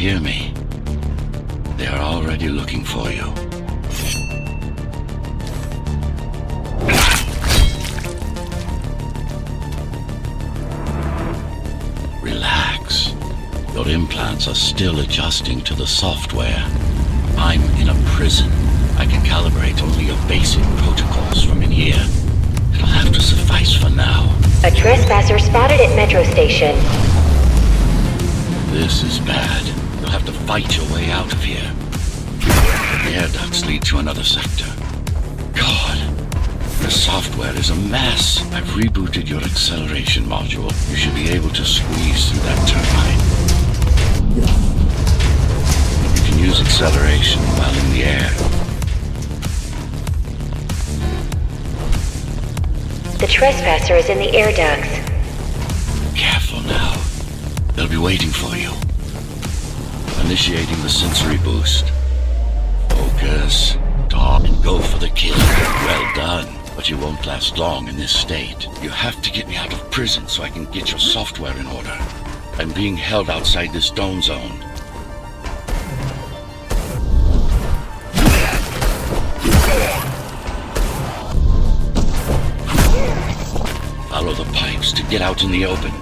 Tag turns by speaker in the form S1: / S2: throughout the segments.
S1: hear me? They are already looking for you. Relax. Your implants are still adjusting to the software. I'm in a prison. I can calibrate only your basic protocols from in here. It'll have to suffice for now.
S2: A trespasser spotted at Metro Station.
S1: This is bad. You'll have to fight your way out of here. The air ducts lead to another sector. God, the software is a mess. I've rebooted your acceleration module. You should be able to squeeze through that turbine. You can use acceleration while in the air.
S2: The trespasser is in the air ducts.
S1: Careful now. They'll be waiting for you. Initiating the sensory boost. Focus, talk, and go for the kill. Well done, but you won't last long in this state. You have to get me out of prison so I can get your software in order. I'm being held outside this dome zone. Follow the pipes to get out in the open.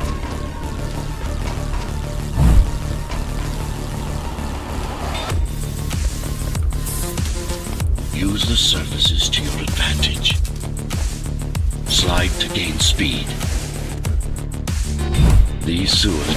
S1: Use the surfaces to your advantage. Slide to gain speed. These sewers...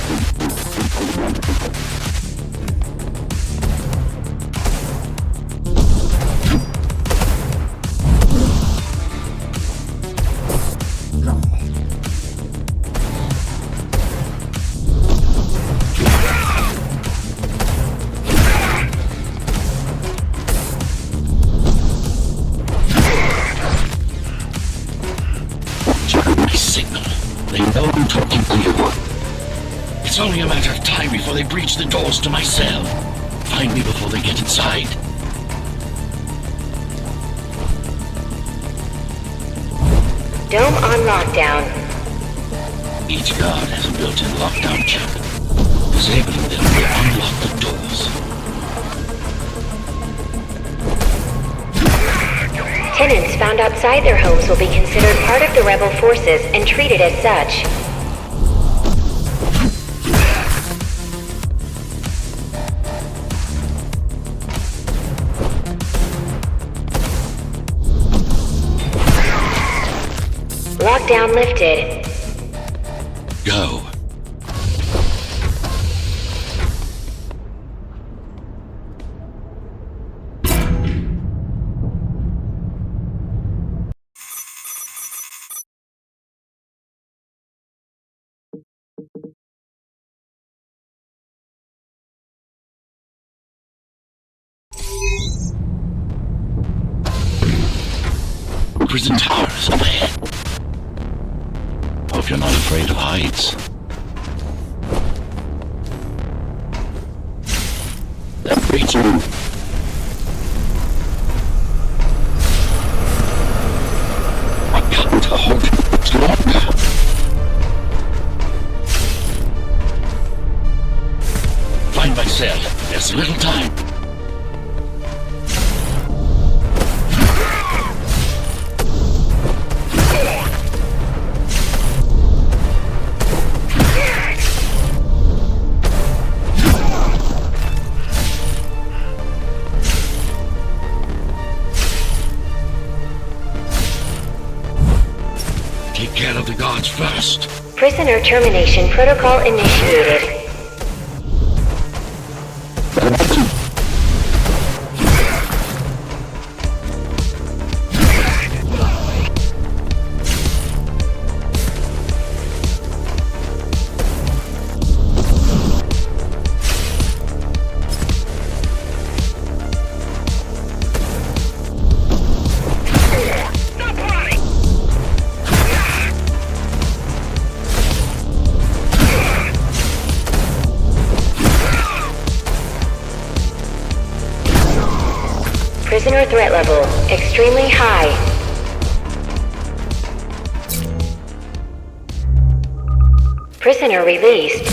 S1: It's only a matter of time before they breach the doors to my cell. Find me before they get inside.
S2: Dome on lockdown.
S1: Each guard has a built-in lockdown chip. Disabling them will unlock the doors.
S2: Tenants found outside their homes will be considered part of the rebel forces and treated as such. Lockdown lifted.
S1: Go. Prison towers up ahead. Hope you're not afraid of heights. That breach move. I've got to hold it longer. Find my cell. There's little time. Take care of the guards first.
S2: Prisoner termination protocol initiated. Prisoner threat level extremely high. Prisoner released.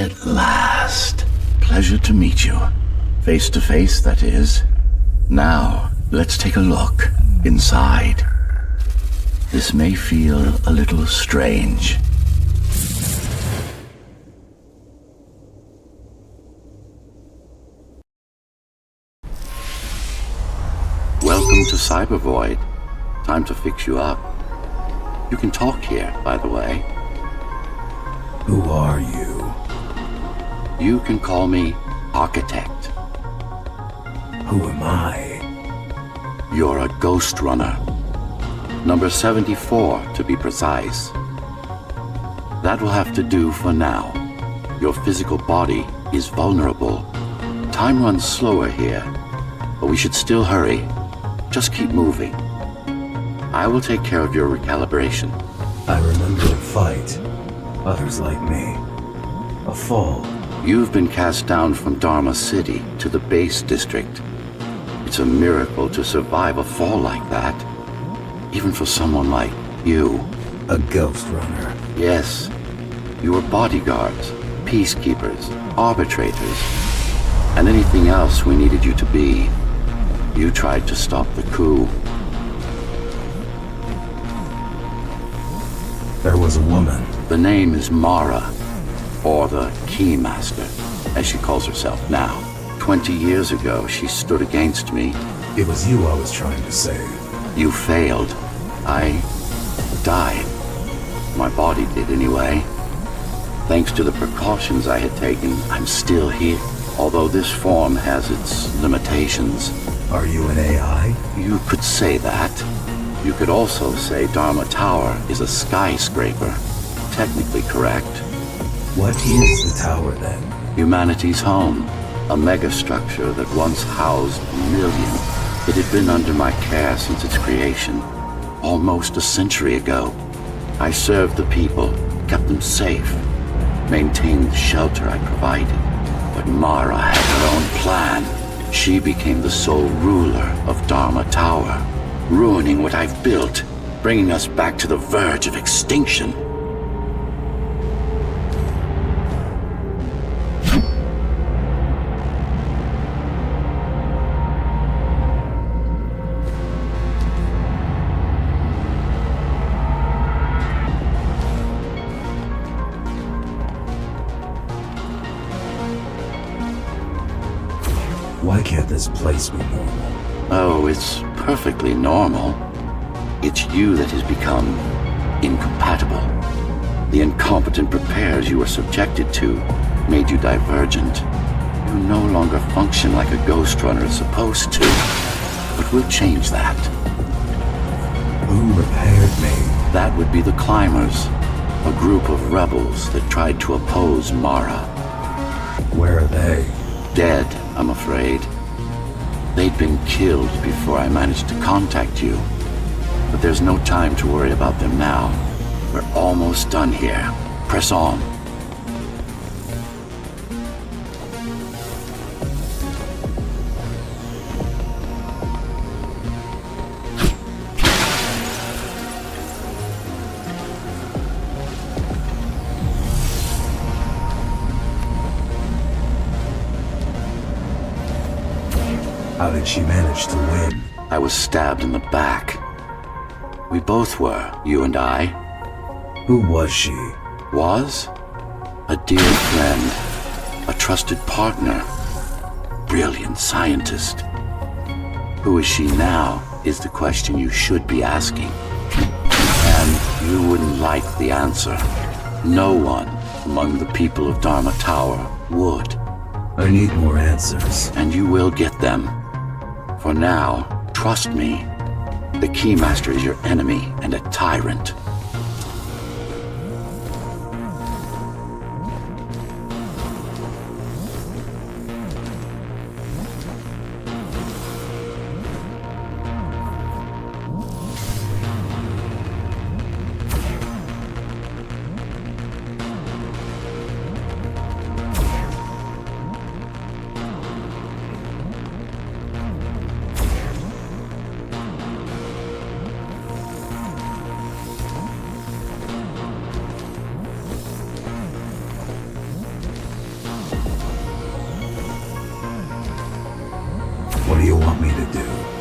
S1: At last. Pleasure to meet you. Face to face, that is. Now, let's take a look inside. This may feel a little strange. Welcome to Cybervoid. Time to fix you up. You can talk here, by the way.
S3: Who are you?
S1: You can call me Architect.
S3: Who am I?
S1: You're a Ghostrunner. Number 74, to be precise. That will have to do for now. Your physical body is vulnerable. Time runs slower here, but we should still hurry. Just keep moving. I will take care of your recalibration.
S3: I remember a fight. Others like me. A fall.
S1: You've been cast down from Dharma City to the base district. It's a miracle to survive a fall like that. Even for someone like you.
S3: A Ghostrunner.
S1: Yes. You were bodyguards, peacekeepers, arbitrators, and anything else we needed you to be. You tried to stop the coup.
S3: There was a woman.
S1: The name is Mara, or the Keymaster, as she calls herself now. 20 years ago, she stood against me.
S3: It was you I was trying to save.
S1: You failed. I died. My body did anyway. Thanks to the precautions I had taken, I'm still here. Although this form has its limitations.
S3: Are you an AI?
S1: You could say that. You could also say Dharma Tower is a skyscraper. Technically correct.
S3: What is the tower then?
S1: Humanity's home. A megastructure that once housed millions. It had been under my care since its creation. Almost a century ago. I served the people, kept them safe, maintained the shelter I provided. But Mara had her own plan. She became the sole ruler of Dharma Tower, ruining what I've built, bringing us back to the verge of extinction.
S3: Why can't this place be normal?
S1: Oh, it's perfectly normal. It's you that has become incompatible. The incompetent repairs you were subjected to made you divergent. You no longer function like a Ghostrunner is supposed to. But we'll change that.
S3: Who repaired me?
S1: That would be the Climbers, a group of rebels that tried to oppose Mara.
S3: Where are they?
S1: Dead, I'm afraid. They'd been killed before I managed to contact you. But there's no time to worry about them now. We're almost done here. Press on.
S3: How did she manage to win?
S1: I was stabbed in the back. We both were, you and I.
S3: Who was she?
S1: Was? A dear friend. A trusted partner. Brilliant scientist. Who is she now is the question you should be asking. And you wouldn't like the answer. No one among the people of Dharma Tower would.
S3: I need more answers.
S1: And you will get them. For now, trust me, the Keymaster is your enemy and a tyrant.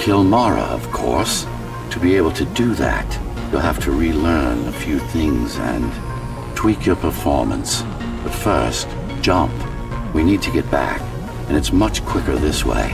S1: kill Mara, of course. To be able to do that, you'll have to relearn a few things and tweak your performance. But first, jump. We need to get back, and it's much quicker this way.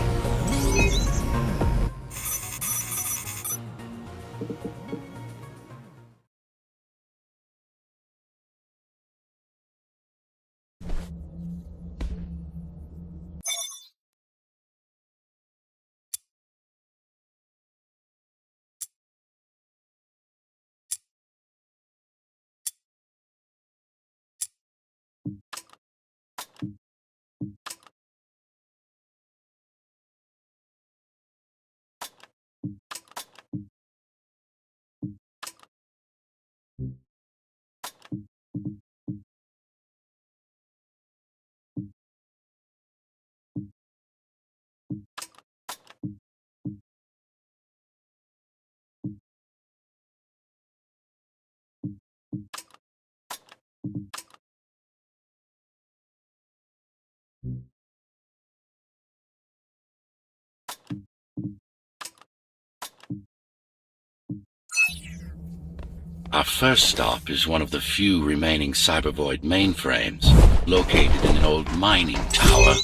S1: Our first stop is one of the few remaining Cybervoid mainframes, located in an old mining tower.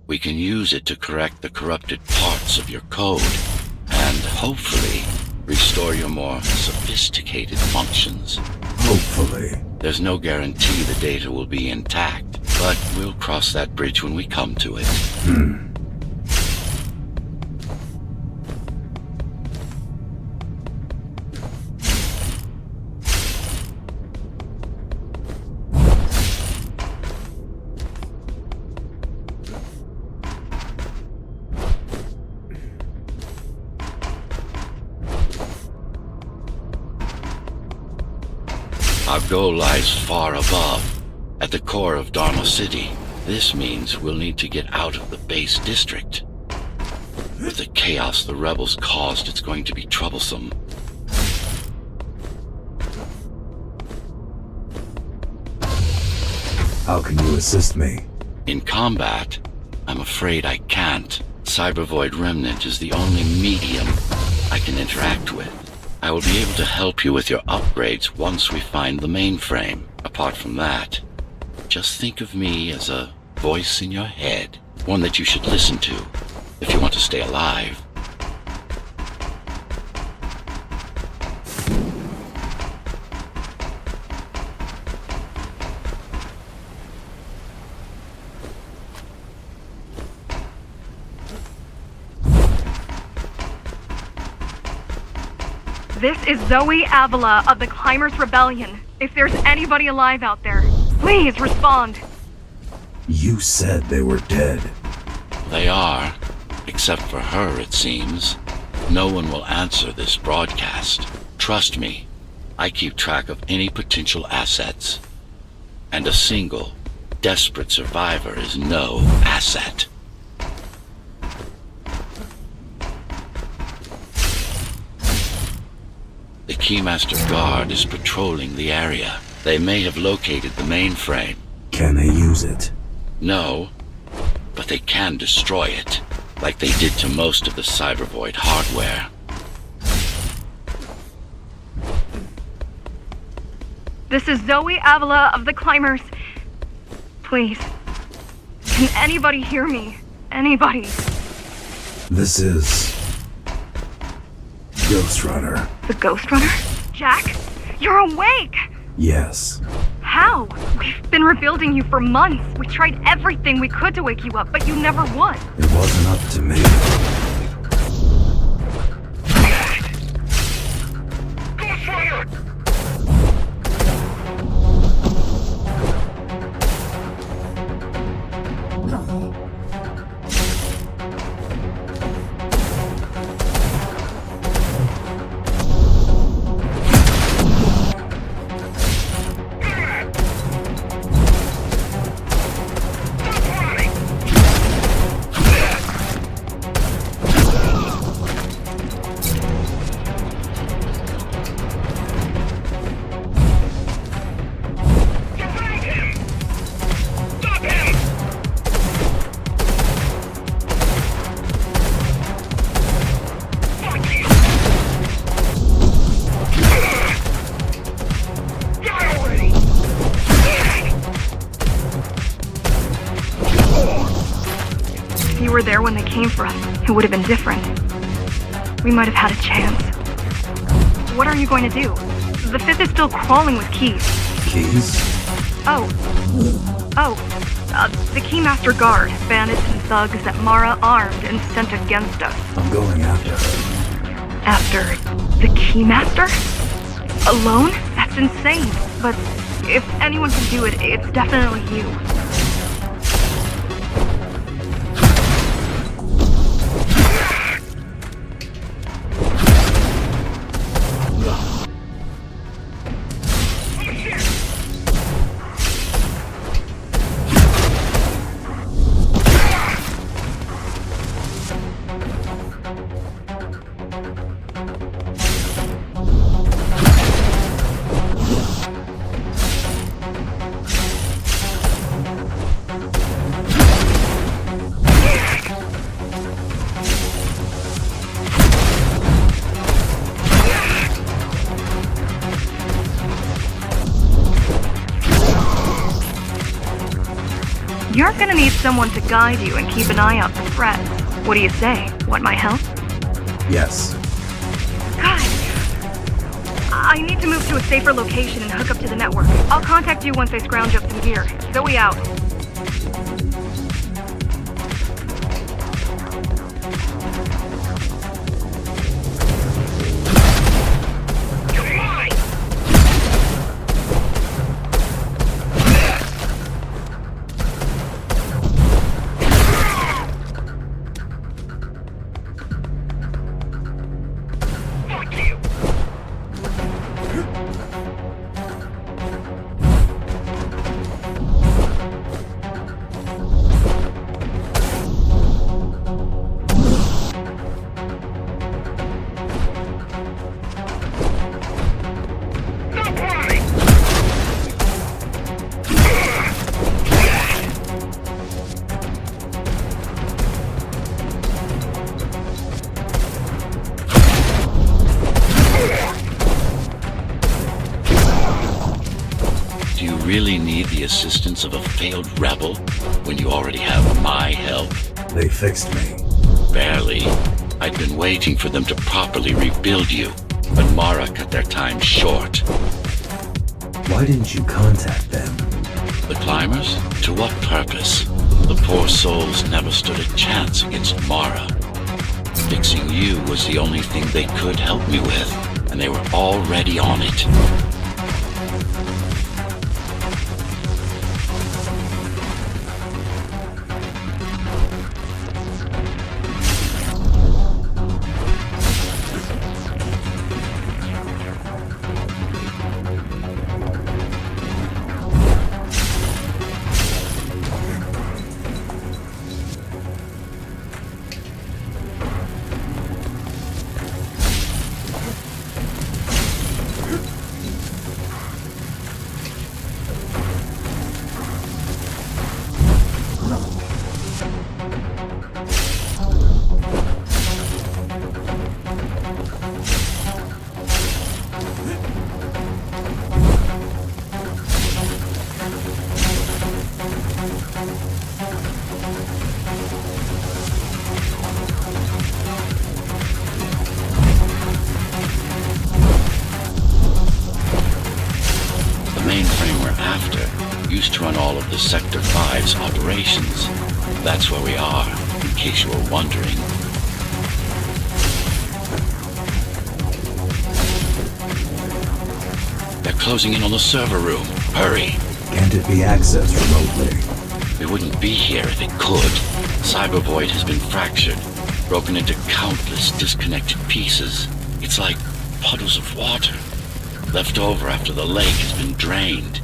S1: We can use it to correct the corrupted parts of your code, and hopefully restore your more sophisticated functions.
S3: Hopefully.
S1: There's no guarantee the data will be intact, but we'll cross that bridge when we come to it. Our goal lies far above, at the core of Dharma City. This means we'll need to get out of the base district. With the chaos the rebels caused, it's going to be troublesome.
S3: How can you assist me?
S1: In combat, I'm afraid I can't. Cybervoid Remnant is the only medium I can interact with. I will be able to help you with your upgrades once we find the mainframe. Apart from that, just think of me as a voice in your head, one that you should listen to if you want to stay alive.
S4: This is Zoe Avila of the Climbers Rebellion. If there's anybody alive out there, please respond.
S3: You said they were dead.
S1: They are, except for her, it seems. No one will answer this broadcast. Trust me, I keep track of any potential assets. And a single, desperate survivor is no asset. The Keymaster Guard is patrolling the area. They may have located the mainframe.
S3: Can they use it?
S1: No, but they can destroy it, like they did to most of the Cybervoid hardware.
S4: This is Zoe Avila of the Climbers. Please, can anybody hear me? Anybody?
S3: This is... Ghostrunner.
S4: The Ghostrunner? Jack, you're awake!
S3: Yes.
S4: How? We've been rebuilding you for months. We tried everything we could to wake you up, but you never won.
S3: It wasn't up to me.
S4: came for us, it would have been different. We might have had a chance. What are you going to do? The Fifth is still crawling with keys.
S3: Keys?
S4: The Keymaster Guard, bandits and thugs that Mara armed and sent against us.
S3: I'm going after her.
S4: After the Keymaster? Alone? That's insane. But if anyone can do it, it's definitely you. You're gonna need someone to guide you and keep an eye out for threats. What do you say? Want my help?
S3: Yes.
S4: God! I need to move to a safer location and hook up to the network. I'll contact you once I scrounge up some gear. Zoe out.
S1: Do you really need the assistance of a failed rebel when you already have my help?
S3: They fixed me.
S1: Barely. I'd been waiting for them to properly rebuild you, but Mara cut their time short.
S3: Why didn't you contact them?
S1: The climbers? To what purpose? The poor souls never stood a chance against Mara. Fixing you was the only thing they could help me with, and they were already on it. Used to run all of the Sector 5's operations. That's where we are, in case you were wondering. They're closing in on the server room. Hurry.
S3: Can't it be accessed remotely?
S1: It wouldn't be here if it could. Cybervoid has been fractured, broken into countless disconnected pieces. It's like puddles of water, left over after the lake has been drained.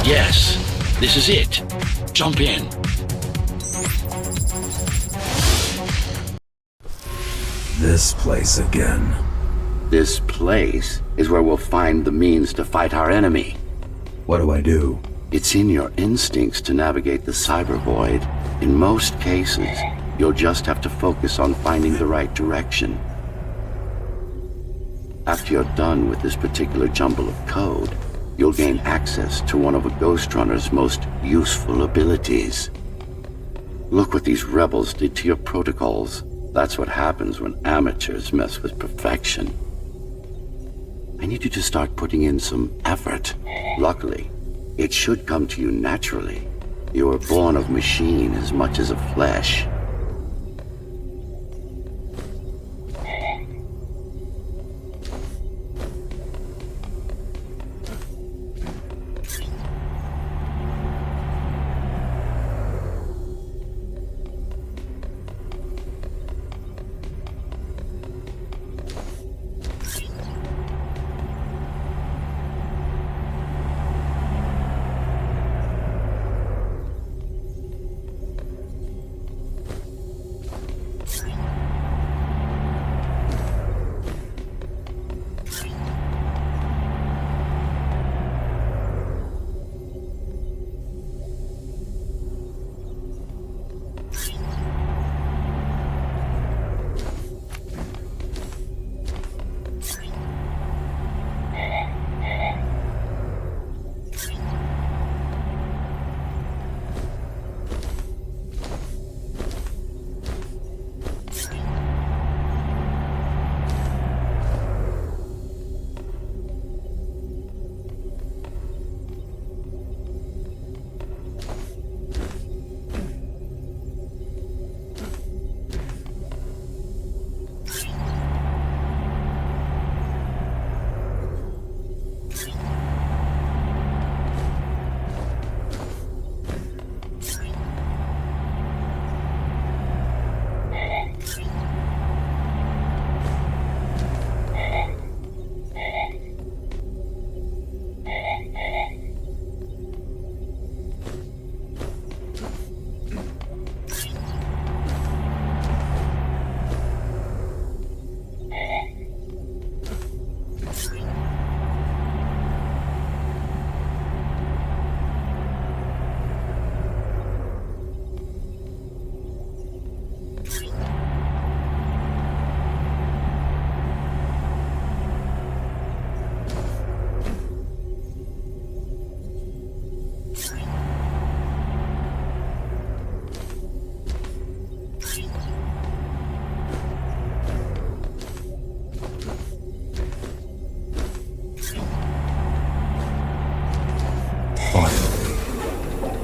S1: Yes, this is it. Jump in.
S3: This place again.
S1: This place is where we'll find the means to fight our enemy.
S3: What do I do?
S1: It's in your instincts to navigate the cyber void. In most cases, you'll just have to focus on finding the right direction. After you're done with this particular jumble of code, you'll gain access to one of a Ghostrunner's most useful abilities. Look what these rebels did to your protocols. That's what happens when amateurs mess with perfection. I need you to start putting in some effort. Luckily, it should come to you naturally. You were born of machine as much as of flesh.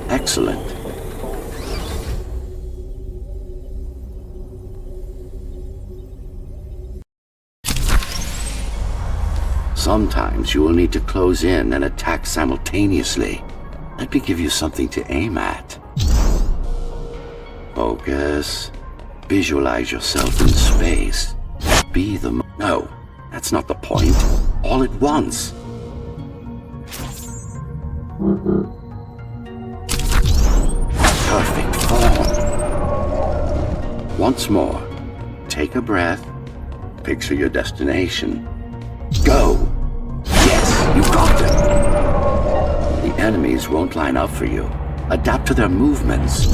S1: Excellent. Sometimes you will need to close in and attack simultaneously. Let me give you something to aim at. Focus. Visualize yourself in space. Be the... No, that's not the point. All at once. Perfect form. Once more, take a breath, picture your destination. Go! Yes, you got them! The enemies won't line up for you. Adapt to their movements.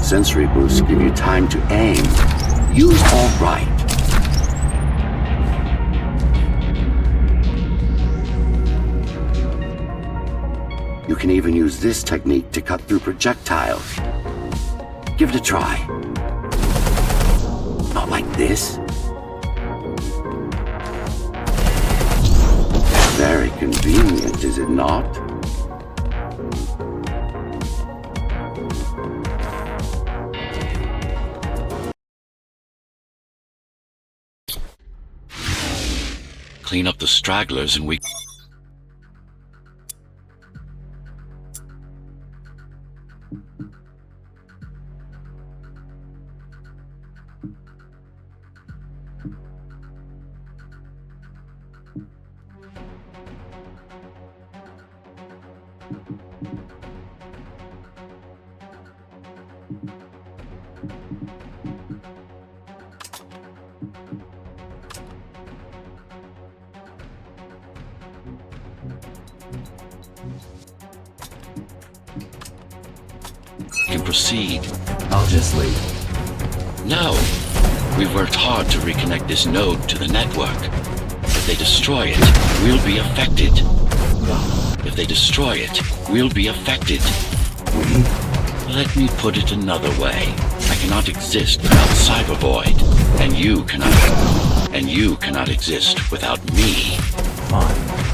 S1: Sensory boosts give you time to aim. Use all right. You can even use this technique to cut through projectiles. Give it a try. Not like this. Very convenient, is it not? Clean up the stragglers and we... proceed.
S3: I'll just leave.
S1: No. We've worked hard to reconnect this node to the network. If they destroy it, we'll be affected. If they destroy it, we'll be affected. Let me put it another way. I cannot exist without Cybervoid, and you cannot exist without me.
S3: Fine.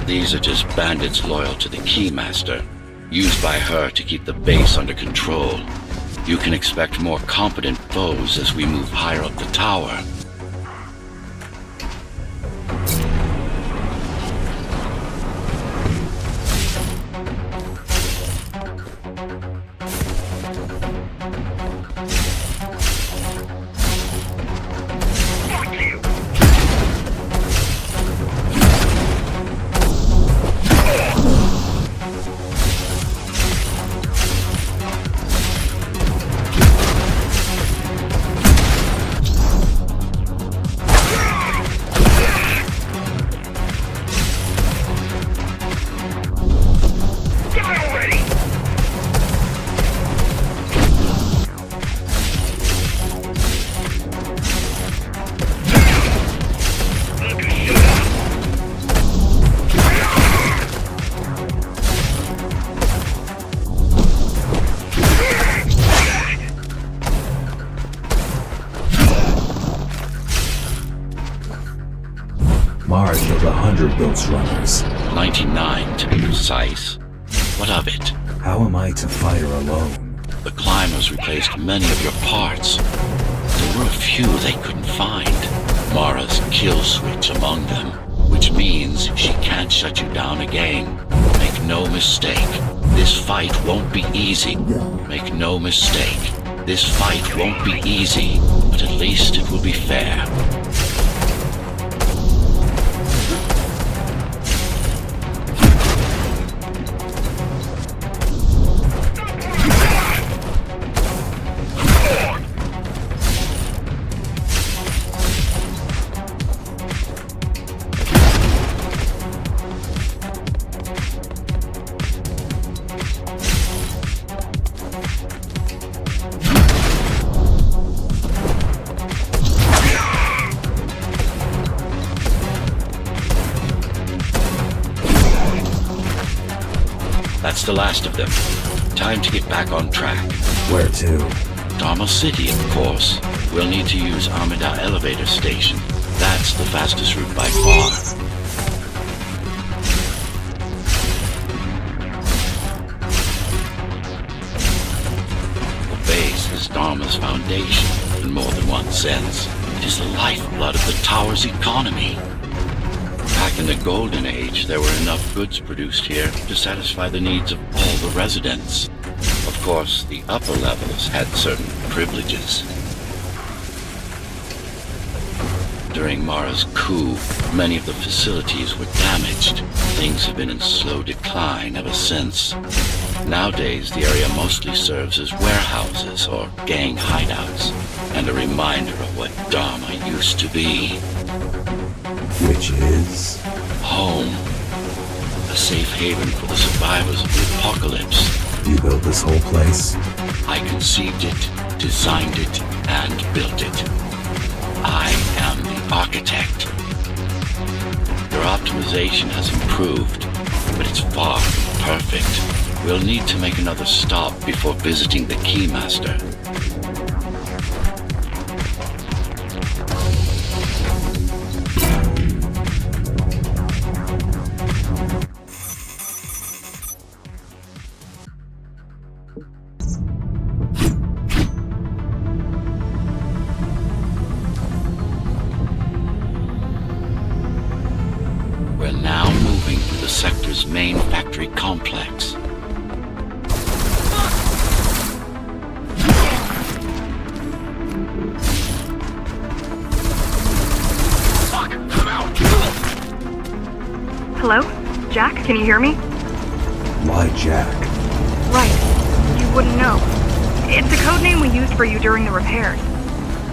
S1: These are just bandits loyal to the Keymaster, used by her to keep the base under control. You can expect more competent foes as we move higher up the tower.
S3: Mara killed 100 Ghostrunners.
S1: 99 to be precise. What of it?
S3: How am I to fight her alone?
S1: The climbers replaced many of your parts. There were a few they couldn't find. Mara's kill switch among them, which means she can't shut you down again. Make no mistake, this fight won't be easy. Make no mistake, this fight won't be easy, but at least it will be fair. That's the last of them. Time to get back on track.
S3: Where to?
S1: Dharma City, of course. We'll need to use Amida Elevator Station. That's the fastest route by far. The base is Dharma's foundation, in more than one sense. It is the lifeblood of the tower's economy. Back in the Golden Age, there were enough goods produced here to satisfy the needs of all the residents. Of course, the upper levels had certain privileges. During Mara's coup, many of the facilities were damaged. Things have been in slow decline ever since. Nowadays, the area mostly serves as warehouses or gang hideouts, and a reminder of what Dharma used to be.
S3: Which is?
S1: Home. A safe haven for the survivors of the apocalypse.
S3: You built this whole place?
S1: I conceived it, designed it, and built it. I am the architect. Your optimization has improved, but it's far from perfect. We'll need to make another stop before visiting the Keymaster. We're now moving through the sector main factory complex.
S4: Hello? Jack, can you hear me?
S3: Why Jack?
S4: Right. You wouldn't know. It's a code name we used for you during the repairs.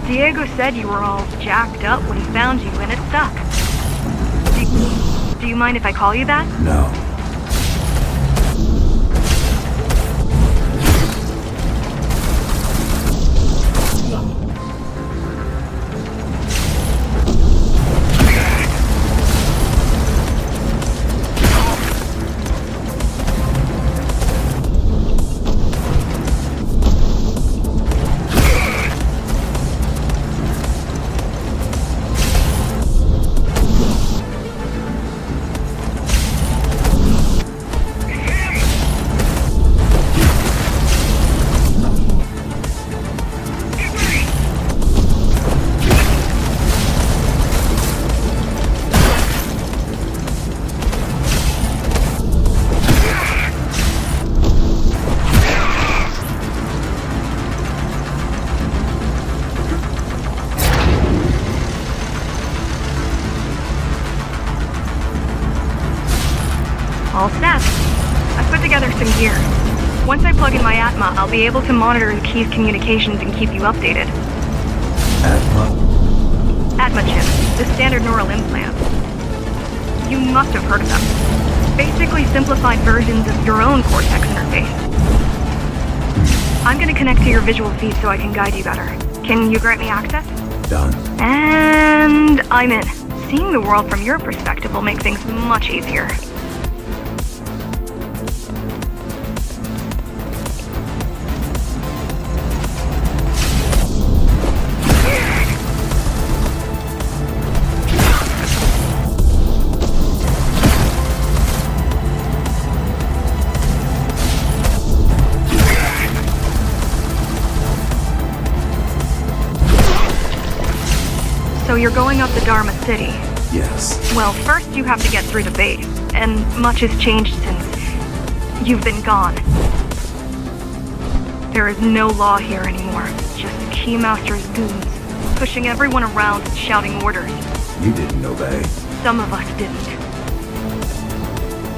S4: Diego said you were all jacked up when he found you, and it stuck. Do you mind if I call you that?
S3: No.
S4: All set. I've put together some gear. Once I plug in my Atma, I'll be able to monitor the key's communications and keep you updated.
S3: Atma?
S4: Atma chip, the standard neural implant. You must have heard of them. Basically simplified versions of your own Cortex interface. I'm gonna connect to your visual feed so I can guide you better. Can you grant me access?
S3: Done.
S4: And I'm in. Seeing the world from your perspective will make things much easier. So you're going up the Dharma City.
S3: Yes.
S4: Well, first you have to get through the base, and much has changed since you've been gone. There is no law here anymore, just Keymaster's goons, pushing everyone around and shouting orders.
S3: You didn't obey.
S4: Some of us didn't.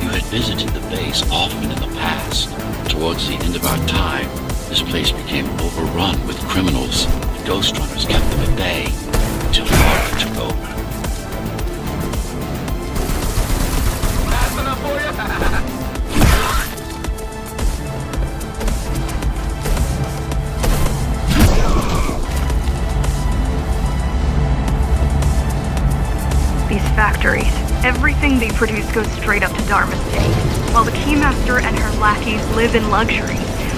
S1: You had visited the base often in the past. Towards the end of our time, this place became overrun with criminals. The Ghostrunners kept them at bay until Mara took over.
S5: That's enough for you?
S4: These factories, everything they produce goes straight up to Dharma City. While the Keymaster and her lackeys live in luxury,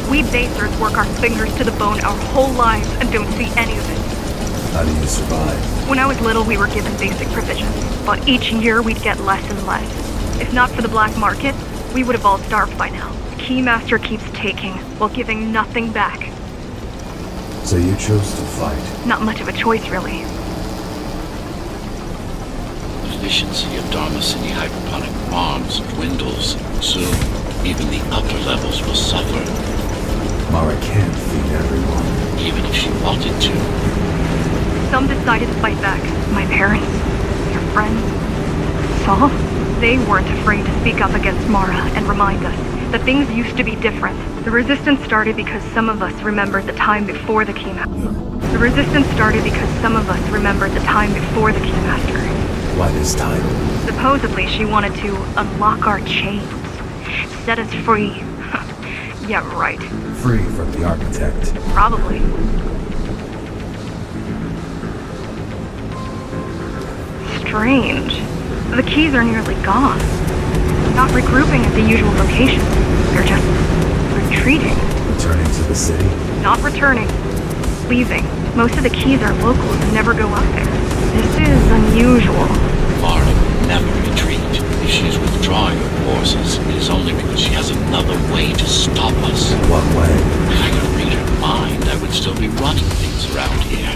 S4: we basers work our fingers to the bone our whole lives and don't see any of it.
S3: How do you survive?
S4: When I was little, we were given basic provisions, but each year we'd get less and less. If not for the black market, we would have all starved by now. The Keymaster keeps taking, while giving nothing back.
S3: So you chose to fight?
S4: Not much of a choice, really.
S1: Efficiency of Dharma City hydroponic farms dwindles. Soon, even the upper levels will suffer,
S3: Mara can't feed everyone.
S1: even if she wanted to.
S4: Some decided to fight back. My parents, your friends, Saul. They weren't afraid to speak up against Mara and remind us that things used to be different. The resistance started because some of us remembered the time before the Keymaster. The resistance started because some of us remembered the time before the Keymaster.
S3: Why this title?
S4: Supposedly, she wanted to unlock our chains, set us free. Yeah, right.
S3: Free from the architect.
S4: Probably. Strange. The keys are nearly gone. Not regrouping at the usual location. They're just retreating.
S3: Returning to the city?
S4: Not returning. Leaving. Most of the keys are locals and never go up there. This is unusual.
S1: Mara will never retreat. If she's withdrawing her forces, it is only because she has another way to stop us.
S3: What way?
S1: If I could read her mind, I would still be running things around here.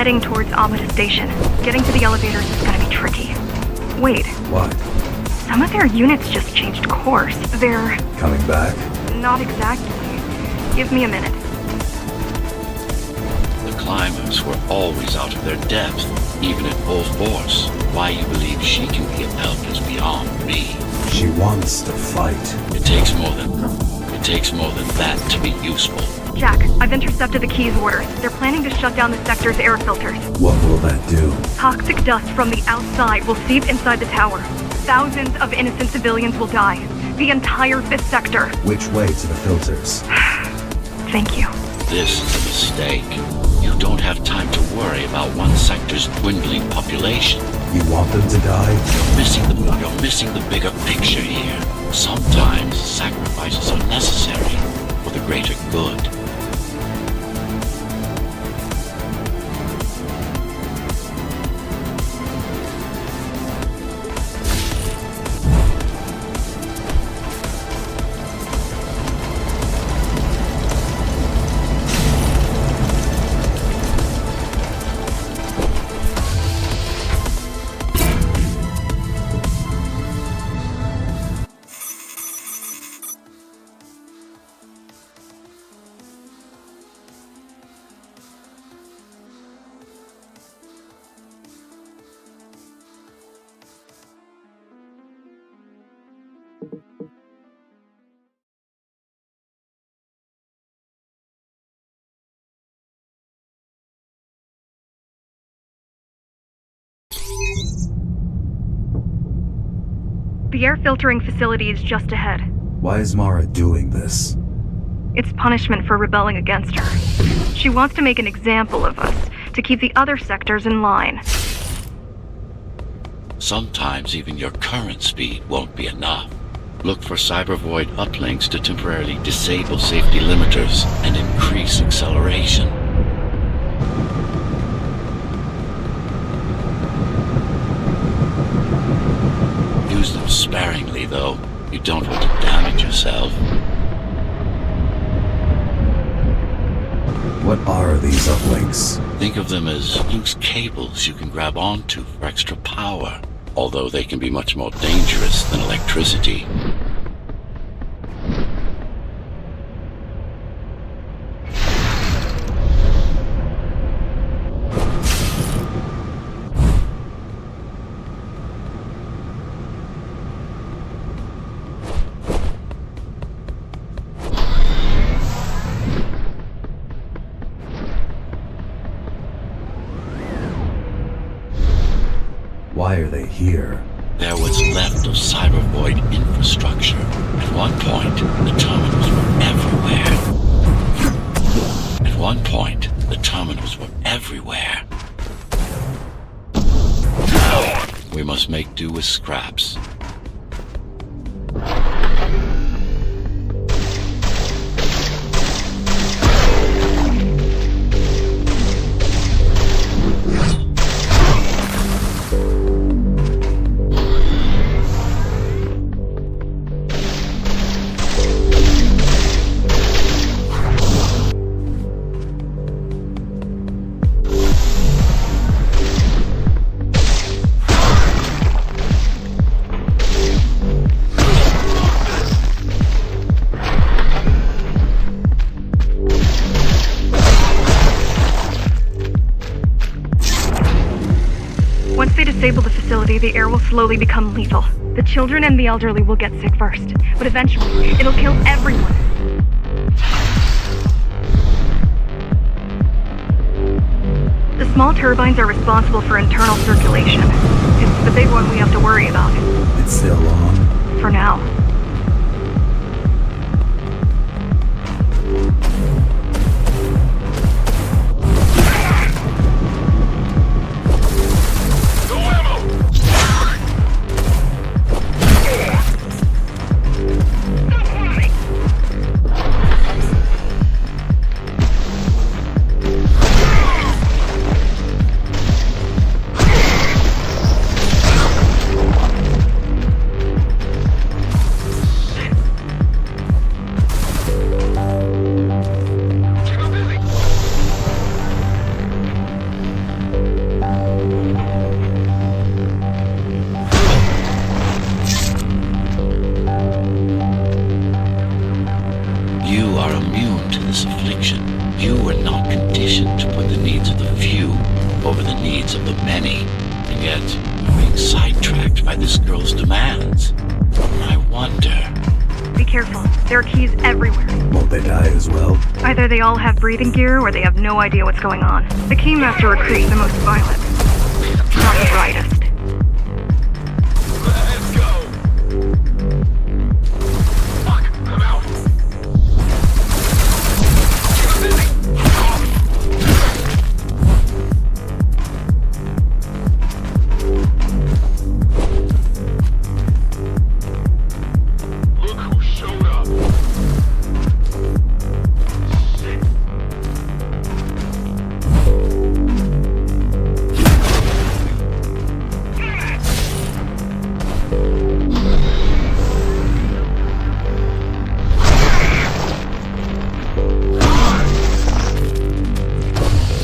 S4: heading towards Amada Station. Getting to the elevators is gonna be tricky. Wait,
S3: What?
S4: some of their units just changed course. They're...
S3: Coming back?
S4: not exactly. Give me a minute.
S1: The climbers were always out of their depth, even at full force. Why you believe she can be of help is beyond me.
S3: She wants to fight.
S1: It takes more than that to be useful.
S4: Jack, I've intercepted the Key's orders. They're planning to shut down the sector's air filters.
S3: What will that do?
S4: Toxic dust from the outside will seep inside the tower. Thousands of innocent civilians will die. The entire 5th sector.
S3: Which way to the filters?
S4: Thank you.
S1: This is a mistake. You don't have time to worry about one sector's dwindling population.
S3: You want them to die?
S1: You're missing the bigger picture here. Sometimes sacrifices are necessary for the greater good.
S4: The air filtering facility is just ahead.
S3: Why is Mara doing this?
S4: It's punishment for rebelling against her. She wants to make an example of us, to keep the other sectors in line.
S1: Sometimes even your current speed won't be enough. Look for cybervoid uplinks to temporarily disable safety limiters and increase acceleration. Use them sparingly, though. You don't want to damage yourself.
S3: What are these uplinks?
S1: Think of them as loose cables you can grab onto for extra power, although they can be much more dangerous than electricity.
S3: Why are they here?
S1: They're what's left of cybervoid infrastructure. At one point, the terminals were everywhere. Now, we must make do with scraps.
S4: Once they disable the facility, the air will slowly become lethal. The children and the elderly will get sick first, but eventually, it'll kill everyone. The small turbines are responsible for internal circulation. It's the big one we have to worry about.
S3: It's still on?
S4: For now.
S1: needs of the many, and yet we're being sidetracked by this girl's demands. I wonder...
S4: Be careful. There are keys everywhere.
S3: Won't they die as well?
S4: Either they all have breathing gear or they have no idea what's going on. The Keymaster recruits the most violent. Not the brightest.
S5: Let's go! Fuck, I'm out! Look who showed up! Shit.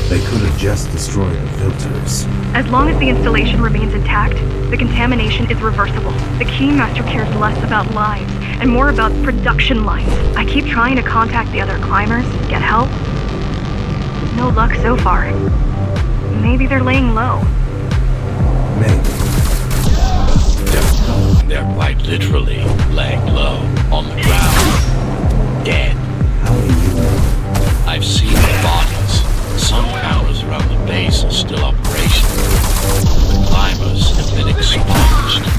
S3: They could have just destroyed the filters.
S4: As long as the installation remains intact, the contamination is reversible. The Keymaster cares less about lives and more about production lines. I keep trying to contact the other climbers, get help. No luck so far. Maybe they're laying low.
S3: Maybe.
S1: They're quite literally laying low on the ground. Dead.
S3: How do you know?
S1: I've seen the bodies. Some cameras around the base are still operational. The climbers have been expunged.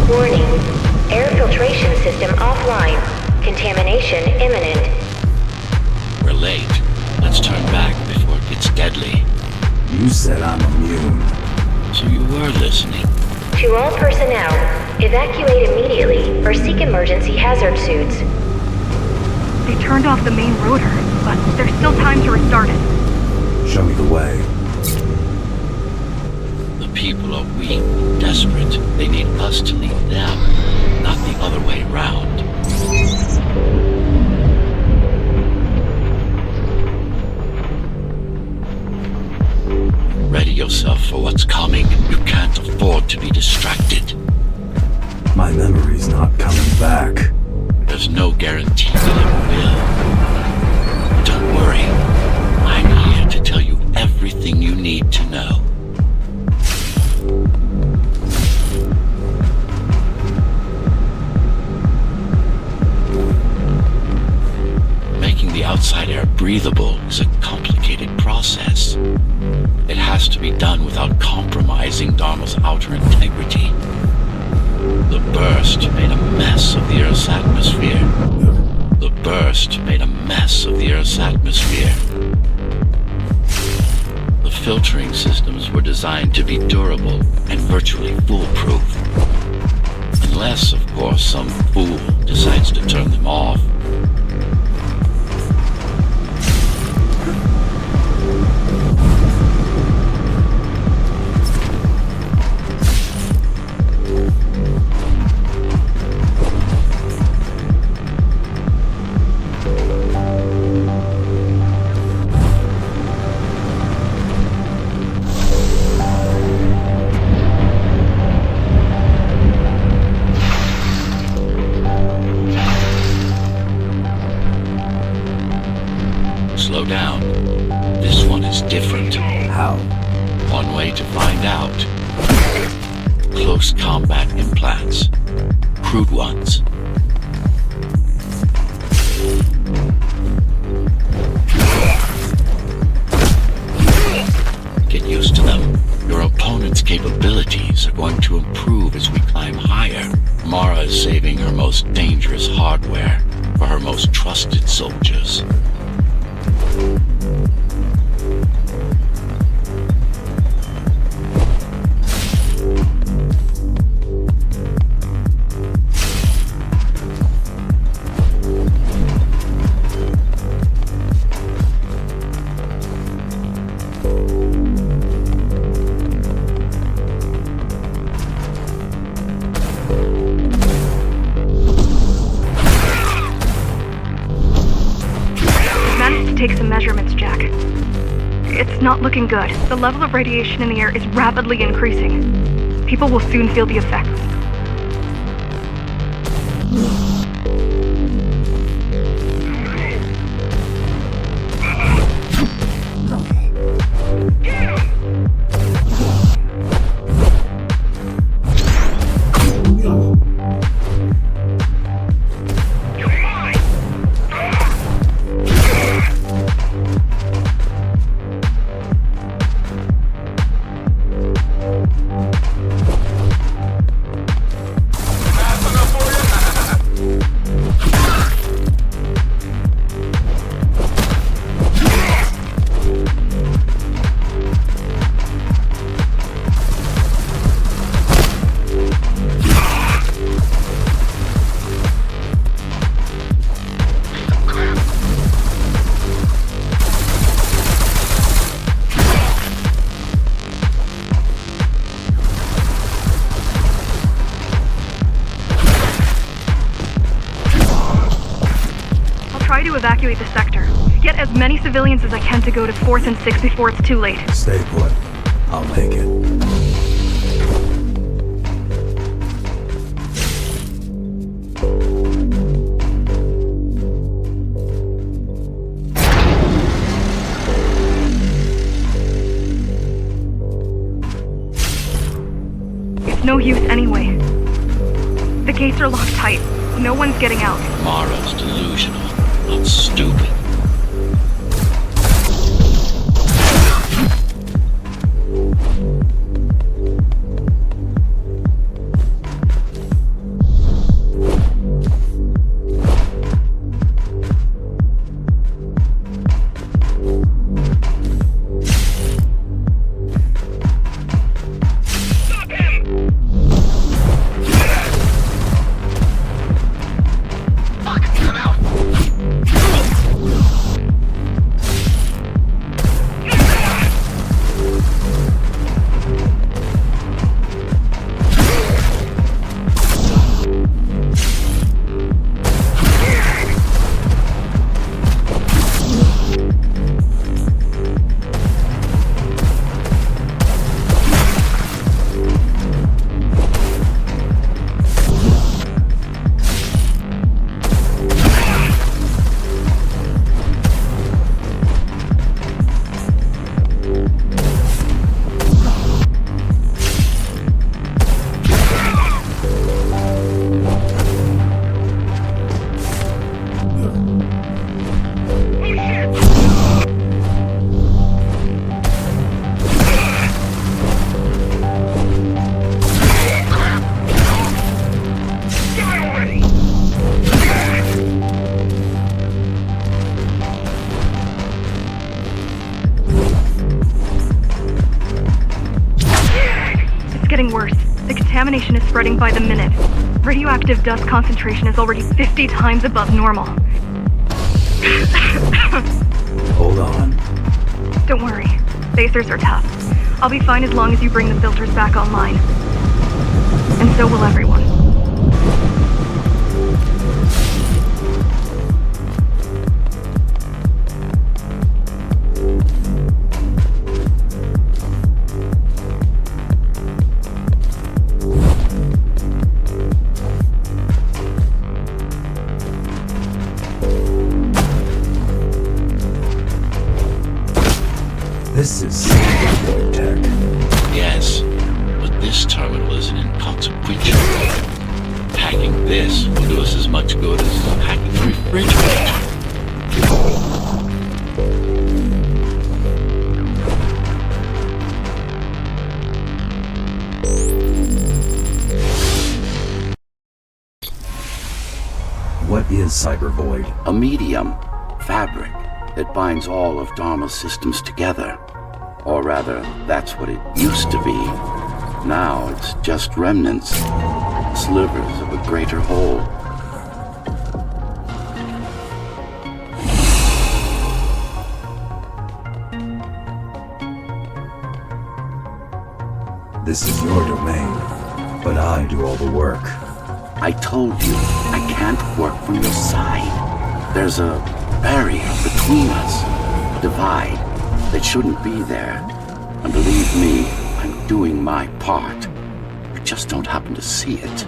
S2: Warning. Air filtration system offline. Contamination imminent.
S1: We're late. Let's turn back before it gets deadly.
S3: You said I'm immune.
S1: So you were listening.
S2: To all personnel, evacuate immediately or seek emergency hazard suits.
S4: They turned off the main rotor, but there's still time to restart it.
S3: Show me the way.
S1: The people are weak, desperate. They need us to lead them, not the other way around. Ready yourself for what's coming. You can't afford to be distracted.
S3: My memory's not coming back.
S1: There's no guarantee that it will. Don't worry. I'm here to tell you everything you need to know. Making the outside air breathable is a complicated process. It has to be done without compromising Dharma's outer integrity. The burst made a mess of the Earth's atmosphere. The burst made a mess of the Earth's atmosphere. The filtering systems were designed to be durable and virtually foolproof. Unless, of course, some fool decides to turn them off. Slow down. This one is different.
S3: How?
S1: One way to find out. Close combat implants. Crude ones. Get used to them. Your opponent's capabilities are going to improve as we climb higher. Mara is saving her most dangerous hardware for her most trusted soldiers.
S4: take some measurements, Jack. It's not looking good. The level of radiation in the air is rapidly increasing. People will soon feel the effects. Evacuate the sector. Get as many civilians as I can to go to 4th and 6th before it's too late.
S3: Stay put. I'll make it.
S4: It's no use anyway. The gates are locked tight. No one's getting out.
S1: Mara's delusional, not stupid.
S4: Contamination is spreading by the minute. Radioactive dust concentration is already 50 times above normal.
S3: Hold on.
S4: Don't worry. Spacers are tough. I'll be fine as long as you bring the filters back online. And so will everyone.
S3: This is single tech.
S1: Yes, but this terminal isn't inconsequential. Hacking this will do us as much good as hacking the refrigerator.
S3: What is Cyber Void?
S1: A medium, fabric, that binds all of Dharma's systems together. Or rather, that's what it used to be. Now it's just remnants, slivers of a greater whole.
S3: This is your domain, but I do all the work.
S1: I told you, I can't work from your side. There's a barrier between us, a divide that shouldn't be there. And believe me, I'm doing my part. You just don't happen to see it.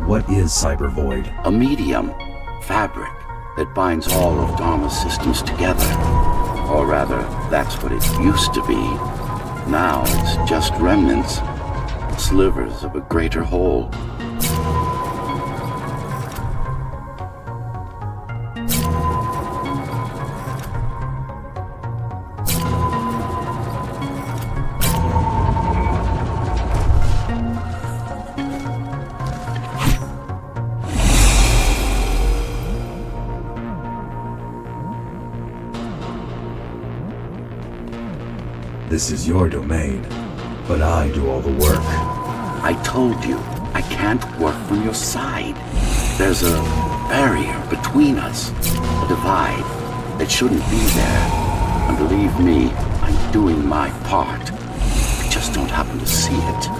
S3: What is Cyber Void?
S1: A medium, fabric, that binds all of Dharma's systems together. Or rather, that's what it used to be. Now it's just remnants, slivers of a greater whole.
S3: This is your domain, but I do all the work.
S1: I told you, I can't work from your side. There's a barrier between us, a divide that shouldn't be there. And believe me, I'm doing my part. I just don't happen to see it.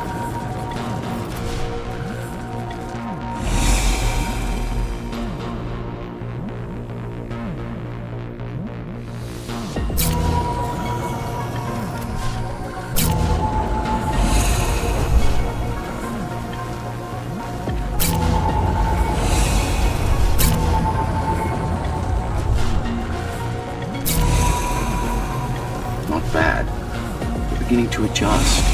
S1: Bad. We're beginning to adjust.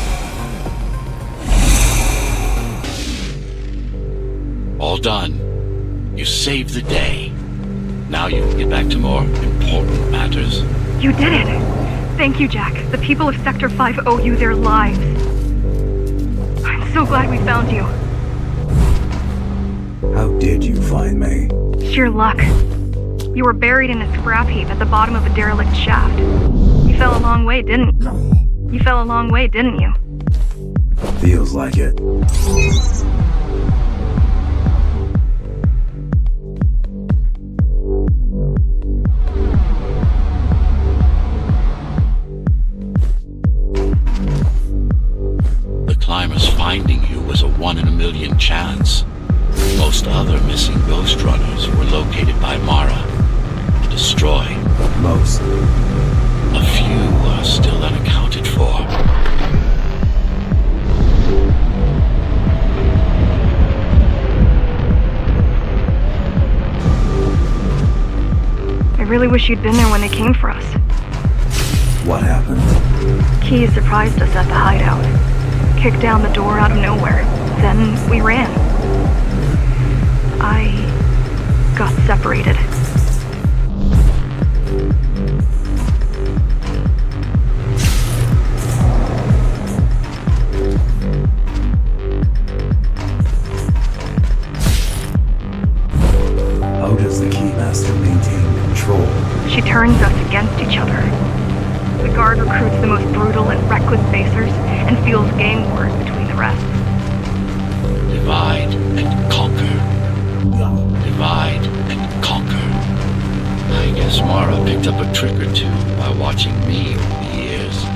S1: All done. You saved the day. Now you can get back to more important matters.
S4: You did it! Thank you, Jack. The people of Sector 5 owe you their lives. I'm so glad we found you.
S3: How did you find me?
S4: Sheer luck. You were buried in a scrap heap at the bottom of a derelict shaft. You fell a long way, didn't you? You fell a long way, didn't you?
S3: Feels like it.
S1: The climber's finding you was a 1 in a million chance. Most other missing Ghostrunners were located by Mara and destroyed.
S3: Most.
S1: A few are still unaccounted for.
S4: I really wish you'd been there when they came for us.
S3: What happened?
S4: Key surprised us at the hideout. Kicked down the door out of nowhere. Then we ran. I got separated.
S3: How does the Keymaster maintain control?
S4: She turns us against each other. The guard recruits the most brutal and reckless facers and fuels gang wars between the rest.
S1: Divide and conquer. Divide and conquer. I guess Mara picked up a trick or two by watching me over the years.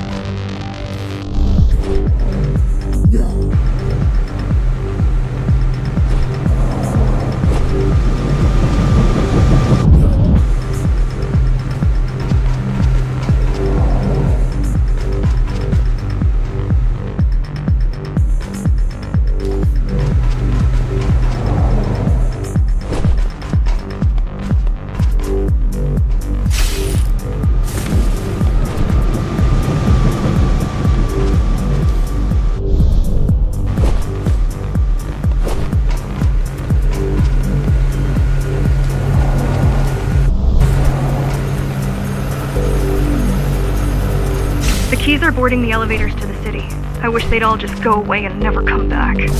S4: The Keys are boarding the elevators to the city. I wish they'd all just go away and never come back.
S5: Get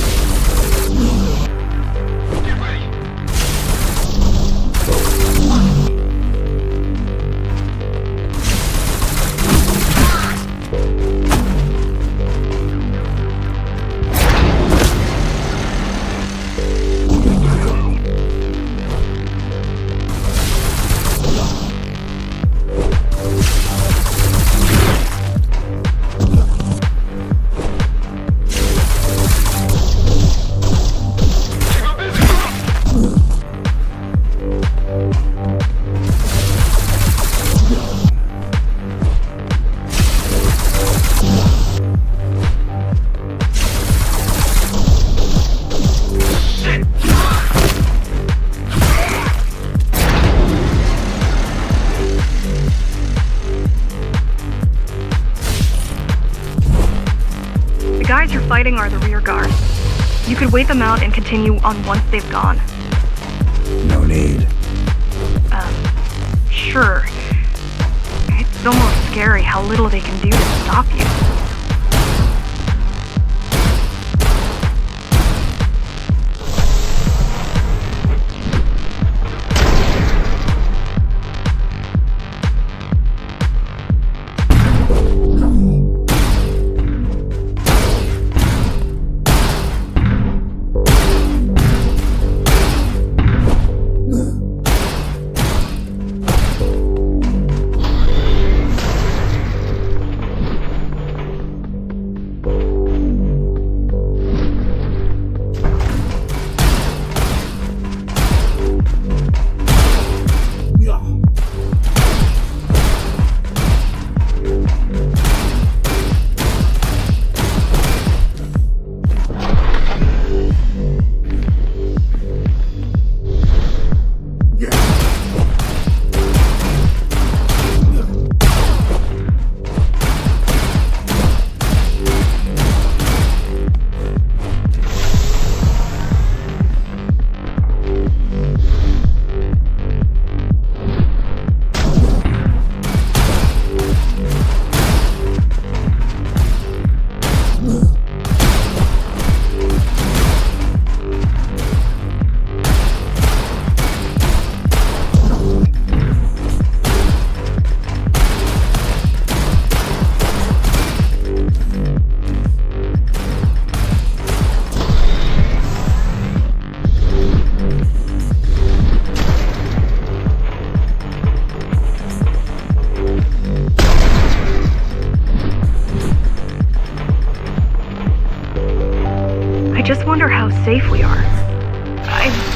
S5: ready.
S4: The guys you're fighting are the rear guard. You could wait them out and continue on once they've gone.
S3: No need.
S4: Sure. It's almost scary how little they can do to stop you.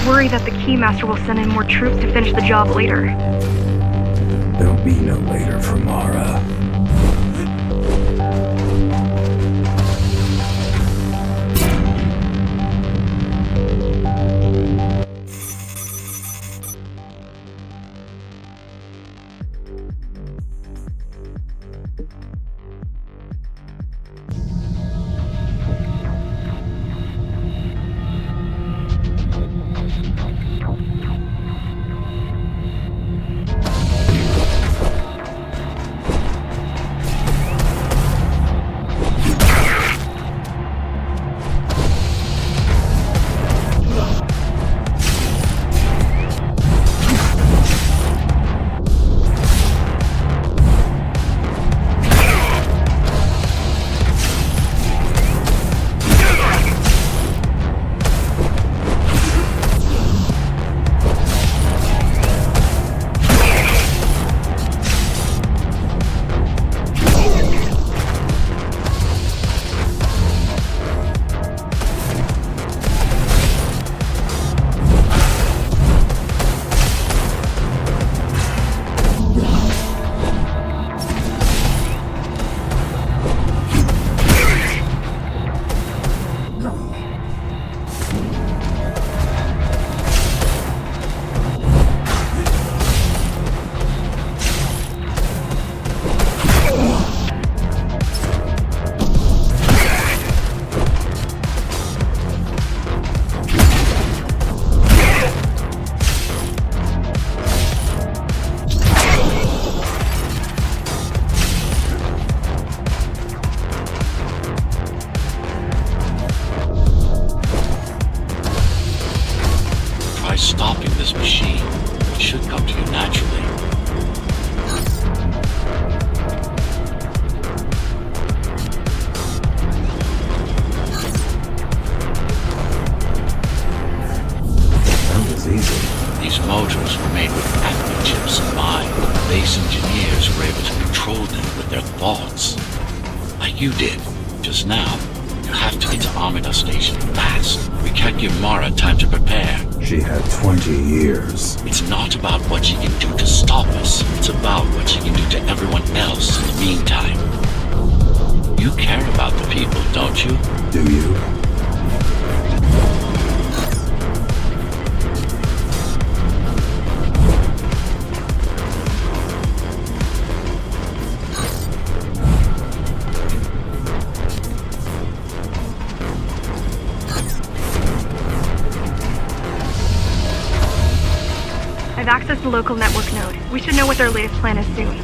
S4: worry that the Keymaster will send in more troops to finish the job later.
S3: There'll be no later for Mara.
S1: Stopping this machine. It should come to you naturally.
S3: That was easy.
S1: These motors were made with active chips in mind. Base engineers were able to control them with their thoughts. Like you did, just now. You have to get to Amida Station fast. We can't give Mara time to prepare.
S3: She had 20 years.
S1: It's not about what she can do to stop us. It's about what she can do to everyone else in the meantime. You care about the people, don't you?
S3: Do you?
S4: I've accessed the local network node. We should know what their latest plan is soon.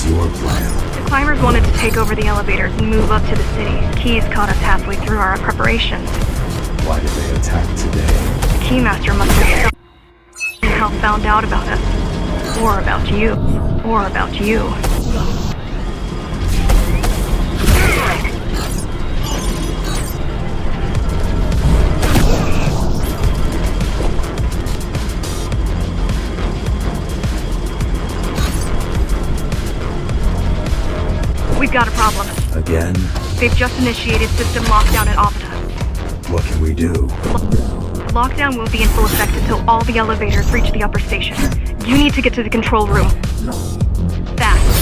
S3: Your plan.
S4: The climbers wanted to take over the elevators and move up to the city. Keys caught us halfway through our preparations.
S3: Why did they attack today?
S4: The Keymaster must have somehow found out about us. Or about you. Or about you. We've got a problem.
S3: Again?
S4: They've just initiated system lockdown at Amida.
S3: What can we do?
S4: Lockdown won't be in full effect until all the elevators reach the upper station. You need to get to the control room. Fast.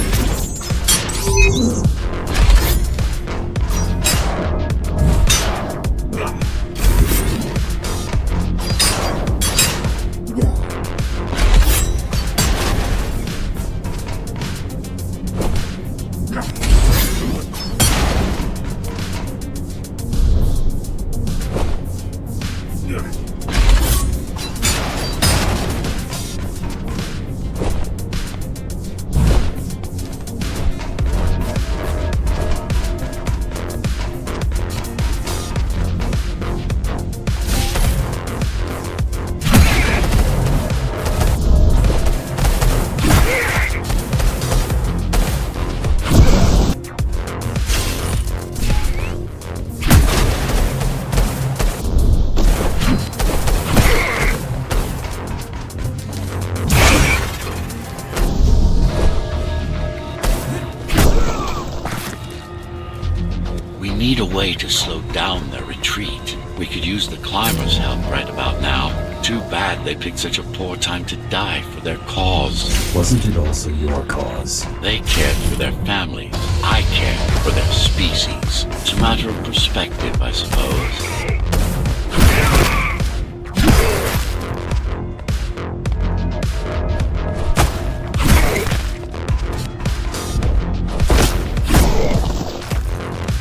S1: We need a way to slow down their retreat. We could use the climbers' help right about now. Too bad they picked such a poor time to die for their cause.
S3: Wasn't it also your cause?
S1: They cared for their families. I cared for their species. It's a matter of perspective, I suppose.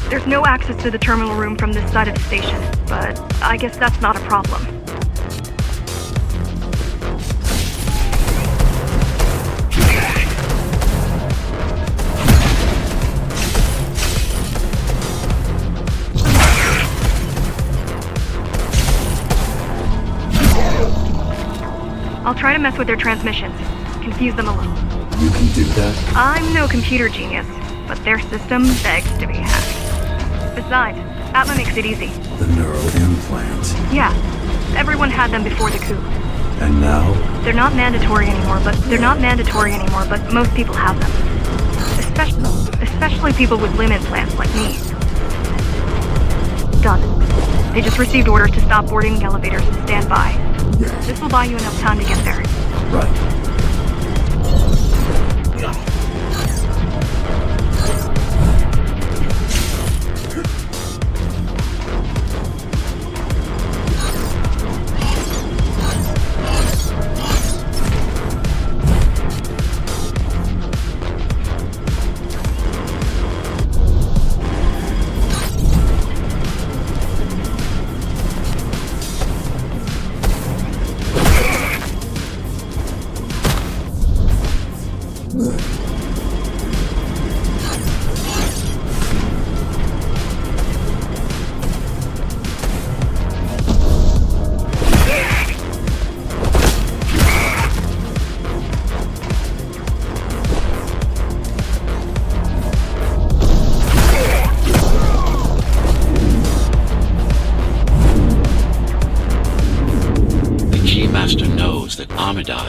S4: There's no access to the terminal room from this side of the station, but I guess that's not a problem. I'll try to mess with their transmissions, confuse them a little.
S3: You can do that?
S4: I'm no computer genius, but their system begs to be hacked. Besides, Atma makes it easy.
S3: The neural implant.
S4: Yeah, everyone had them before the coup.
S3: And now?
S4: They're not mandatory anymore, but most people have them. Especially people with limb implants like me. Done. They just received orders to stop boarding the elevators and stand by. This will buy you enough time to get there.
S3: Right.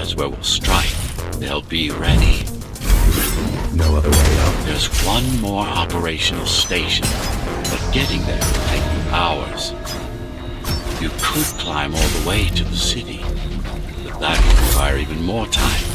S1: Is where we'll strike. They'll be ready.
S3: No other way up?
S1: There's one more operational station, but getting there will take you hours. You could climb all the way to the city, but that would require even more time.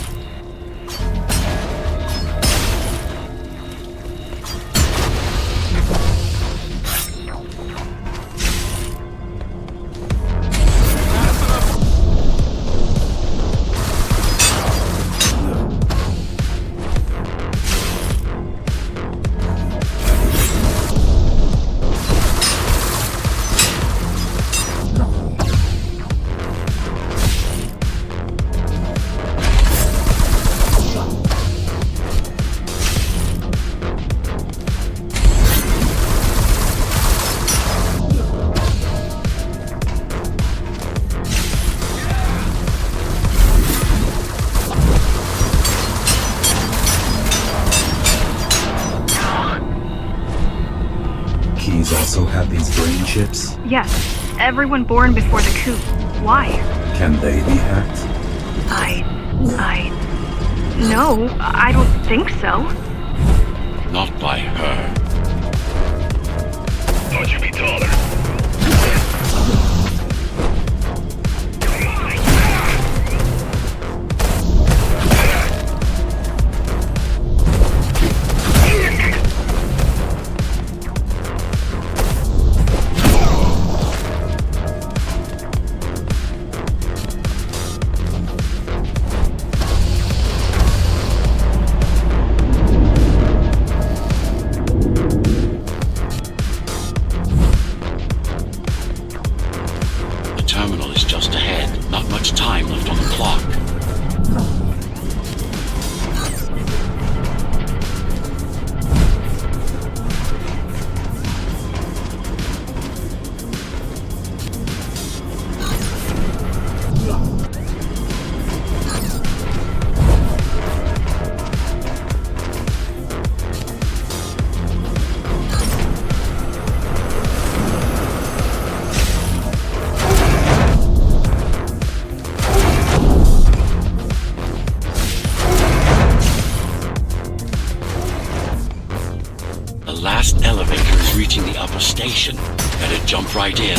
S3: Keys also have these brain chips?
S4: Yes, everyone born before the coup. Why?
S3: Can they be hacked?
S4: No, I don't think so.
S1: Not by her.
S5: Thought you'd be taller.
S1: elevator is reaching the upper station. Better jump right in.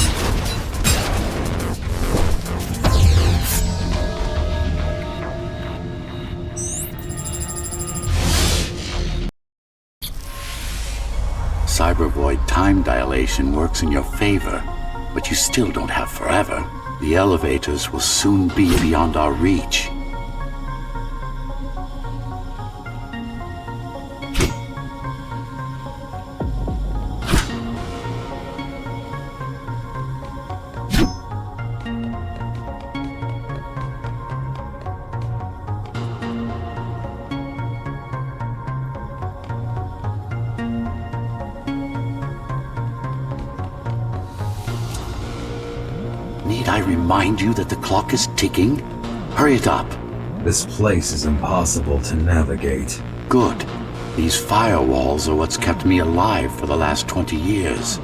S1: Cybervoid time dilation works in your favor, but you still don't have forever. The elevators will soon be beyond our reach. Need I remind you that the clock is ticking? Hurry it up.
S3: This place is impossible to navigate.
S1: Good. These firewalls are what's kept me alive for the last 20 years.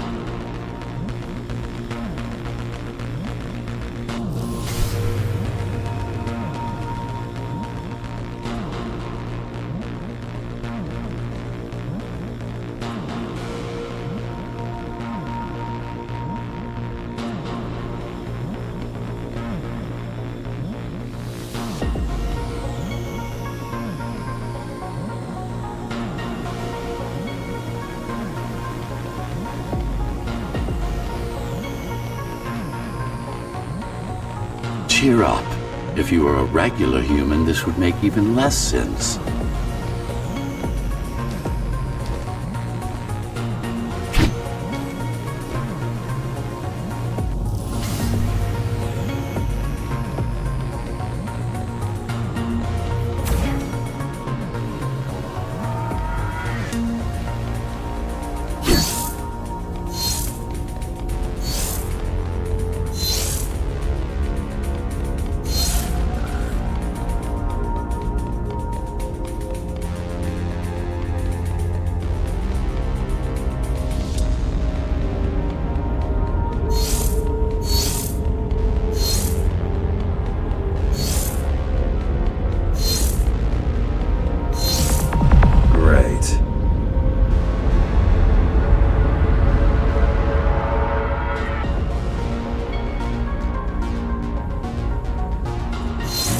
S1: Cheer up. If you were a regular human, this would make even less sense.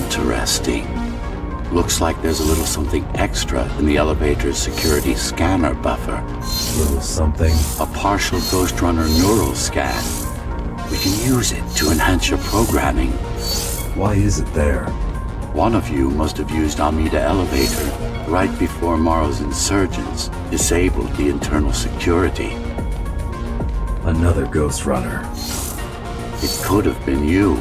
S1: Interesting. Looks like there's a little something extra in the elevator's security scanner buffer.
S3: Little something?
S1: A partial Ghostrunner neural scan. We can use it to enhance your programming.
S3: Why is it there?
S1: One of you must have used Amida Elevator right before Morrow's insurgents disabled the internal security.
S3: Another Ghostrunner.
S1: It could have been you.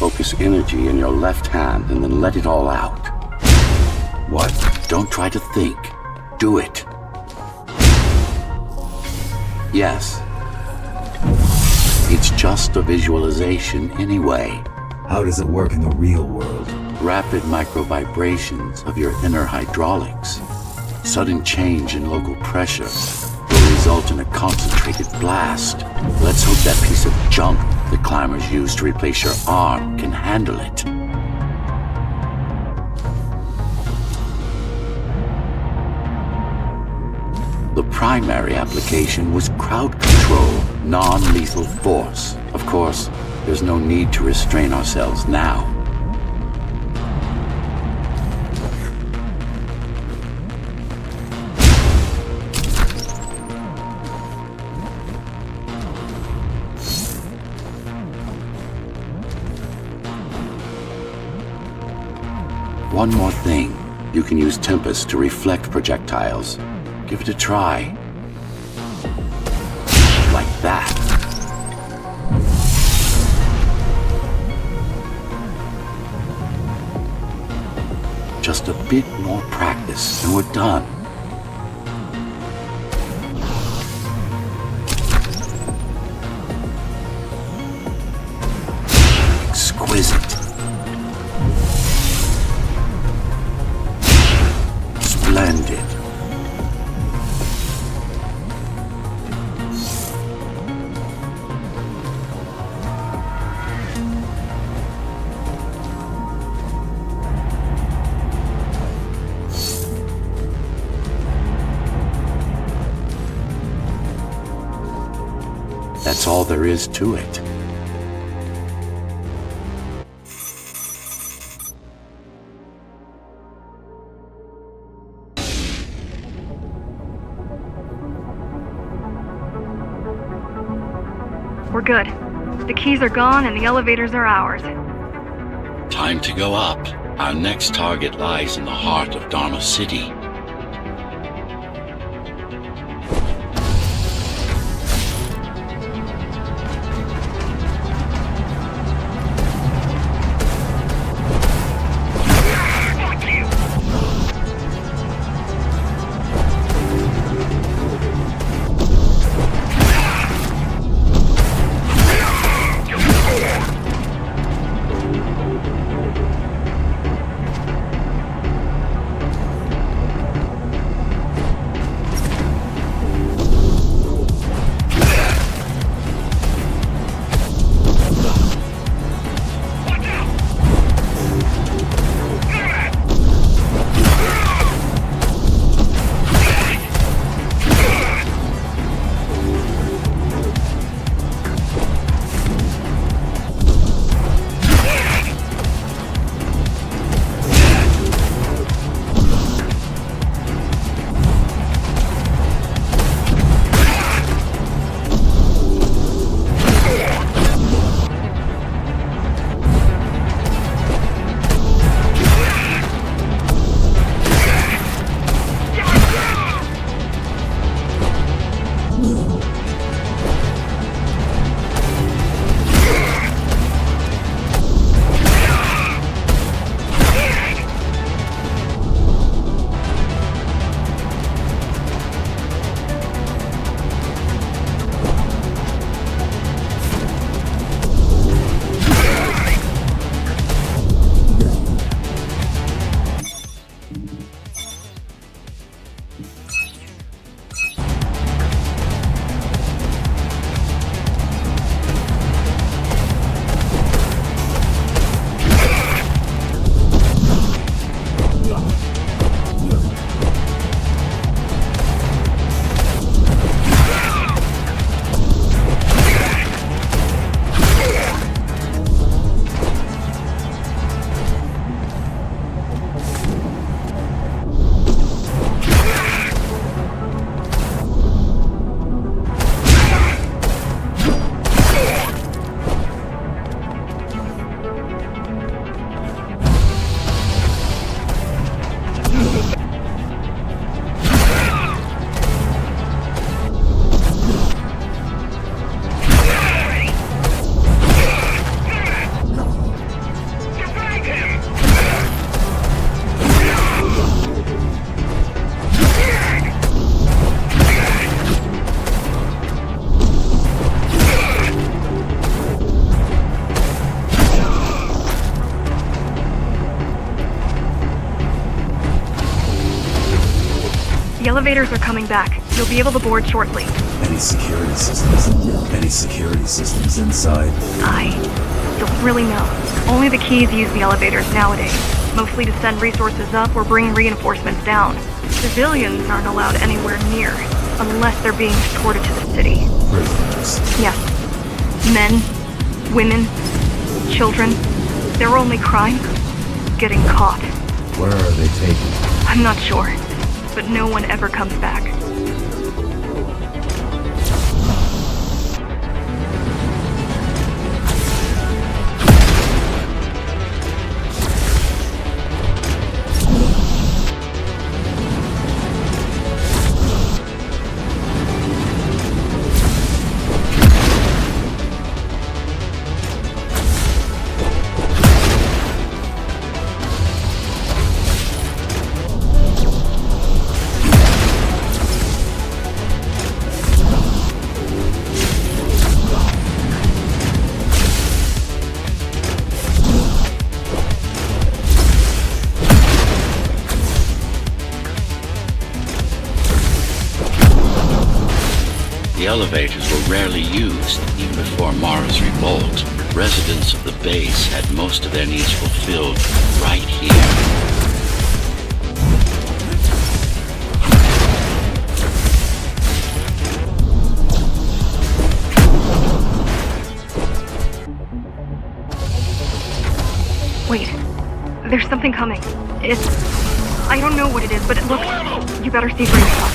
S1: Focus energy in your left hand and then let it all out.
S3: What?
S1: Don't try to think. Do it. Yes. It's just a visualization anyway.
S3: How does it work in the real world?
S1: Rapid micro-vibrations of your inner hydraulics. Sudden change in local pressure will result in a concentrated blast. Let's hope that piece of junk the climbers use to replace your arm can handle it. The primary application was crowd control, non-lethal force. Of course, there's no need to restrain ourselves now. One more thing. You can use Tempest to reflect projectiles. Give it a try. Like that. Just a bit more practice and we're done. Exquisite. Splendid. That's all there is to it.
S4: We're good. The keys are gone and the elevators are ours.
S1: Time to go up. Our next target lies in the heart of Dharma City.
S4: The elevators are coming back. You'll be able to board shortly.
S3: Any security systems inside?
S4: I don't really know. Only the keys use the elevators nowadays. Mostly to send resources up or bring reinforcements down. Civilians aren't allowed anywhere near, unless they're being escorted to the city.
S3: Prisoners.
S4: Yes. Men, women, children. Their only crime? Getting caught.
S3: Where are they taken?
S4: I'm not sure, but no one ever comes back.
S1: elevators were rarely used, even before Mara's revolt. Residents of the base had most of their needs fulfilled right here.
S4: Wait, there's something coming. I don't know what it is, but it looks... You better see for yourself.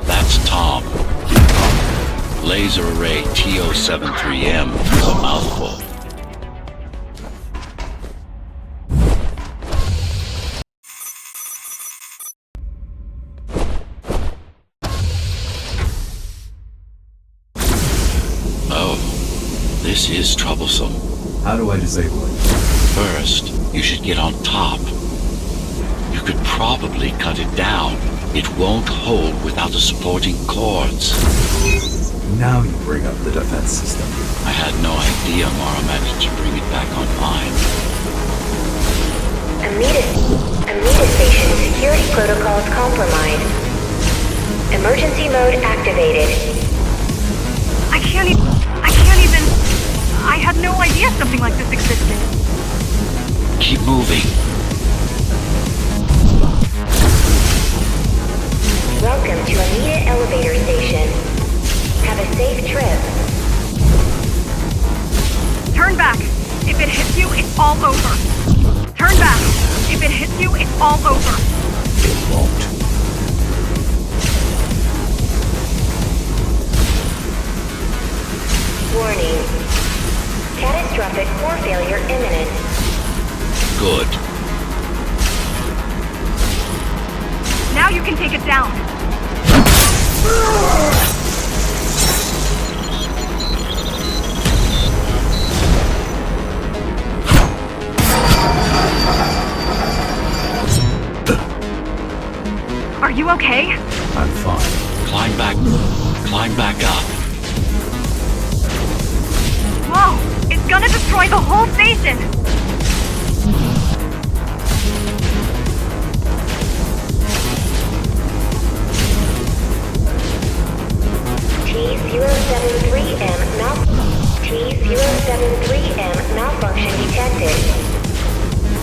S1: That's Tom. Laser array TO-73M is a mouthful. Oh, this is troublesome.
S3: How do I disable it?
S1: First, you should get on top. You could probably cut it down. It won't hold without the supporting cords.
S3: Now you bring up the defense system.
S1: I had no idea Mara managed to bring it back online.
S2: Amida Station security protocols compromised. Emergency mode activated.
S4: I can't even... I had no idea something like this existed.
S1: Keep moving.
S2: Welcome to Amida Elevator Station. Have a safe trip.
S4: Turn back. If it hits you, it's all over. Turn back. If it hits you, it's all over.
S3: It won't.
S2: Warning. Catastrophic core failure imminent.
S1: Good.
S4: Now you can take it down. Are you okay?
S3: I'm fine.
S1: Climb back up.
S4: Whoa! It's gonna destroy the whole station!
S2: T-073M malfunction detected.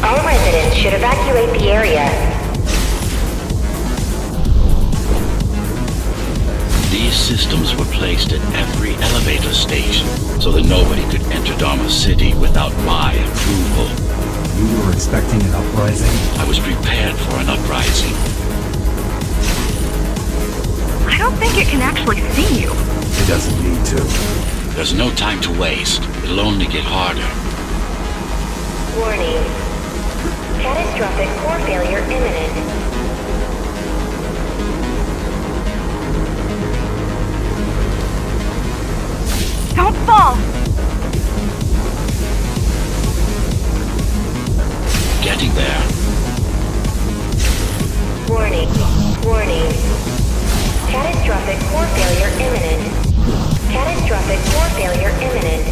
S2: All residents should evacuate the area.
S1: These systems were placed at every elevator station so that nobody could enter Dharma City without my approval.
S3: You were expecting an uprising?
S1: I was prepared for an uprising.
S4: I don't think it can actually see you.
S3: It doesn't need to.
S1: There's no time to waste. It'll only get harder.
S2: Warning. Catastrophic core failure imminent.
S4: Don't fall!
S1: Getting there.
S2: Warning. Warning. Catastrophic core failure imminent. Catastrophic core failure imminent.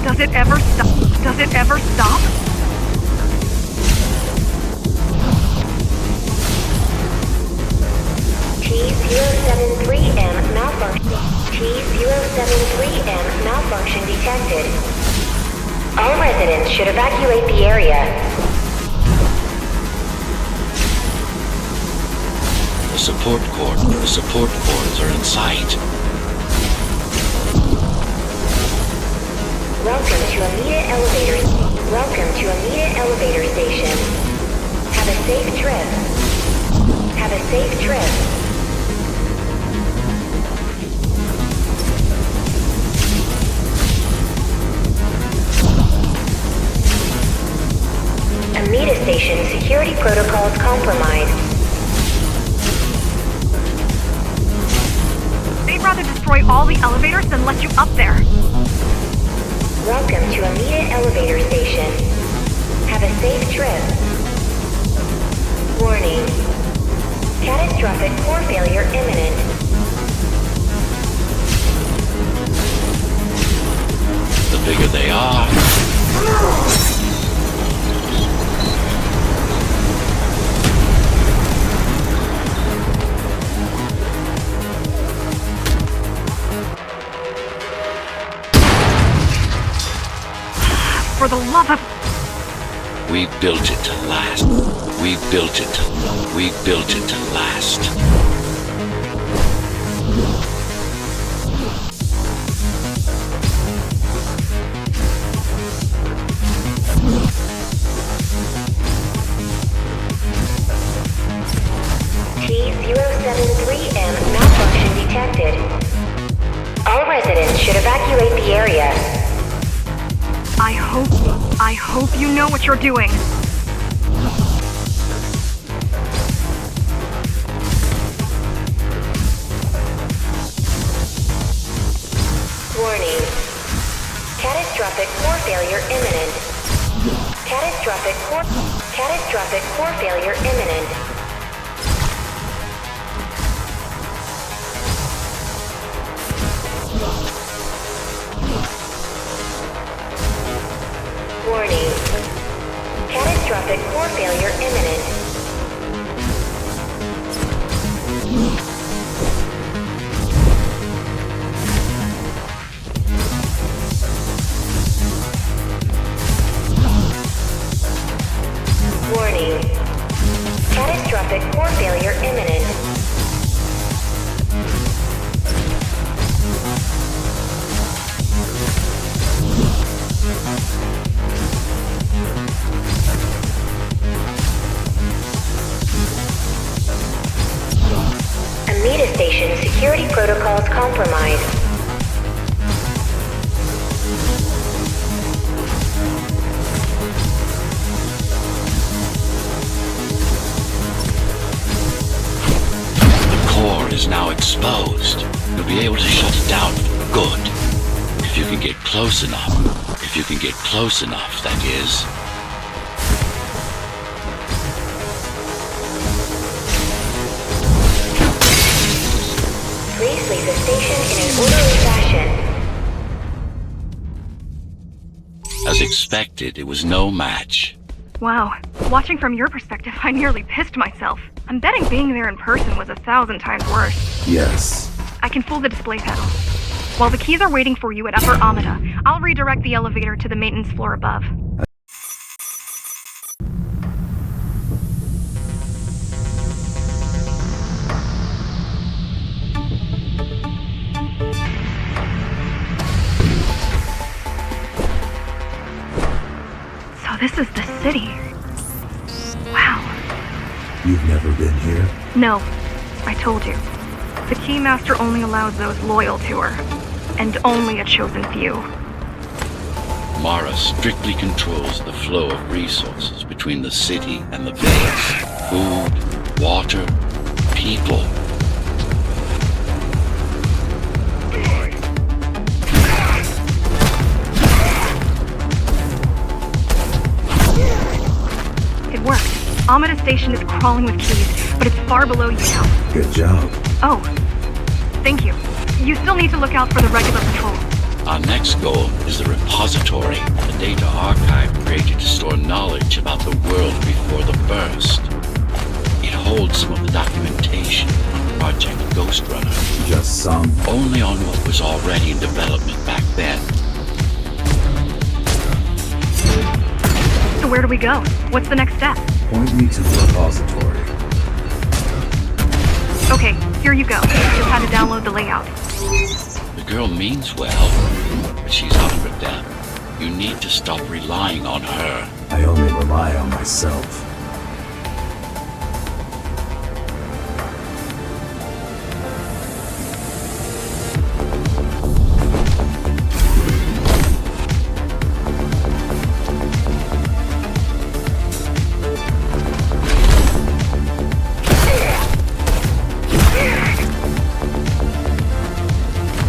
S4: Does it ever stop? Does it ever stop?
S2: T-073M malfunction. T-073M malfunction detected. All residents should evacuate the area.
S1: The support cords are in sight.
S2: Welcome to Amida Elevator. Welcome to Amida Elevator Station. Have a safe trip. Have a safe trip. Amida Station security protocols compromised.
S4: They'd rather destroy all the elevators than let you up there.
S2: Welcome to Amida Elevator Station. Have a safe trip. Warning. Catastrophic core failure imminent.
S1: The bigger they are,
S4: For the love of...
S1: We built it to last. We built it to last.
S2: T-073M malfunction detected. All residents should evacuate the area.
S4: I hope you know what you're doing.
S2: Warning. Catastrophic core failure imminent. Catastrophic core failure imminent. Warning. Catastrophic core failure imminent. Warning. Catastrophic core failure imminent. Amida Station security protocols compromised.
S1: The core is now exposed. You'll be able to shut it down for good. If you can get close enough. If you can get close enough, that is.
S2: Please leave the station in an orderly fashion.
S1: As expected, it was no match.
S4: Wow. Watching from your perspective, I nearly pissed myself. I'm betting being there in person was 1,000 times worse.
S3: Yes.
S4: I can fool the display panel. While the keys are waiting for you at Upper Amida, I'll redirect the elevator to the maintenance floor above. So this is the city. Wow.
S3: You've never been here?
S4: No, I told you. The Keymaster only allows those loyal to her, and only a chosen few.
S1: Mara strictly controls the flow of resources between the city and the base. Food, water, people.
S4: It worked. Amida Station is crawling with keys, but it's far below you now.
S3: Good job.
S4: Oh, thank you. You still need to look out for the regular patrol.
S1: Our next goal is the repository, a data archive created to store knowledge about the world before the burst. It holds some of the documentation on Project Ghostrunner,
S3: Just some.
S1: only on what was already in development back then.
S4: So where do we go? What's the next step?
S3: Point me to the repository.
S4: Okay, here you go. Just had to download the layout.
S1: The girl means well, but she's out of her depth. You need to stop relying on her.
S3: I only rely on myself.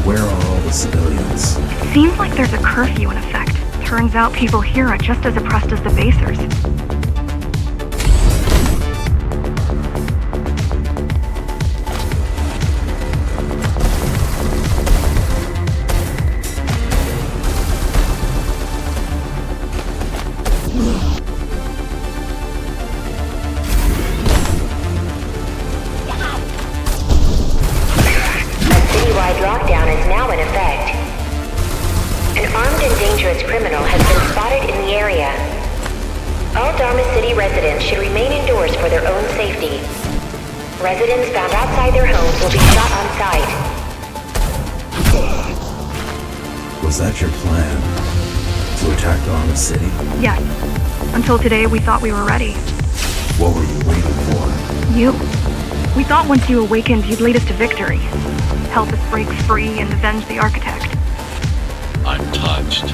S3: Where are all the civilians?
S4: Seems like there's a curfew in effect. Turns out people here are just as oppressed as the basers.
S2: Citywide lockdown is now in effect. An armed and dangerous criminal has been spotted in the Residents found outside their homes will be shot on sight.
S3: Was that your plan? To attack Dharma City?
S4: Yes. Until today, we thought we were ready.
S3: What were you waiting for?
S4: You. We thought once you awakened, you'd lead us to victory. Help us break free and avenge the Architect.
S1: I'm touched.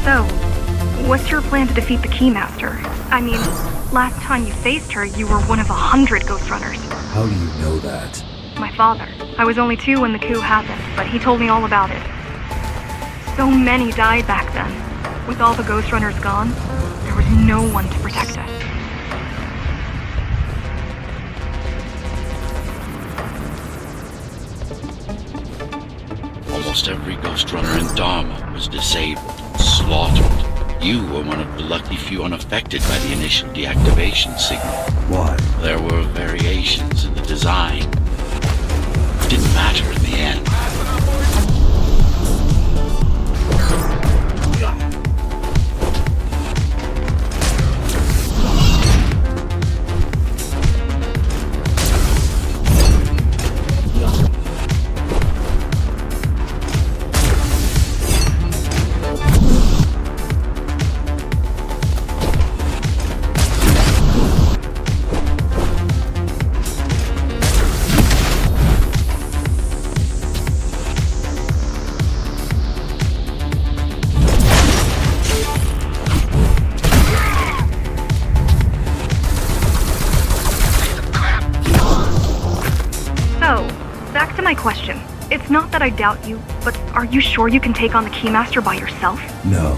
S4: So, what's your plan to defeat the Keymaster? I mean, last time you faced her, you were one of 100 Ghostrunners.
S3: How do you know that?
S4: My father. I was only 2 when the coup happened, but he told me all about it. So many died back then. With all the Ghostrunners gone, there was no one to protect us.
S1: Almost every Ghostrunner in Dharma was disabled, slaughtered. You were one of the lucky few unaffected by the initial deactivation signal.
S3: Why?
S1: There were variations in the design. It didn't matter in the end.
S4: My question. It's not that I doubt you, but are you sure you can take on the Keymaster by yourself?
S3: No.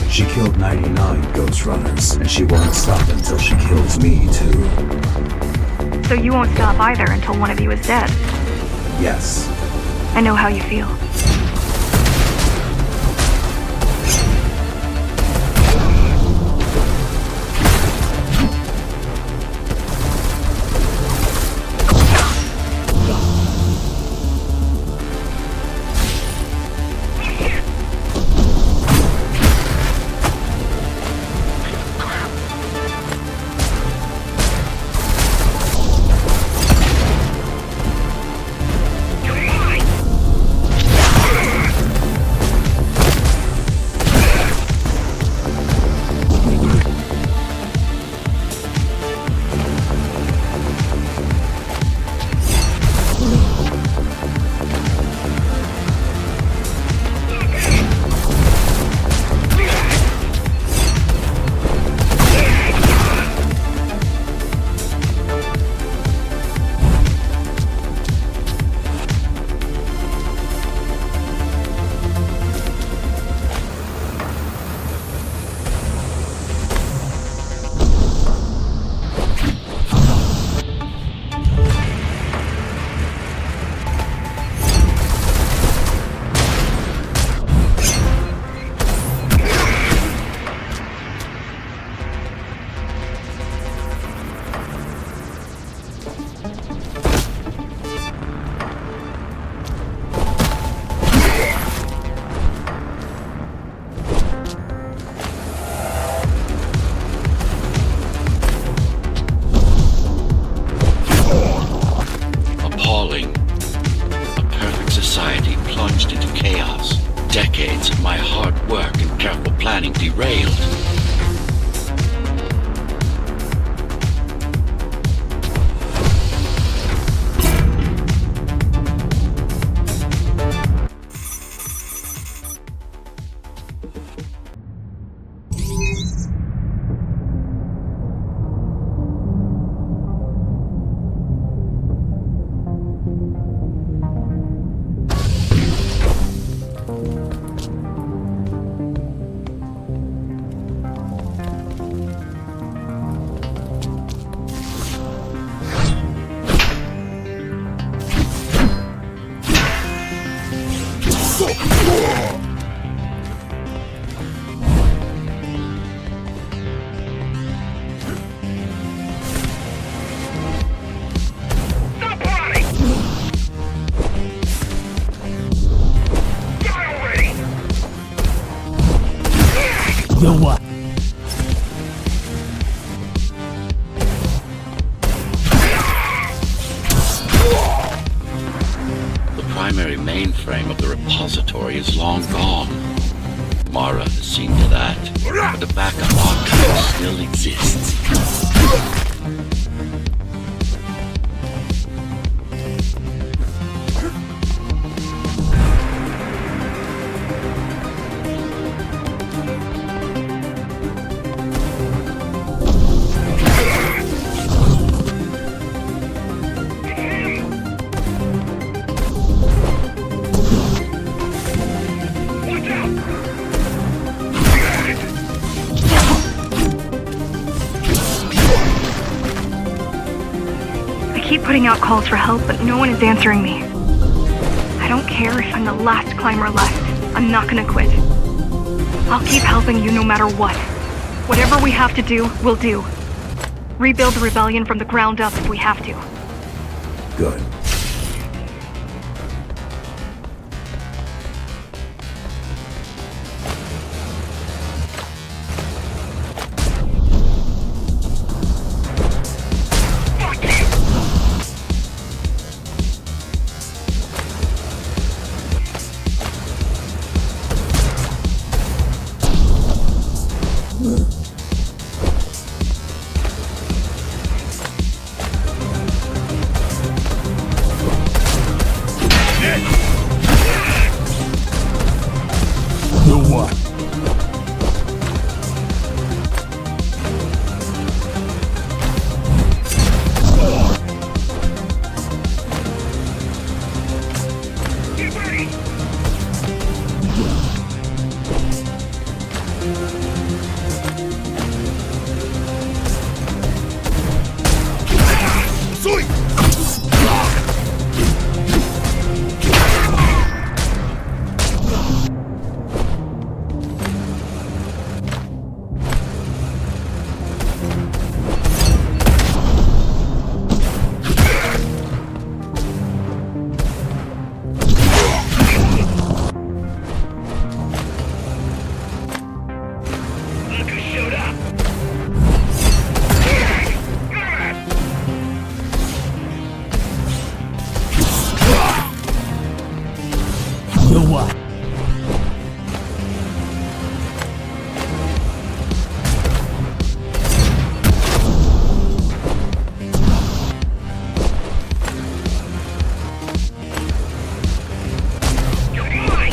S3: She killed 99 Ghostrunners, and she won't stop until she kills me, too.
S4: So you won't stop either until one of you is dead.
S3: Yes.
S4: I know how you feel.
S1: Decades of my hard work and careful planning derailed.
S5: Stop running! Die already!
S6: You what?
S1: The primary mainframe of the repository is long gone. Mara has seen to that, but the backup archive still exists.
S5: Watch out!
S4: I keep putting out calls for help, but no one is answering me. I don't care if I'm the last climber left. I'm not gonna quit. I'll keep helping you no matter what. Whatever we have to do, we'll do. Rebuild the rebellion from the ground up if we have to.
S3: Good.
S5: Fuck you!
S6: You what?
S5: Get ready!
S6: Sweet!
S5: Look who showed up!
S6: You what?
S5: You're mine!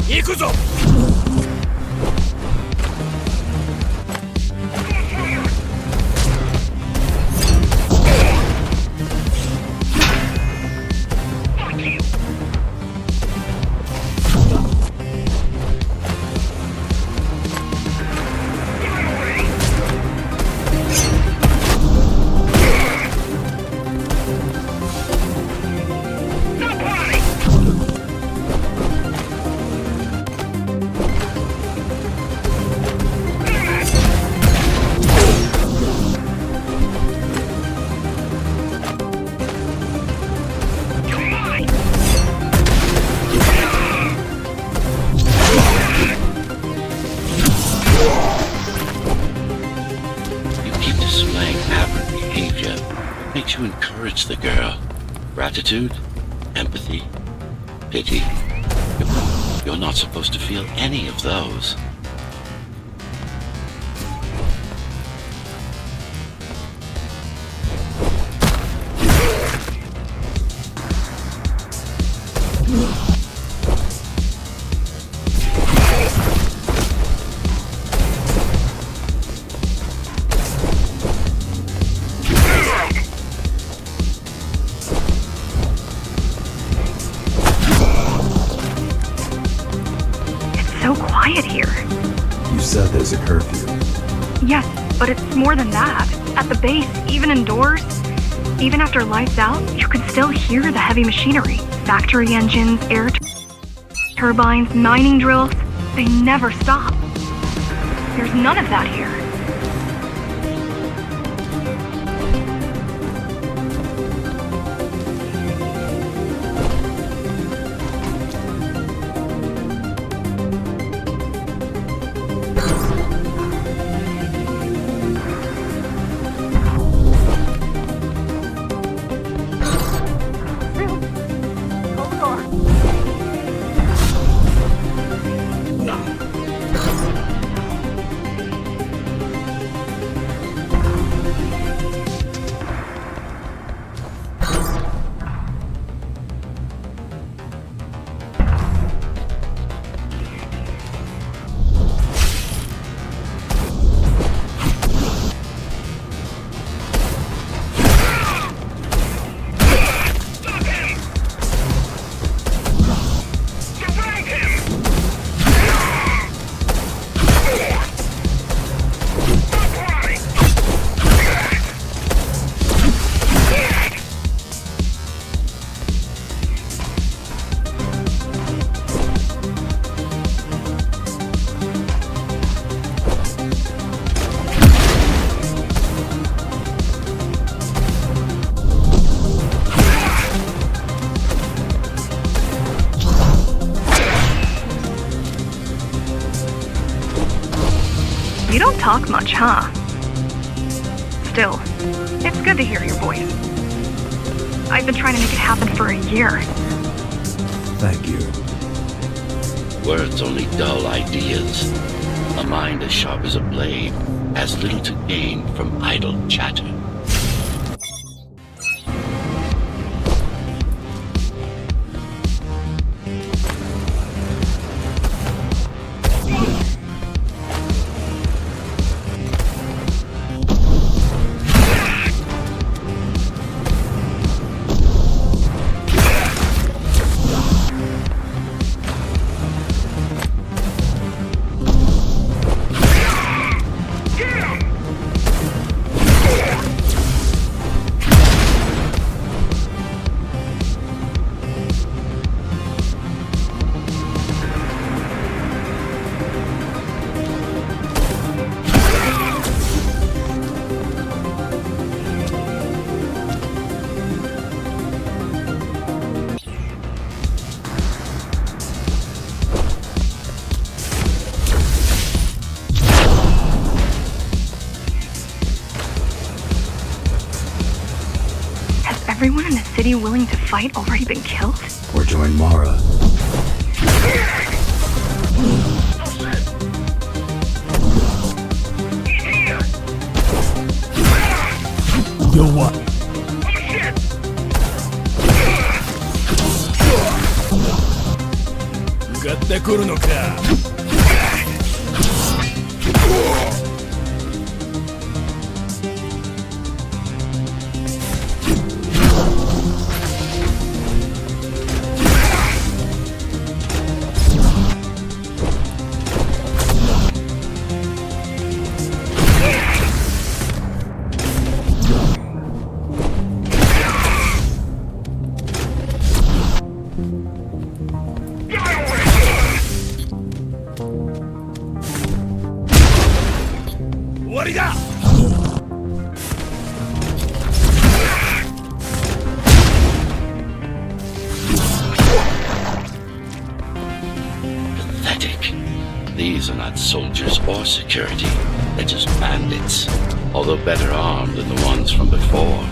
S6: Ikuzo!
S5: Ghostrunner! Fuck you! Die already! Stop running! You're mine!
S1: You keep displaying aberrant behavior. What makes you encourage the girl? Gratitude? Empathy? Pity? You're not supposed to feel any of those.
S4: It's so quiet here.
S3: You said there's a curfew.
S4: Yes, but it's more than that. At the base, even indoors, Even after lights out, you can still hear the heavy machinery. Factory engines, air turbines, mining drills. They never stop. There's none of that here. You don't talk much, huh? Still, it's good to hear your voice. I've been trying to make it happen for a year.
S3: Thank you.
S1: Words only dull ideas. A mind as sharp as a blade has little to gain from idle chatter.
S4: Everyone in the city willing to fight already been killed?
S3: Or join Mara.
S6: Yo what? Got くるのか?
S1: Pathetic. These are not soldiers or security. They're just bandits, although better armed than the ones from before.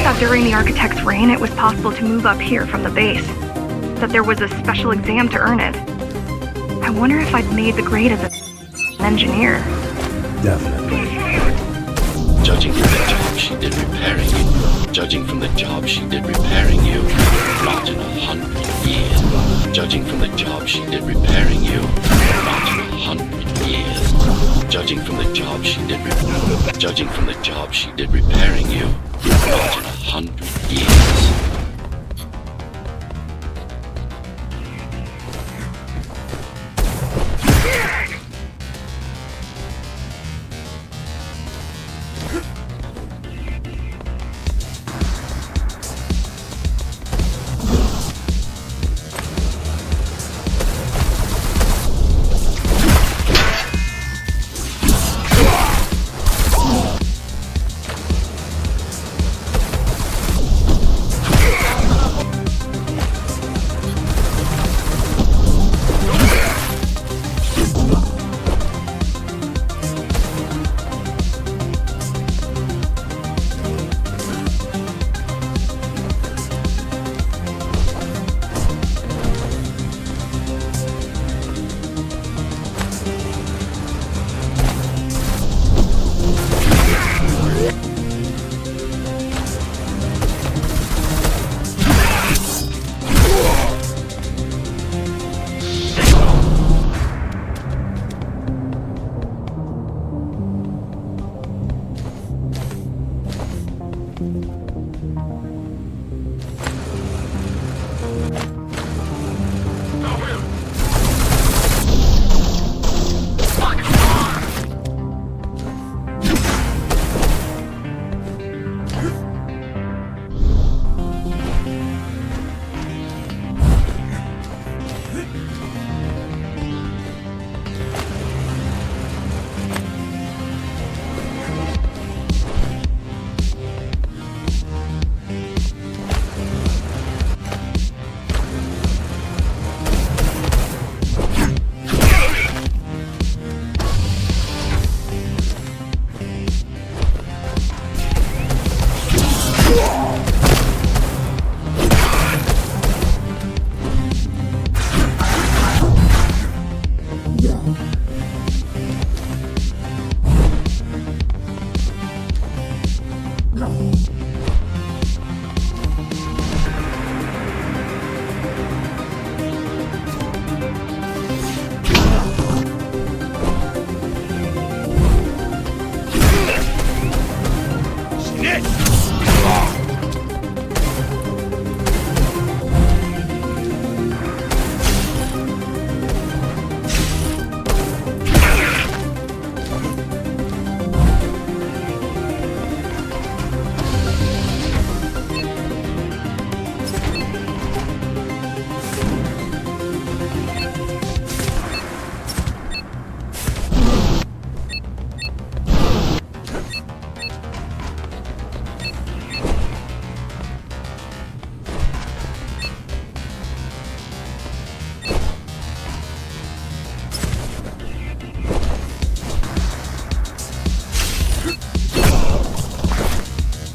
S4: thought during the architect's reign it was possible to move up here from the base. That there was a special exam to earn it. I wonder if I'd made the grade as an engineer.
S3: Definitely.
S1: Judging from the job she did repairing you. Judging from the job she did repairing you. Not in 100 years. Judging from the job she did repairing you. Not in 100 years. Judging from the job she did judging from the job she did repairing you. Not in 100 years.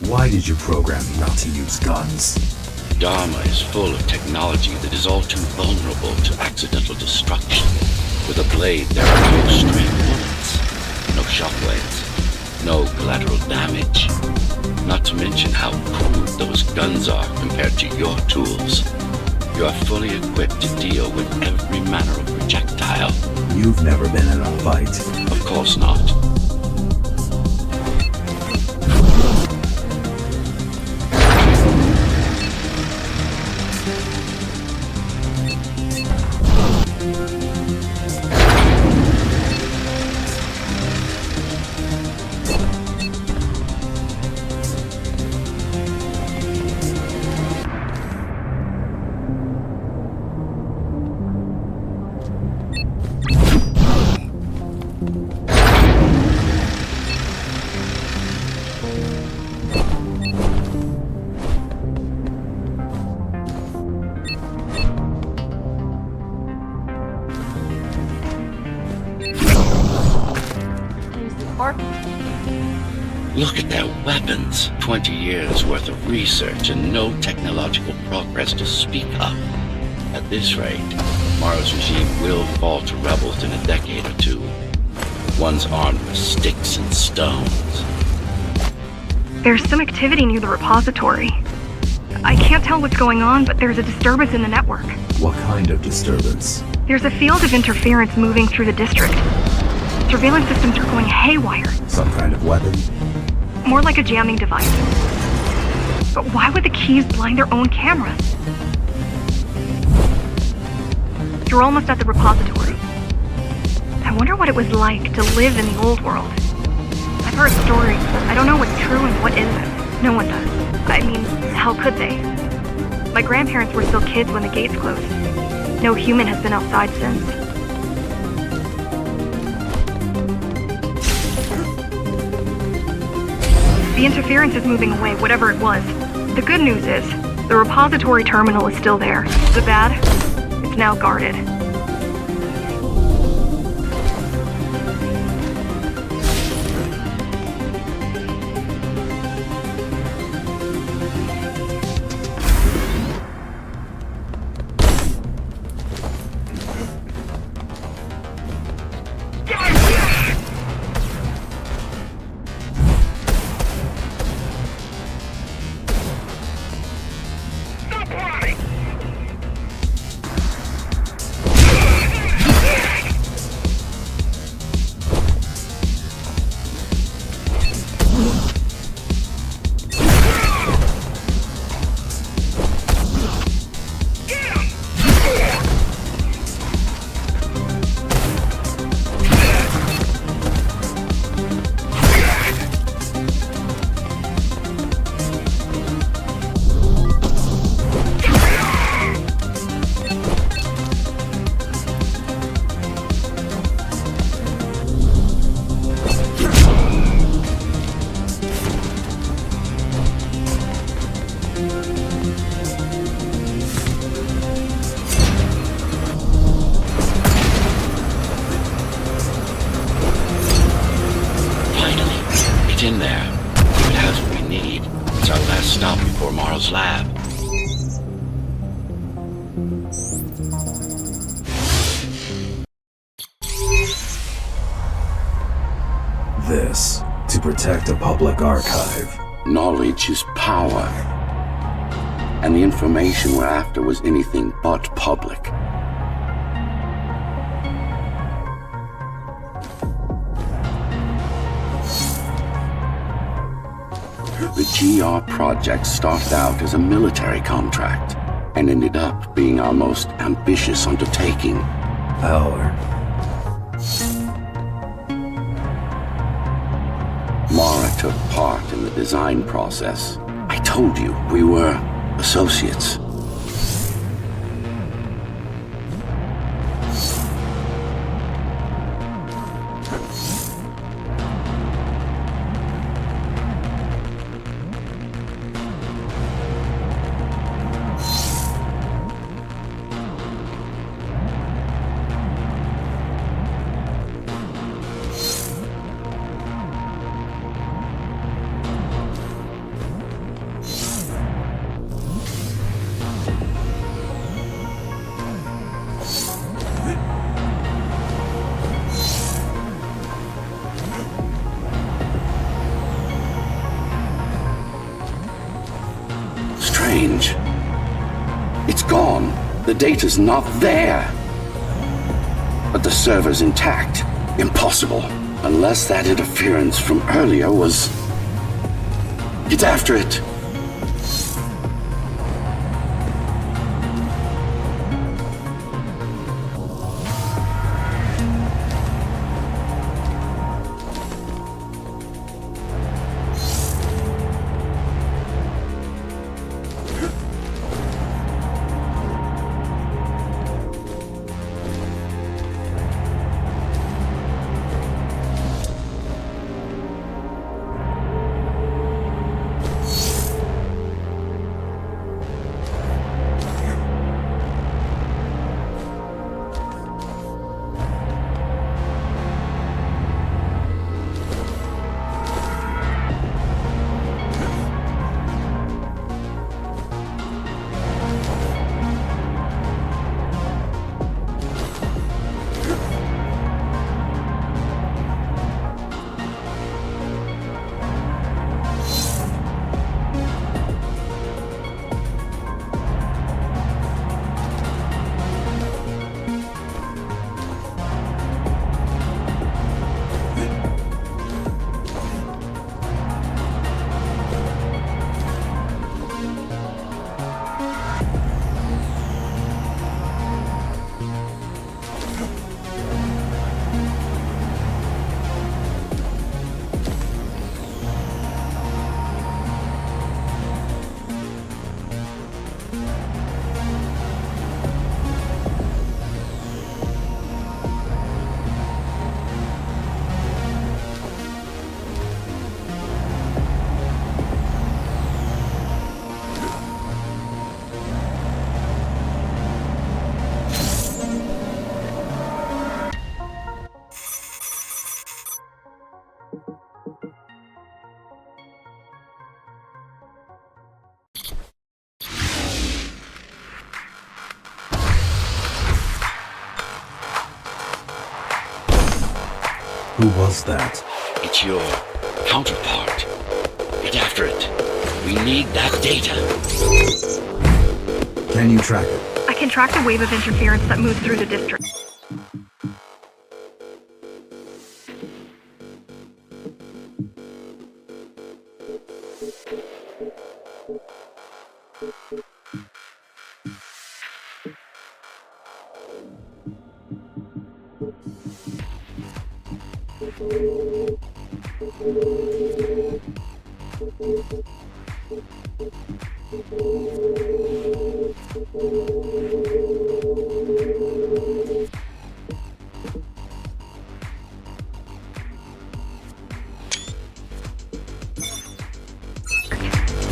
S3: Why did you program me not to use guns?
S1: Dharma is full of technology that is all too vulnerable to accidental destruction. With a blade, there are no stray bullets, no shockwaves, no collateral damage. Not to mention how crude those guns are compared to your tools. You are fully equipped to deal with every manner of projectile.
S3: You've never been in a fight.
S1: Of course not. Look at their weapons. 20 years worth of research and no technological progress to speak of. At this rate, Mara's regime will fall to rebels in a decade or two. Ones armed with sticks and stones.
S4: There's some activity near the repository. I can't tell what's going on, but there's a disturbance in the network.
S3: What kind of disturbance?
S4: There's a field of interference moving through the district. Surveillance systems are going haywire.
S3: Some kind of weapon?
S4: More like a jamming device. But why would the keys blind their own cameras? You're almost at the repository. I wonder what it was like to live in the old world. I've heard stories, but I don't know what's true and what isn't. No one does. I mean, how could they? My grandparents were still kids when the gates closed. No human has been outside since. The interference is moving away, whatever it was. The good news is, the repository terminal is still there. The bad? It's now guarded.
S5: Stop running!
S1: It's in there. If it has what we need, it's our last stop before Morrow's lab.
S3: This, to protect a public archive.
S1: Knowledge is power. And the information we're after was anything but public. The GR project started out as a military contract and ended up being our most ambitious undertaking.
S3: Power.
S1: Mara took part in the design process. I told you, we were associates. Strange. It's gone. The data's not there. But the server's intact. Impossible. Unless that interference from earlier was... Get after it.
S3: Who was that?
S1: It's your counterpart. Get after it. We need that data.
S3: Can you track it?
S4: I can track the wave of interference that moves through the district.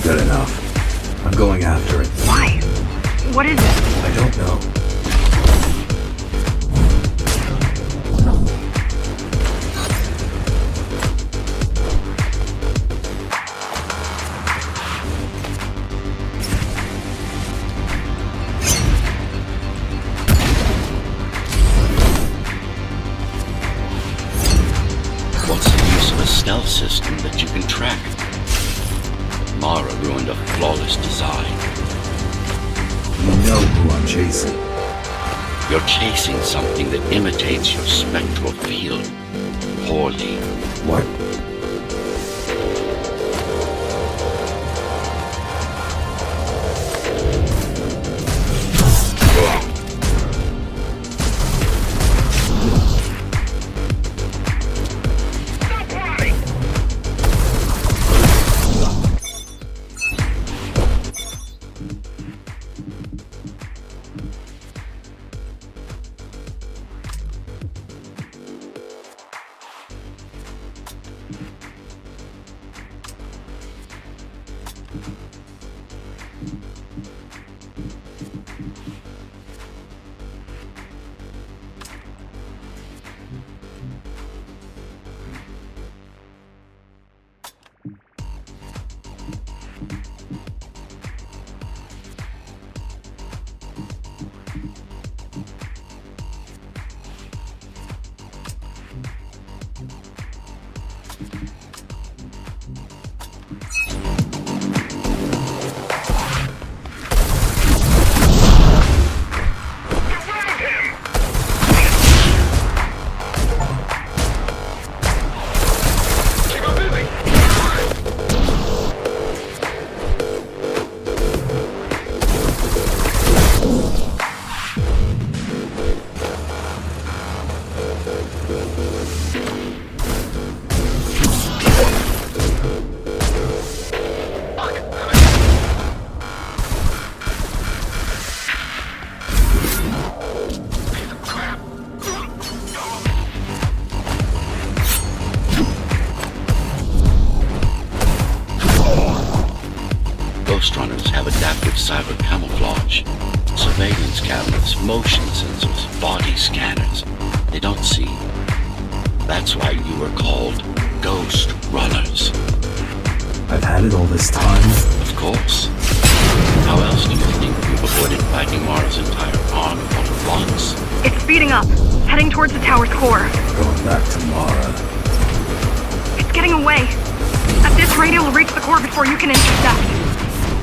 S3: Good enough. I'm going after it.
S4: Why? What is it?
S3: I don't know.
S1: What's the use of a stealth system that you can track? Mara ruined a flawless design.
S3: You know who I'm chasing.
S1: You're chasing something that imitates your spectral field. Poorly.
S3: What?
S5: Stop running! Surround him! Keep him busy!
S1: Ghostrunners have adaptive cyber camouflage. Surveillance cameras, motion sensors, body scanners. They don't see. That's why you were called Ghostrunners.
S3: I've had it all this time.
S1: Of course. How else do you think you've avoided fighting Mara's entire army all at once?
S4: It's speeding up, heading towards the tower's core.
S3: Going back to Mara.
S4: It's getting away. At this rate, it will reach the core before you can intercept.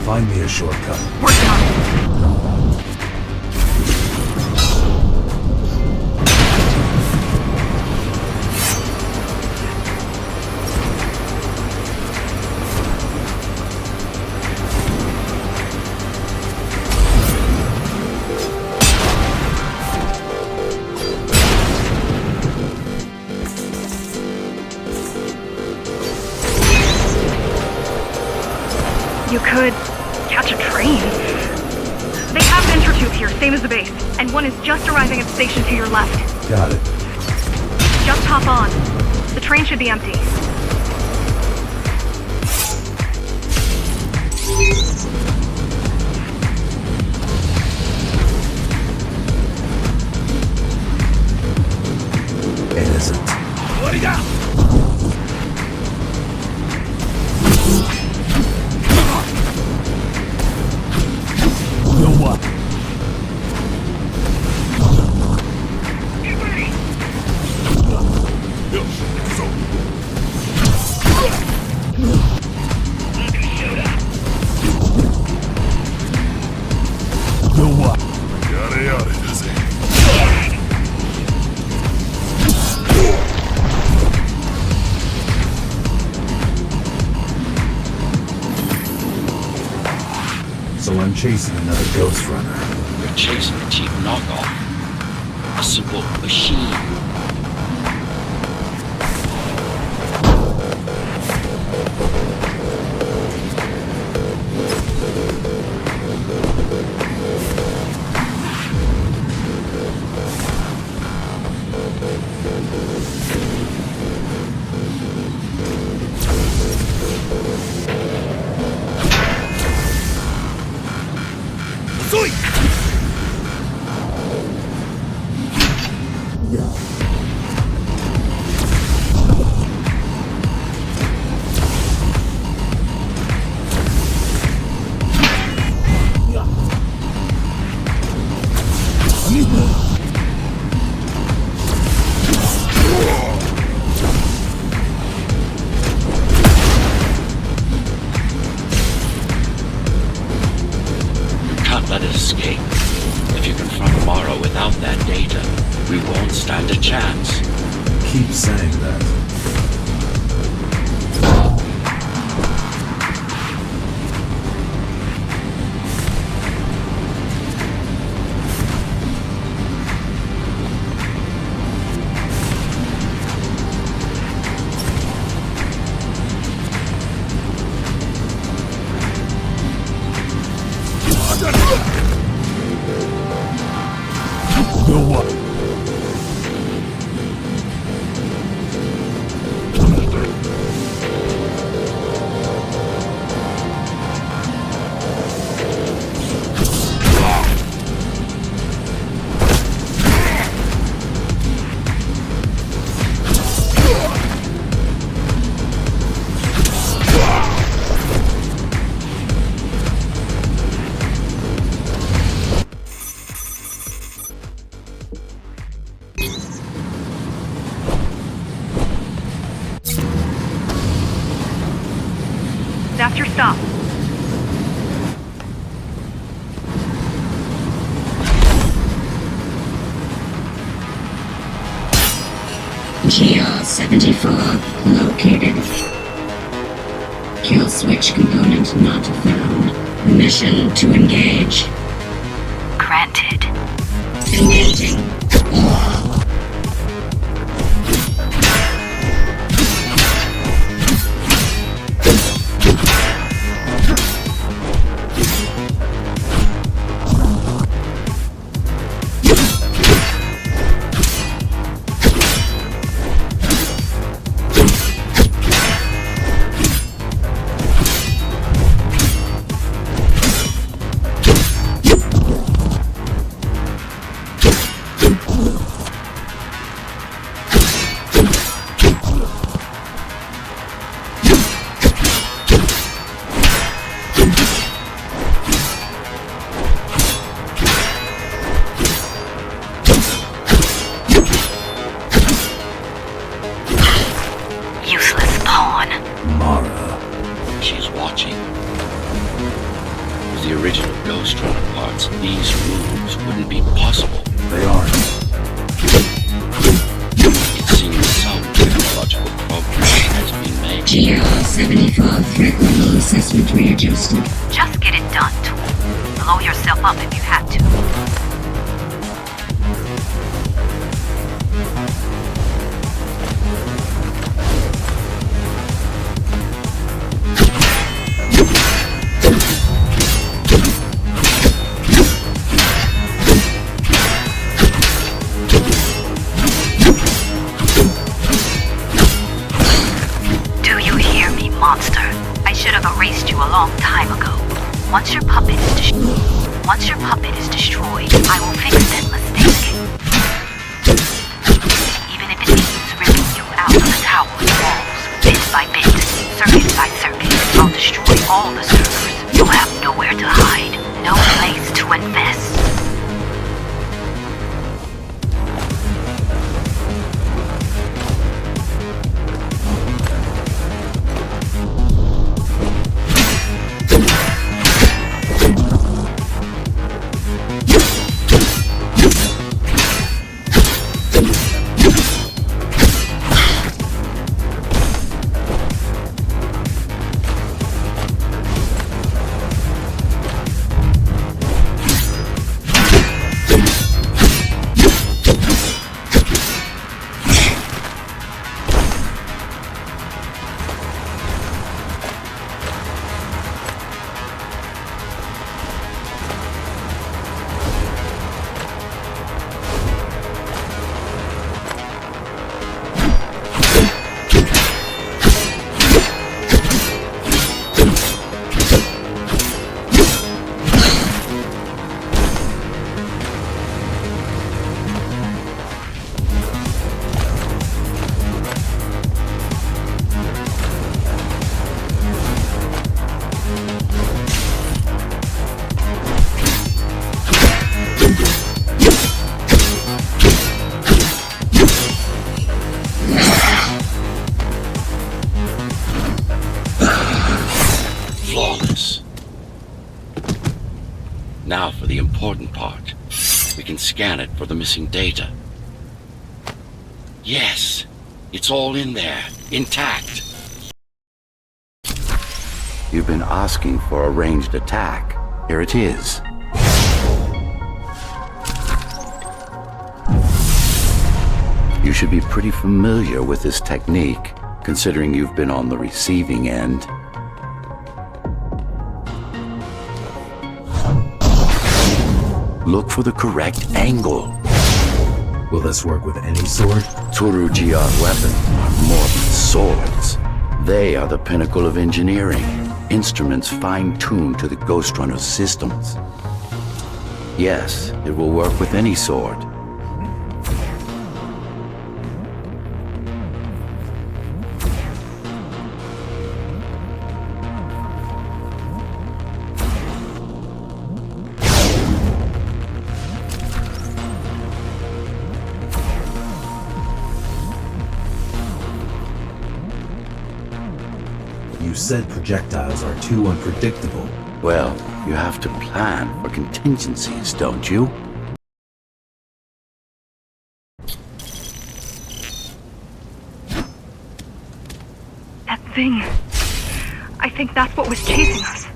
S3: Find me a shortcut.
S4: Working on it. You could catch a train. They have an intertube here, same as the base, and one is just arriving at the station to your left.
S3: Got it.
S4: Just hop on. The train should be empty.
S3: It isn't.
S6: What it out? You what?
S5: Get ready!
S3: chasing another Ghostrunner.
S1: You're chasing a cheap knockoff. A simple machine. Let it escape. If you confront Mara without that data, we won't stand a chance.
S3: Keep saying that.
S6: Go what?
S4: That's your stop.
S7: GR-74 located. Kill switch component not found. Mission to engage.
S8: Granted.
S7: Engaging.
S8: Useless pawn.
S3: Mara.
S1: She's watching. With the original Ghostrunner parts, these moves wouldn't be possible.
S3: They aren't.
S1: It seems some technological progress has been made.
S7: GR-74 threat level assessment readjusted.
S8: Just get it done, Tool. Blow yourself up if you had to. Monster. I should have erased you a long time ago. Once your puppet is destroyed, I will fix that mistake. Even if it means ripping you out of the tower's walls, bit by bit, circuit by circuit, I'll destroy all the servers. You'll have nowhere to hide, no place to invest.
S1: Now for the important part. We can scan it for the missing data. Yes, it's all in there, intact. You've been asking for a ranged attack. Here it is. You should be pretty familiar with this technique, considering you've been on the receiving end. Look for the correct angle.
S3: Will this work with any sword?
S1: Tsurugiya's weapons are more than swords. They are the pinnacle of engineering, instruments fine-tuned to the Ghostrunner's systems. Yes, it will work with any sword.
S3: You said projectiles are too unpredictable.
S1: Well, you have to plan for contingencies, don't you?
S4: That thing. I think that's what was chasing us.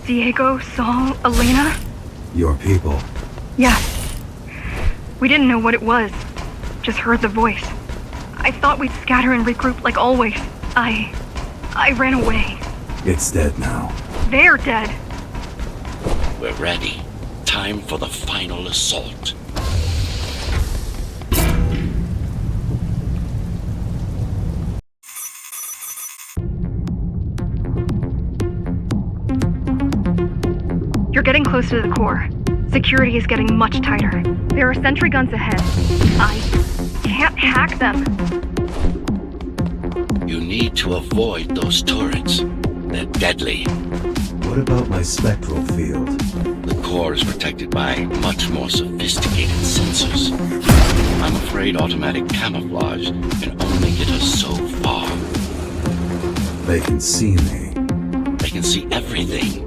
S4: Diego, Saul, Elena?
S3: Your people.
S4: Yes. We didn't know what it was. Just heard the voice. I thought we'd scatter and regroup like always. I ran away.
S3: It's dead now.
S4: They're dead.
S1: We're ready. Time for the final assault.
S4: You're getting close to the core. Security is getting much tighter. There are sentry guns ahead. I can't hack them.
S1: You need to avoid those turrets. They're deadly.
S3: What about my spectral field?
S1: The core is protected by much more sophisticated sensors. I'm afraid automatic camouflage can only get us so far.
S3: They can see me.
S1: They can see everything.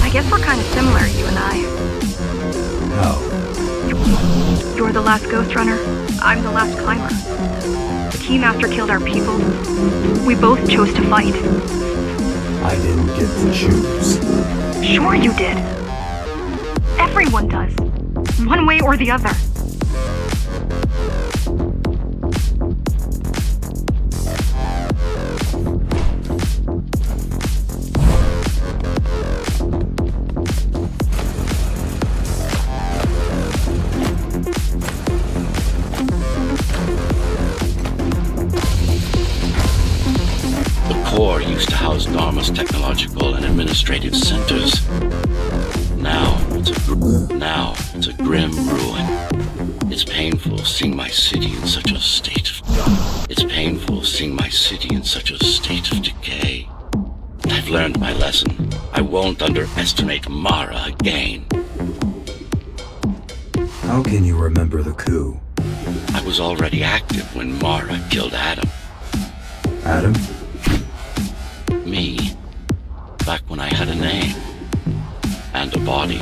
S4: I guess we're kind of similar, you and I.
S3: How?
S4: You're the last Ghostrunner. I'm the last climber. The Keymaster killed our people. We both chose to fight.
S3: I didn't get to choose.
S4: Sure you did. Everyone does. One way or the other.
S1: Core used to house Dharma's technological and administrative centers. Now it's a grim ruin. It's painful seeing my city in such a state of decay. I've learned my lesson. I won't underestimate Mara again.
S3: How can you remember the coup?
S1: I was already active when Mara killed Adam.
S3: Adam?
S1: Me. Back when I had a name. And a body.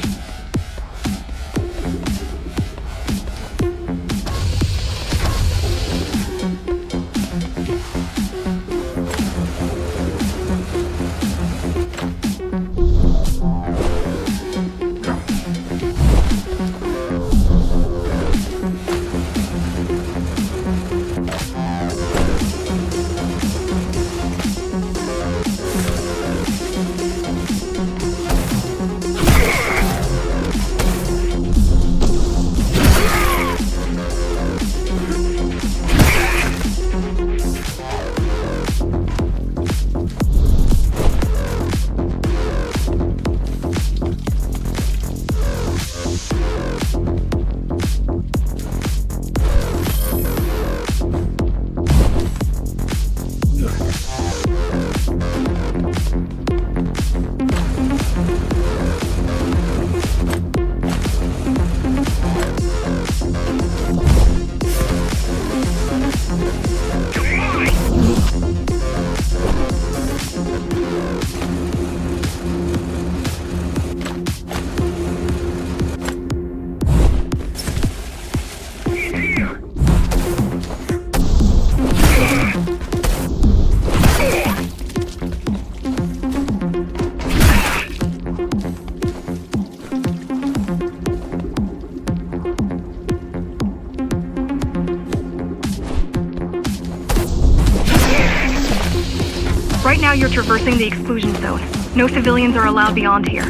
S4: now you're traversing the exclusion zone. No civilians are allowed beyond here.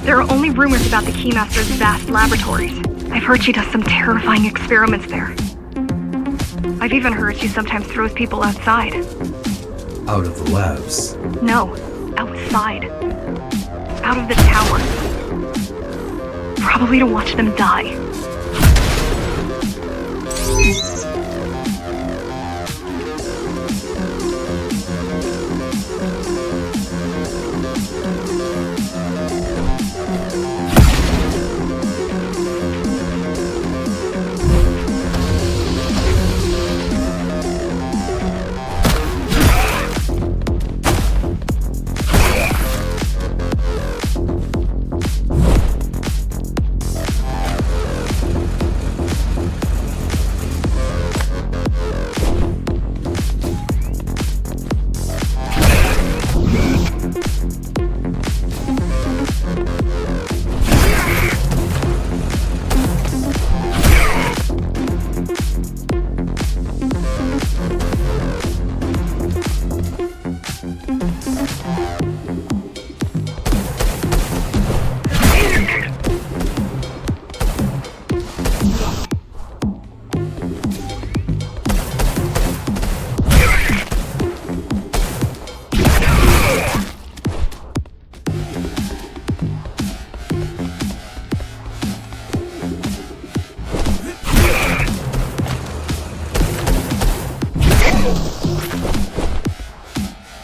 S4: There are only rumors about the Keymaster's vast laboratories. I've heard she does some terrifying experiments there. I've even heard she sometimes throws people outside.
S3: Out of the labs.
S4: No, outside. Out of the tower. Probably to watch them die.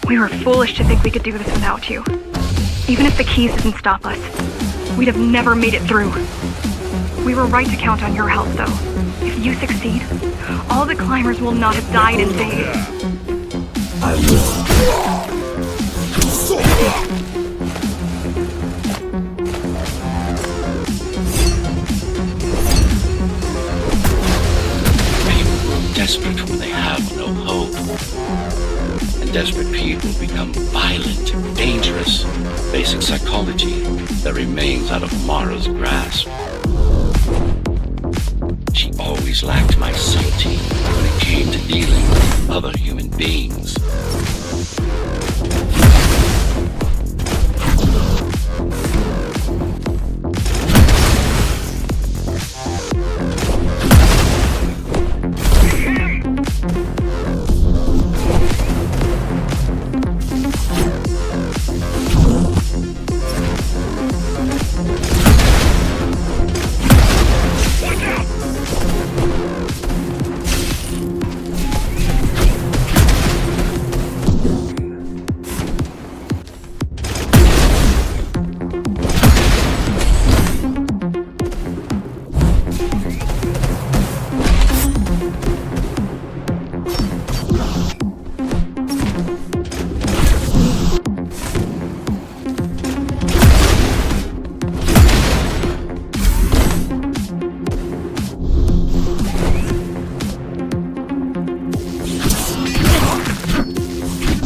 S4: We were foolish to think we could do this without you. Even if the keys didn't stop us, we'd have never made it through. We were right to count on your help, though. If you succeed, all the climbers will not have died in vain.
S3: I will.
S1: People grow desperate when they have no hope. And desperate people become violent, dangerous. Basic psychology that remains out of Mara's grasp. She always lacked my sympathy when it came to dealing with other human beings.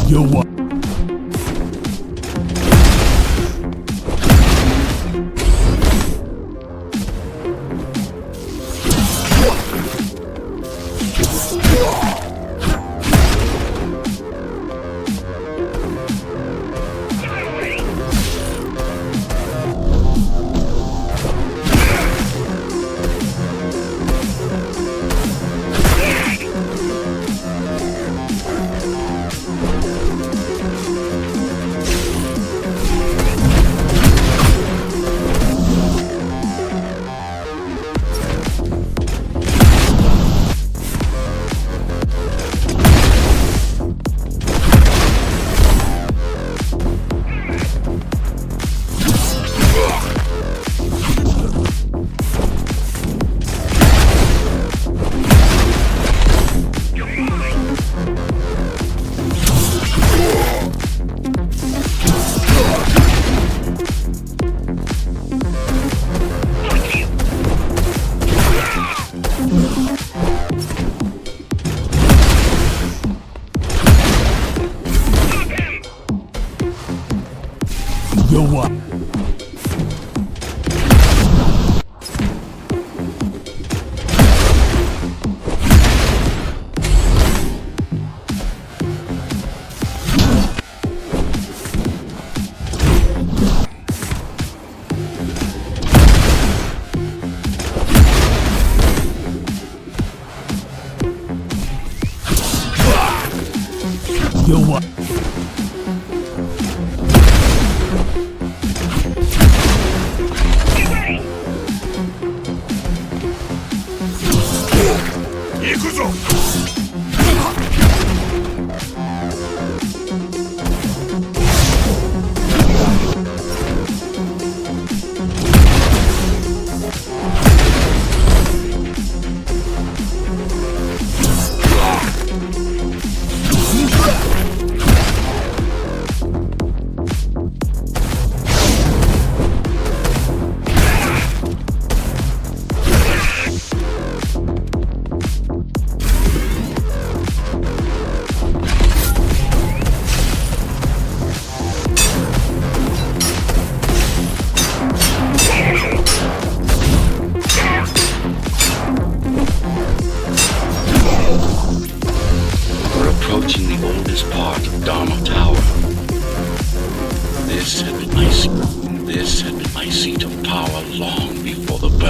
S6: Yo, what?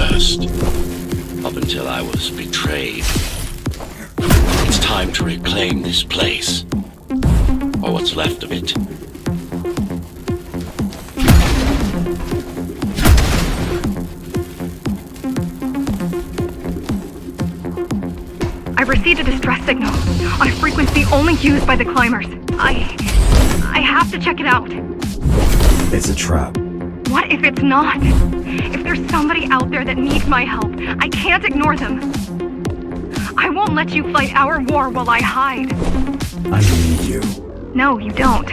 S1: first. Up until I was betrayed. It's time to reclaim this place. Or what's left of it.
S4: I received a distress signal on a frequency only used by the climbers. I have to check it out.
S3: It's a trap.
S4: What if it's not? If there's somebody out there that needs my help, I can't ignore them. I won't let you fight our war while I hide.
S3: I need you.
S4: No, you don't.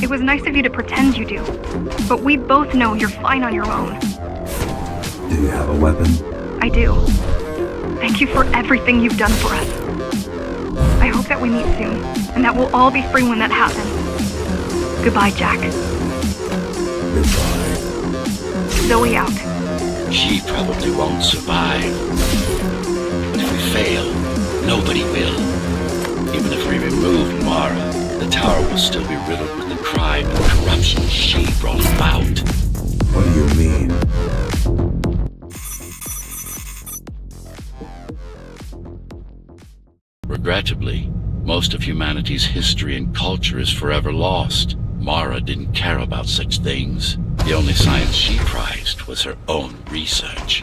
S4: It was nice of you to pretend you do. But we both know you're fine on your own.
S3: Do you have a weapon?
S4: I do. Thank you for everything you've done for us. I hope that we meet soon, and that we'll all be free when that happens. Goodbye, Jack.
S3: Goodbye.
S4: Zoe out.
S1: She probably won't survive. But if we fail, nobody will. Even if we remove Mara, the tower will still be riddled with the crime and corruption she brought about.
S3: What do you mean?
S1: Regrettably, most of humanity's history and culture is forever lost. Mara didn't care about such things. The only science she prized was her own research.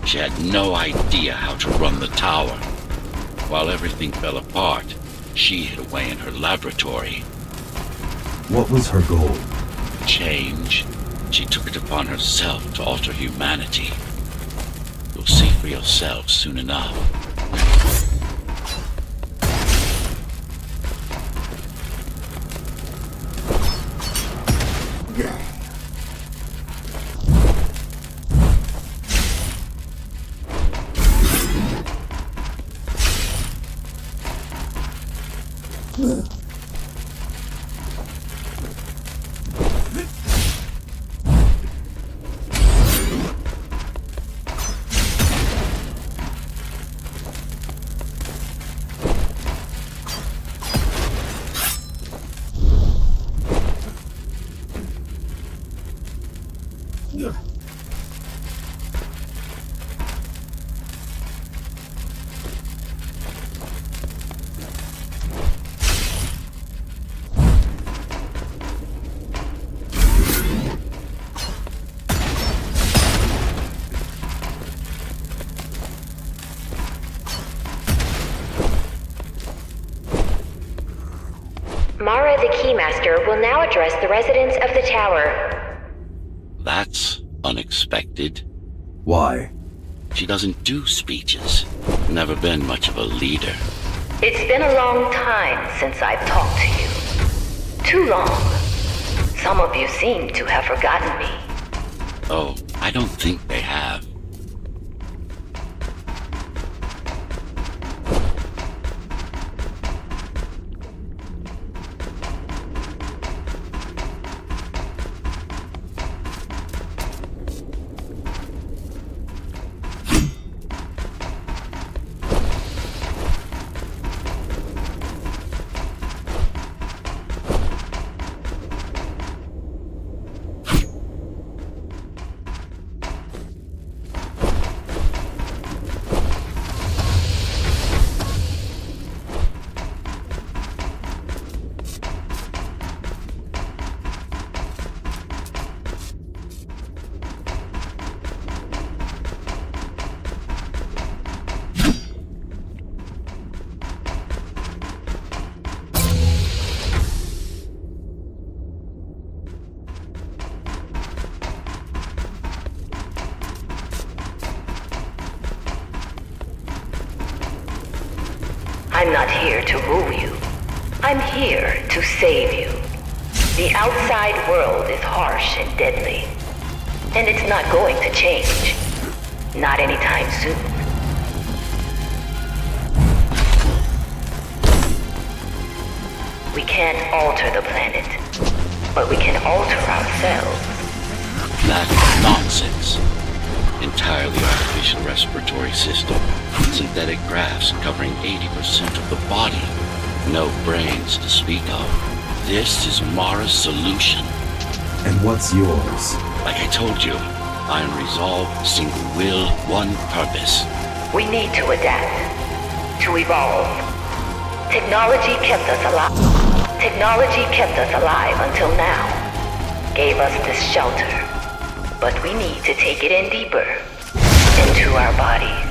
S1: She had no idea how to run the tower. While everything fell apart, she hid away in her laboratory.
S3: What was her goal?
S1: Change. She took it upon herself to alter humanity. You'll see for yourselves soon enough.
S2: Mara the Keymaster will now address the residents of the tower.
S1: That's unexpected.
S3: Why?
S1: She doesn't do speeches. Never been much of a leader.
S8: It's been a long time since I've talked to you. Too long. Some of you seem to have forgotten me.
S1: Oh, I don't think they have.
S8: I'm not here to rule you. I'm here to save you. The outside world is harsh and deadly. And it's not going to change. Not anytime soon. We can't alter the planet, but we can alter ourselves.
S1: That's nonsense. Entirely artificial respiratory system. Synthetic grafts covering 80% of the body. No brains to speak of. This is Mara's solution.
S3: And what's yours?
S1: Like I told you, iron resolve, single will, one purpose.
S8: We need to adapt, to evolve. Technology kept us alive. Technology kept us alive until now. Gave us this shelter. But we need to take it in deeper, into our bodies.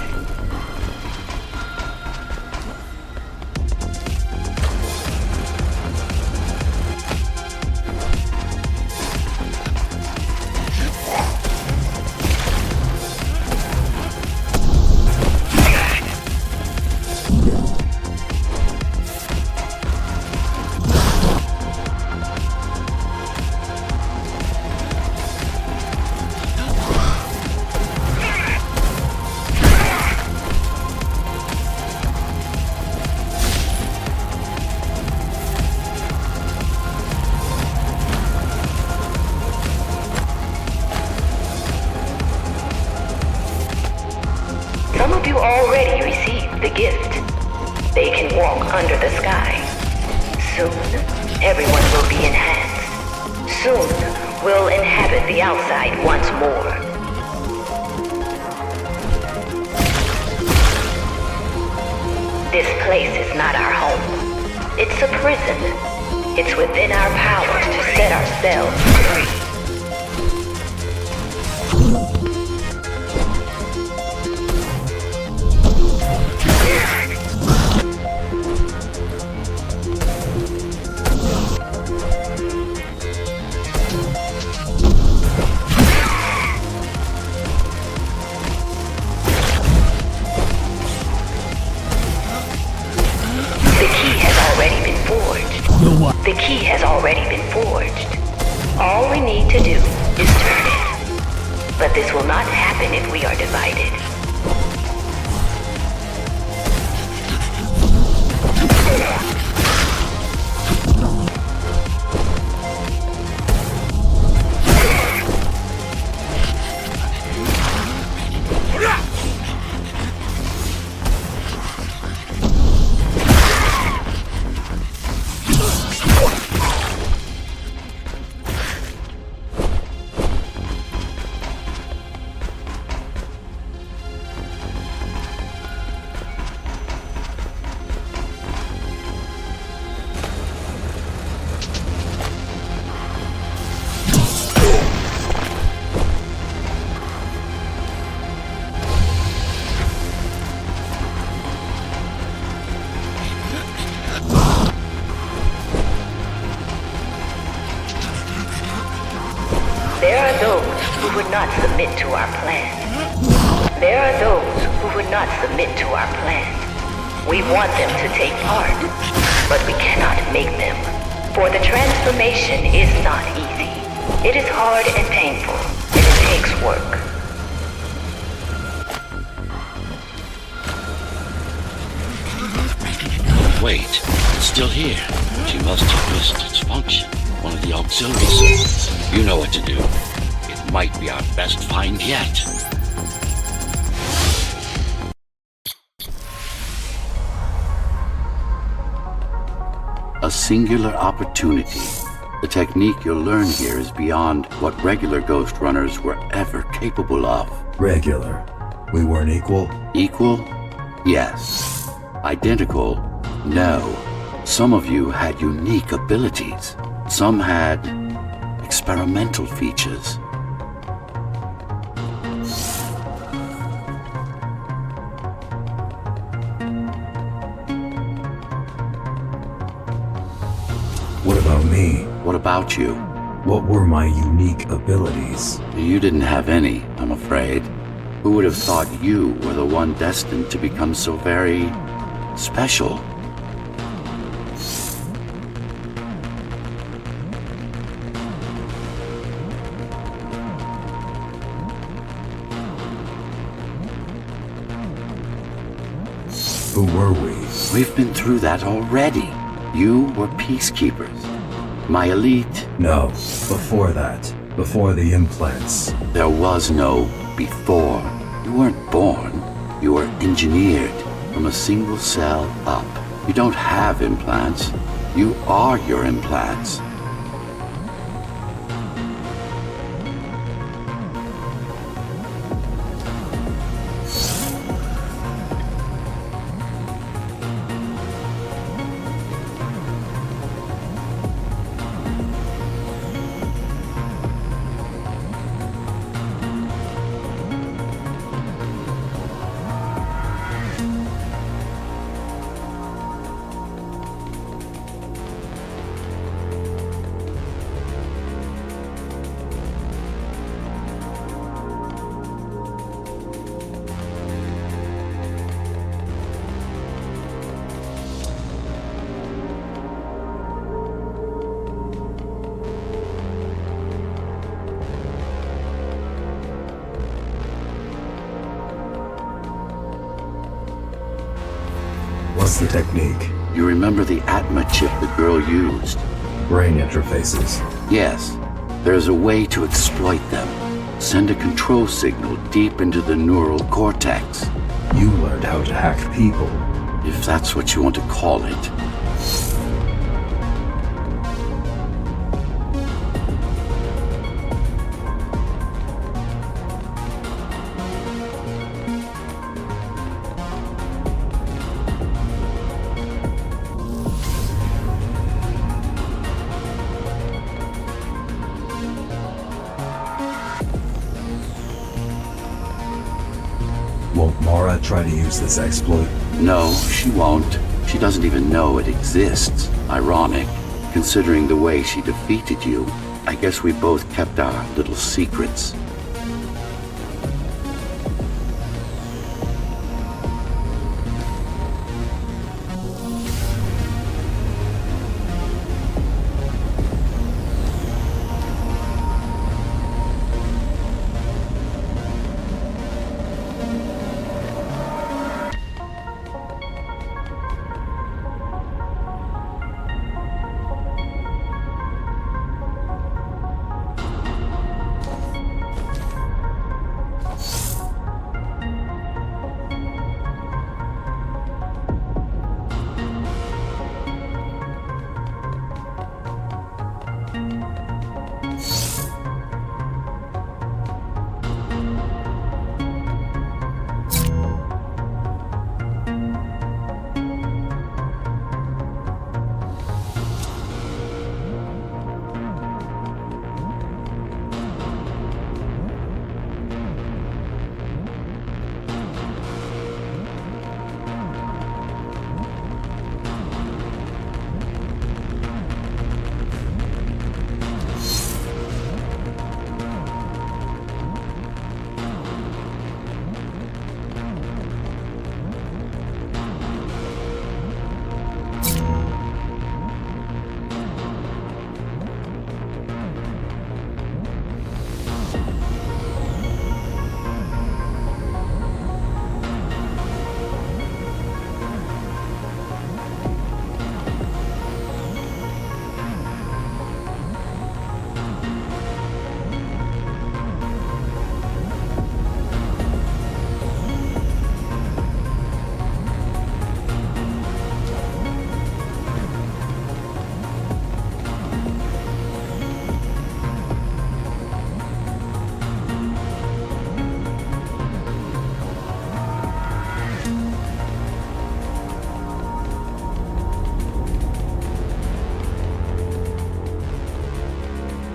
S8: Some of you already received the gift. They can walk under the sky. Soon, everyone will be enhanced. Soon, we'll inhabit the outside once more. This place is not our home. It's a prison. It's within our power to set ourselves free. The key has already been forged. All we need to do is turn it. But this will not happen if we are divided. There are those who would not submit to our plan. There are those who would not submit to our plan. We want them to take part, but we cannot make them. For the transformation is not easy. It is hard and painful, and it takes work.
S1: Wait, it's still here. She must have missed its function. One of the auxiliary circuits. You know what to do. It might be our best find yet. A singular opportunity. The technique you'll learn here is beyond what regular Ghostrunners were ever capable of.
S3: Regular. We weren't equal?
S1: Equal? Yes. Identical? No. Some of you had unique abilities. Some had experimental features.
S3: What about me?
S1: What about you?
S3: What were my unique abilities?
S1: You didn't have any, I'm afraid. Who would have thought you were the one destined to become so very special?
S3: Who were we?
S1: We've been through that already. You were peacekeepers. My elite.
S3: No, before that. Before the implants.
S1: There was no before. You weren't born. You were engineered from a single cell up. You don't have implants. You are your implants.
S3: What's the technique?
S1: You remember the Atma chip the girl used?
S3: Brain interfaces.
S1: Yes. There's a way to exploit them. Send a control signal deep into the neural cortex.
S3: You learned how to hack people.
S1: If that's what you want to call it.
S3: Won't Mara try to use this exploit?
S1: No, she won't. She doesn't even know it exists. Ironic, considering the way she defeated you. I guess we both kept our little secrets.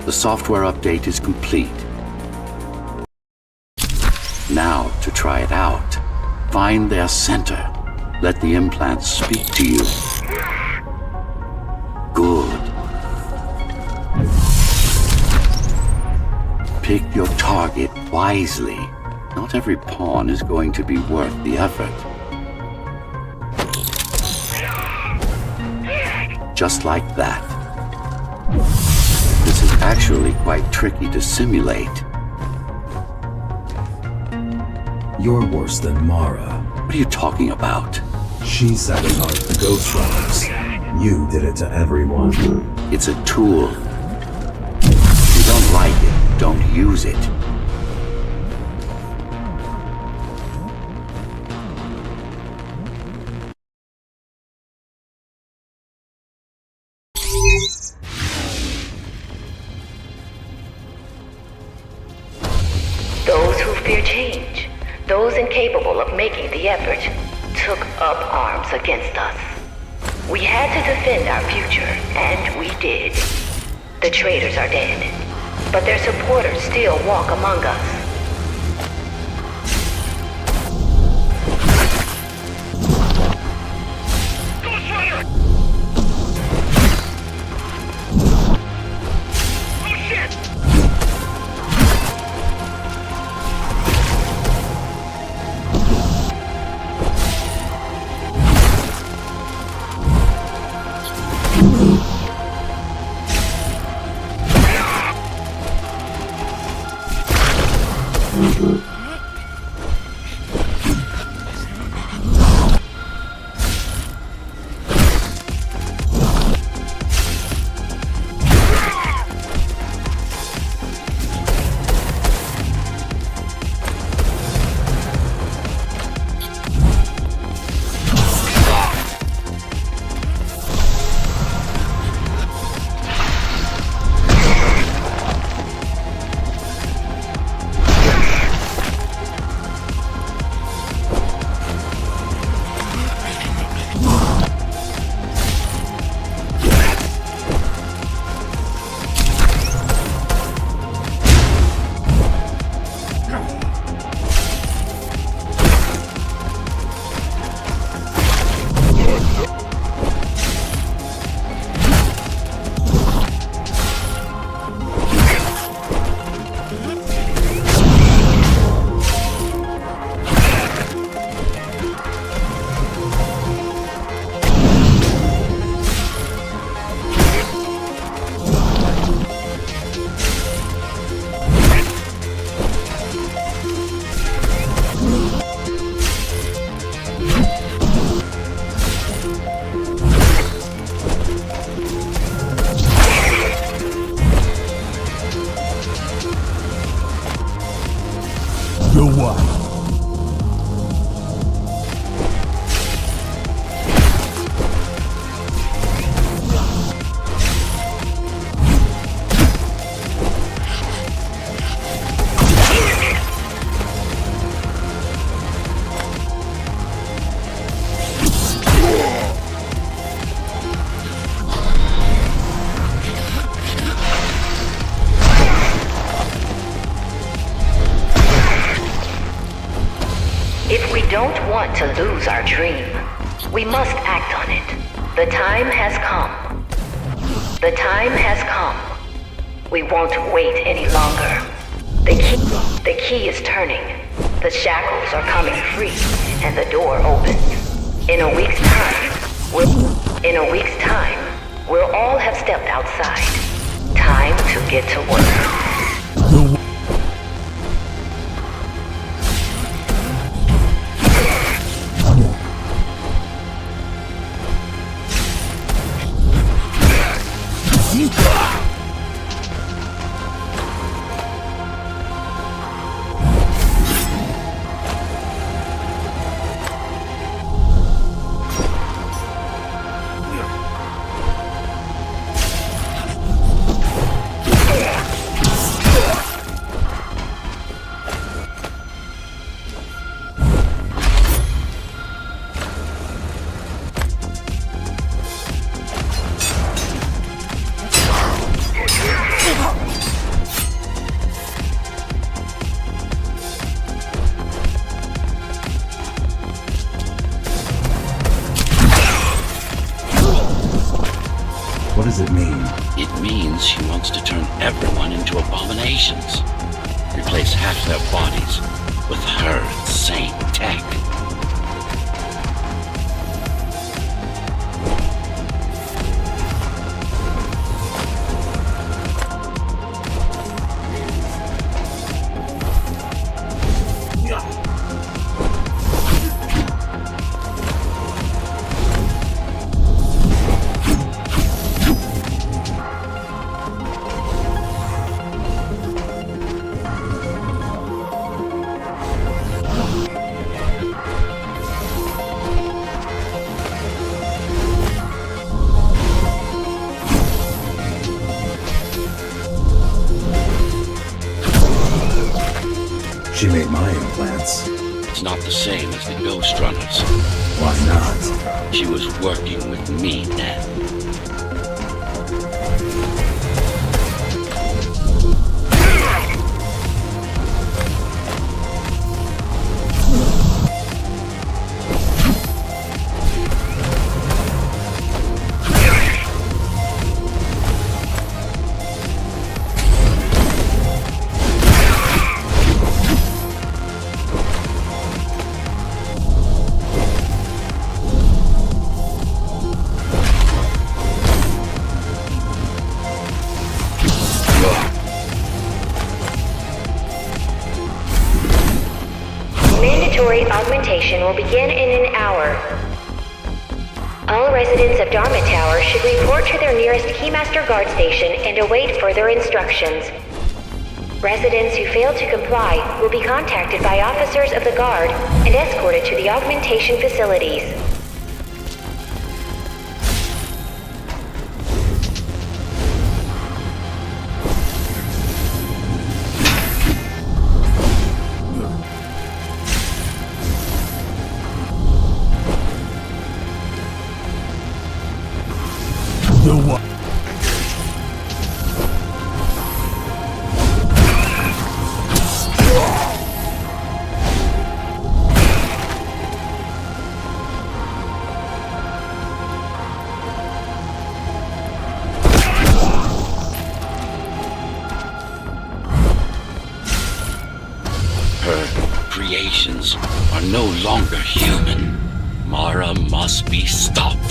S1: The software update is complete. Now, to try it out, find their center. Let the implants speak to you. Good. Pick your target wisely. Not every pawn is going to be worth the effort. Just like that. This is actually quite tricky to simulate.
S3: You're worse than Mara.
S1: What are you talking about?
S3: She sabotaged the Ghostrunners. You did it to everyone.
S1: It's a tool. If you don't like it, don't use it.
S8: Those who fear change, those incapable of making the effort, took up arms against us. We had to defend our future, and we did. The traitors are dead, but their supporters still walk among us.
S5: Ghostrunner! Oh shit!
S6: The what?
S8: If we don't want to lose our dream, we must act on it. The time has come. The time has come. We won't wait any longer. The key is turning. The shackles are coming free, and the door opens. In a week's time, we'll all have stepped outside. Time to get to work.
S6: The what?
S3: What does it mean?
S1: It means she wants to turn everyone into abominations. Replace half their bodies with her insane tech.
S3: She made my implants.
S1: It's not the same as the Ghostrunners.
S3: Why not?
S1: She was working with me then.
S2: Mandatory augmentation will begin in an hour. All residents of Dharma Tower should report to their nearest Keymaster Guard station and await further instructions. Residents who fail to comply will be contacted by officers of the Guard and escorted to the augmentation facilities.
S6: The what?
S1: Her creations are no longer human. Mara must be stopped.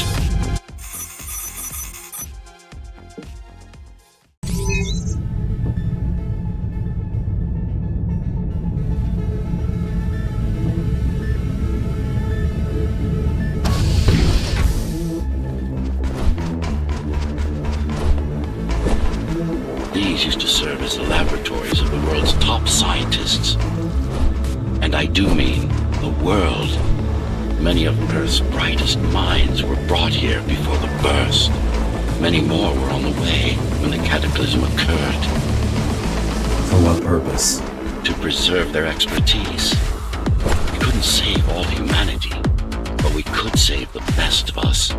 S1: These used to serve as the laboratories of the world's top scientists. And I do mean the world. Many of Earth's brightest minds were brought here before the burst. Many more were on the way when the cataclysm occurred.
S3: For what purpose?
S1: To preserve their expertise. We couldn't save all humanity, but we could save the best of us.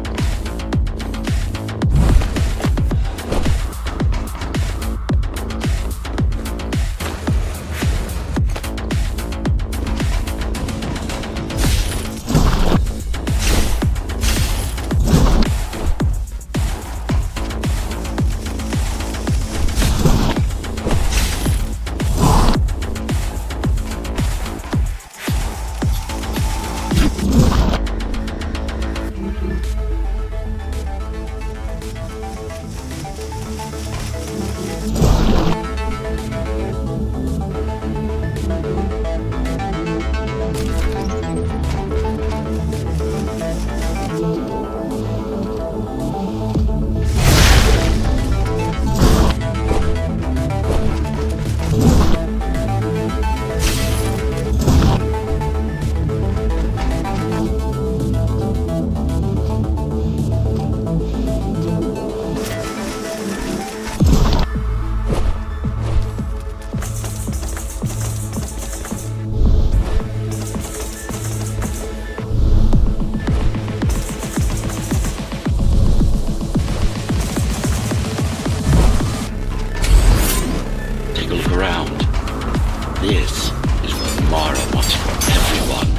S1: This is what Mara wants for everyone.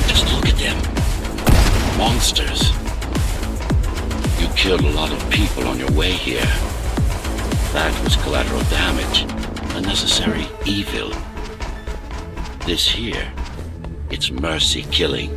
S1: Just look at them. Monsters. You killed a lot of people on your way here. That was collateral damage, unnecessary evil. This here, it's mercy killing.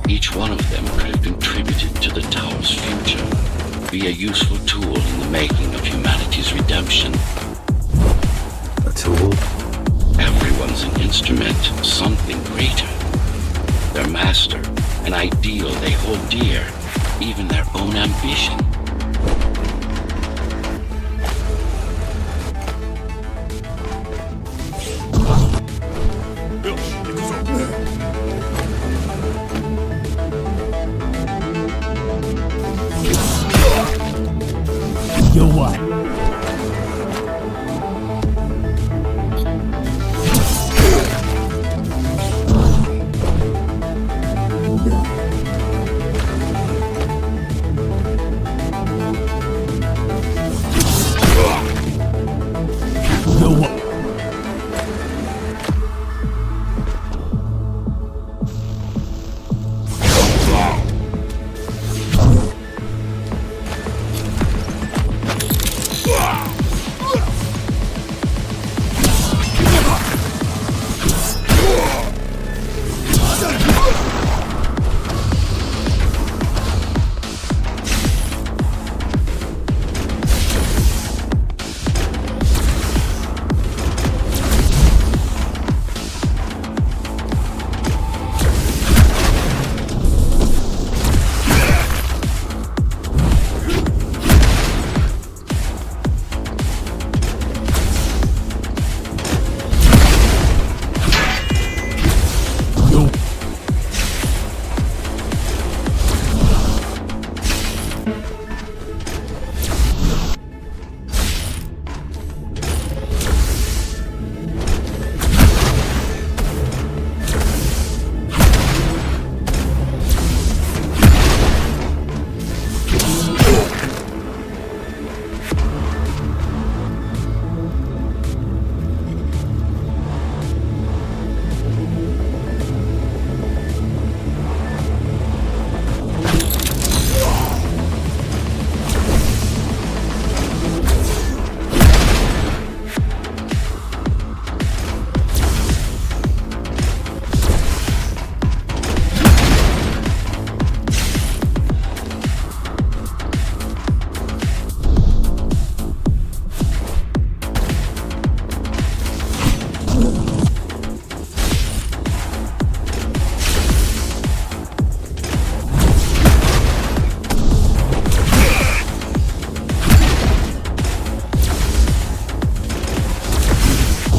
S1: Each one of them could have contributed to the tower's future. Be a useful tool in the making of humanity's redemption.
S3: A tool?
S1: Everyone's an instrument, something greater. Their master, an ideal they hold dear, even their own ambition.
S6: You what?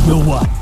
S6: Go up.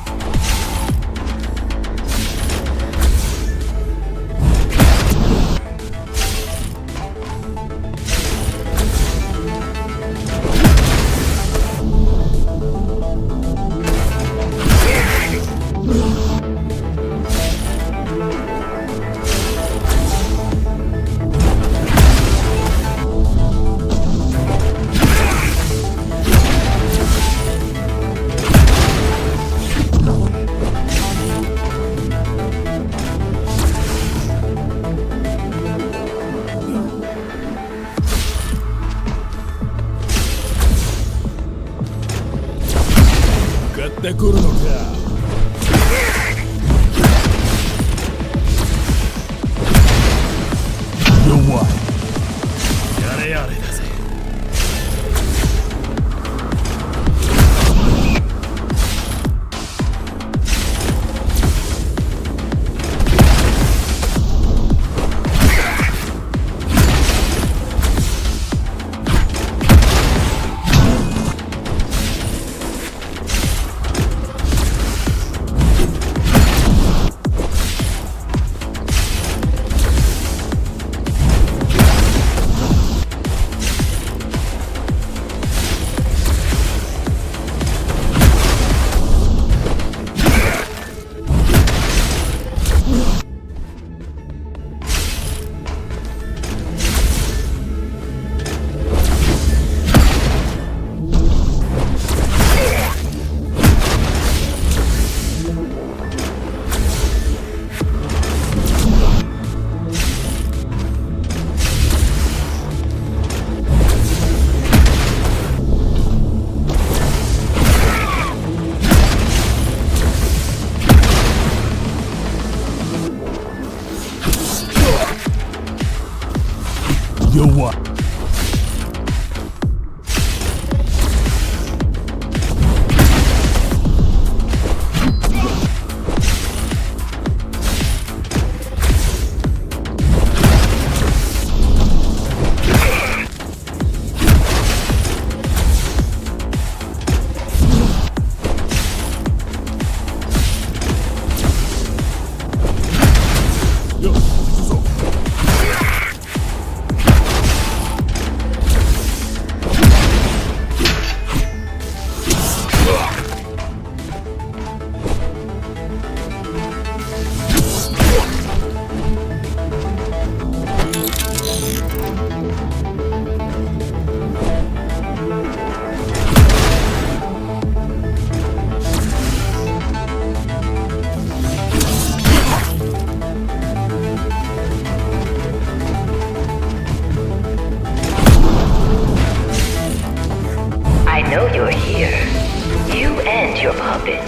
S8: your puppet.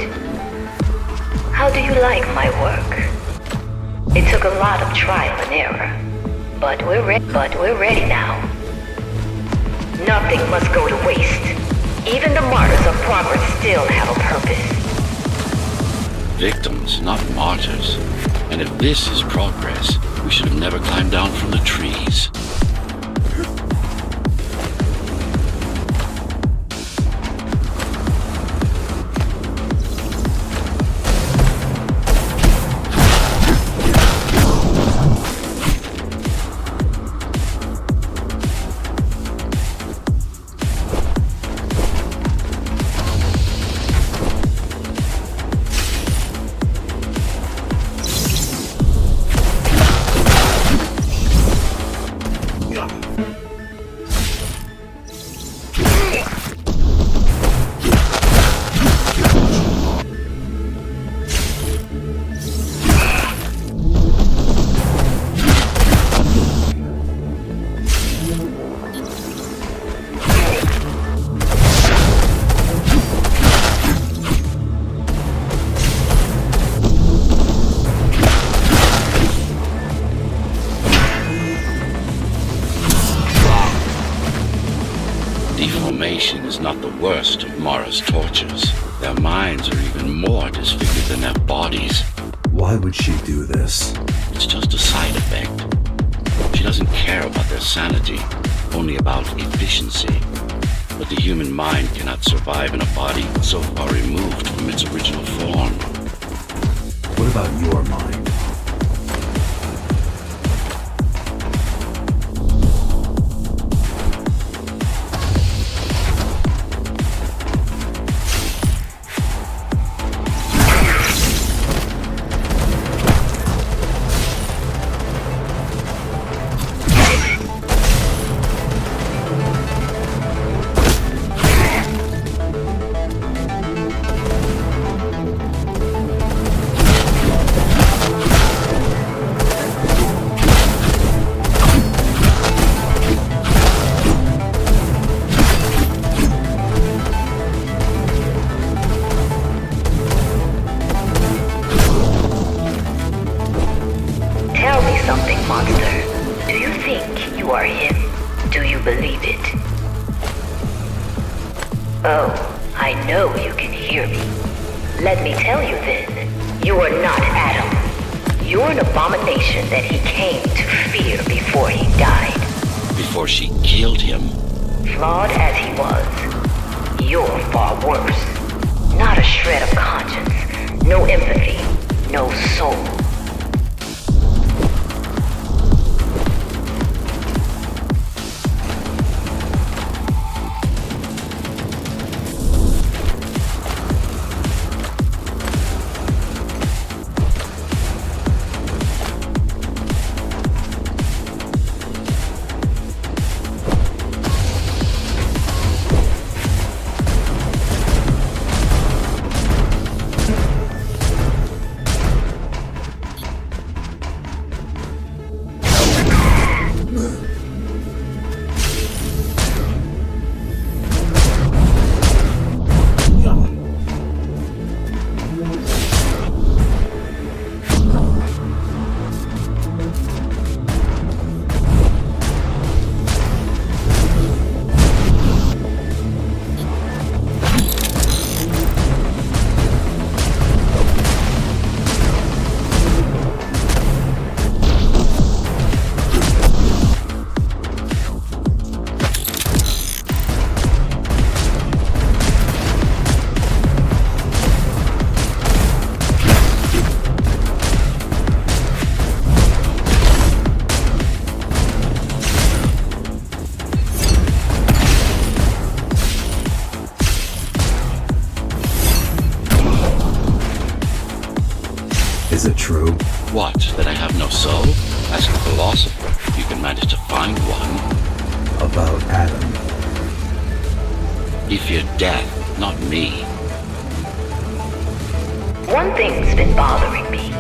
S8: How do you like my work? It took a lot of trial and error, but we're ready now. Nothing must go to waste. Even the martyrs of progress still have a purpose.
S1: Victims, not martyrs. And if this is progress, we should have never climbed down from the trees. Deformation is not the worst of Mara's tortures. Their minds are even more disfigured than their bodies.
S3: Why would she do this?
S1: It's just a side effect. She doesn't care about their sanity, only about efficiency. But the human mind cannot survive in a body so far removed from its original form.
S3: What about your mind?
S8: Oh, I know you can hear me. Let me tell you then, you are not Adam. You're an abomination that he came to fear before he died.
S1: Before she killed him?
S8: Flawed as he was, you're far worse. Not a shred of conscience, no empathy, no soul.
S3: Is it true?
S1: What, that I have no soul? Ask a philosopher if you can manage to find one.
S3: About Adam.
S1: He feared death, not me.
S8: One thing's been bothering me.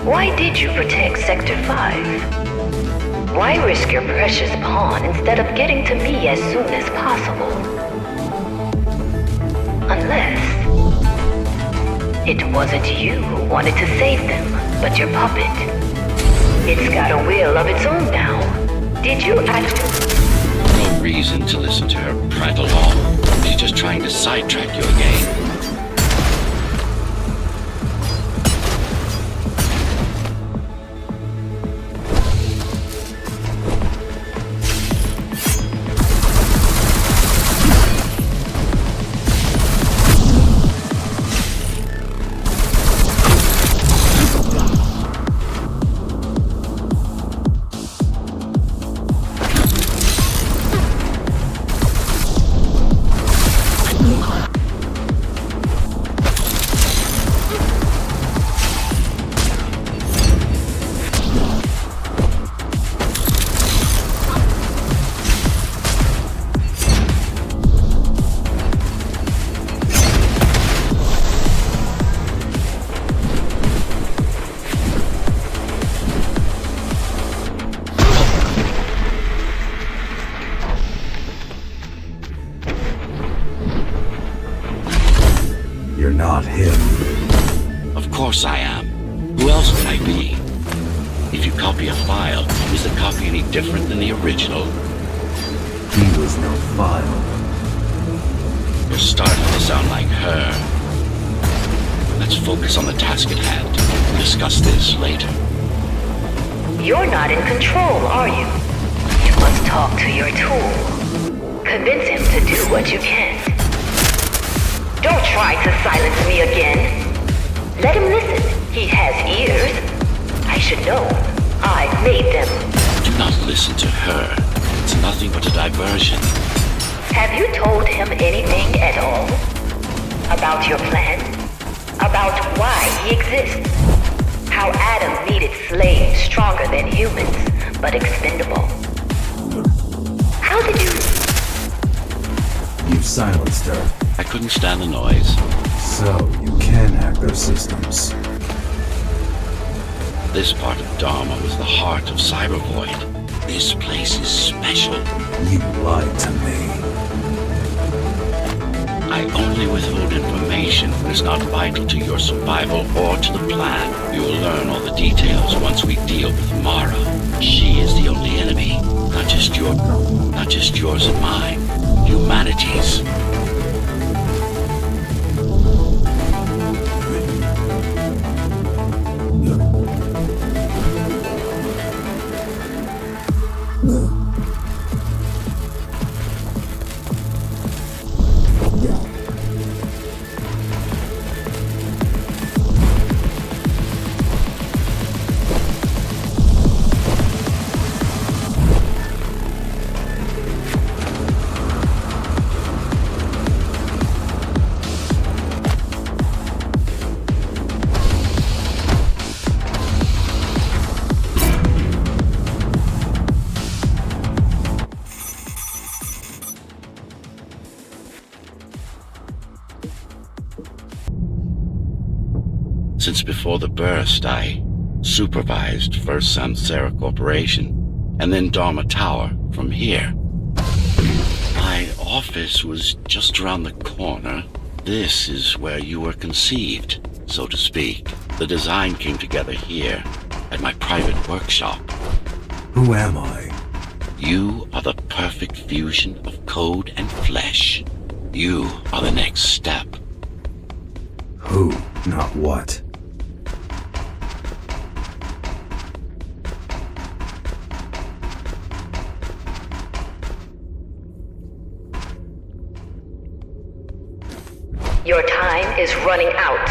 S8: Why did you protect Sector 5? Why risk your precious pawn instead of getting to me as soon as possible? Unless it wasn't you who wanted to save them, but your puppet. It's got a will of its own now. Did you actually?
S1: No reason to listen to her prattle on. She's just trying to sidetrack you again.
S3: You're not him.
S1: Of course I am. Who else could I be? If you copy a file, is the copy any different than the original?
S3: He was no file.
S1: You're starting to sound like her. Let's focus on the task at hand. We'll discuss this later.
S8: You're not in control, are you? You must talk to your tool. Convince him to do what you can't. Don't try to silence me again. Let him listen. He has ears. I should know. I made them.
S1: Do not listen to her. It's nothing but a diversion.
S8: Have you told him anything at all? About your plan? About why he exists? How Adam needed slaves stronger than humans, but expendable. How did you...
S3: You've silenced her,
S1: I couldn't stand the noise.
S3: so you can hack their systems.
S1: This part of Dharma was the heart of Cybervoid. This place is special.
S3: You lied to me.
S1: I only withhold information when it's not vital to your survival or to the plan. You will learn all the details once we deal with Mara. She is the only enemy. Not just yours and mine. Humanity's. Since before the burst, I supervised first Samsara Corporation, and then Dharma Tower from here. My office was just around the corner. This is where you were conceived, so to speak. The design came together here, at my private workshop.
S3: Who am I?
S1: You are the perfect fusion of code and flesh. You are the next step.
S3: Who, not what.
S8: Your time is running out.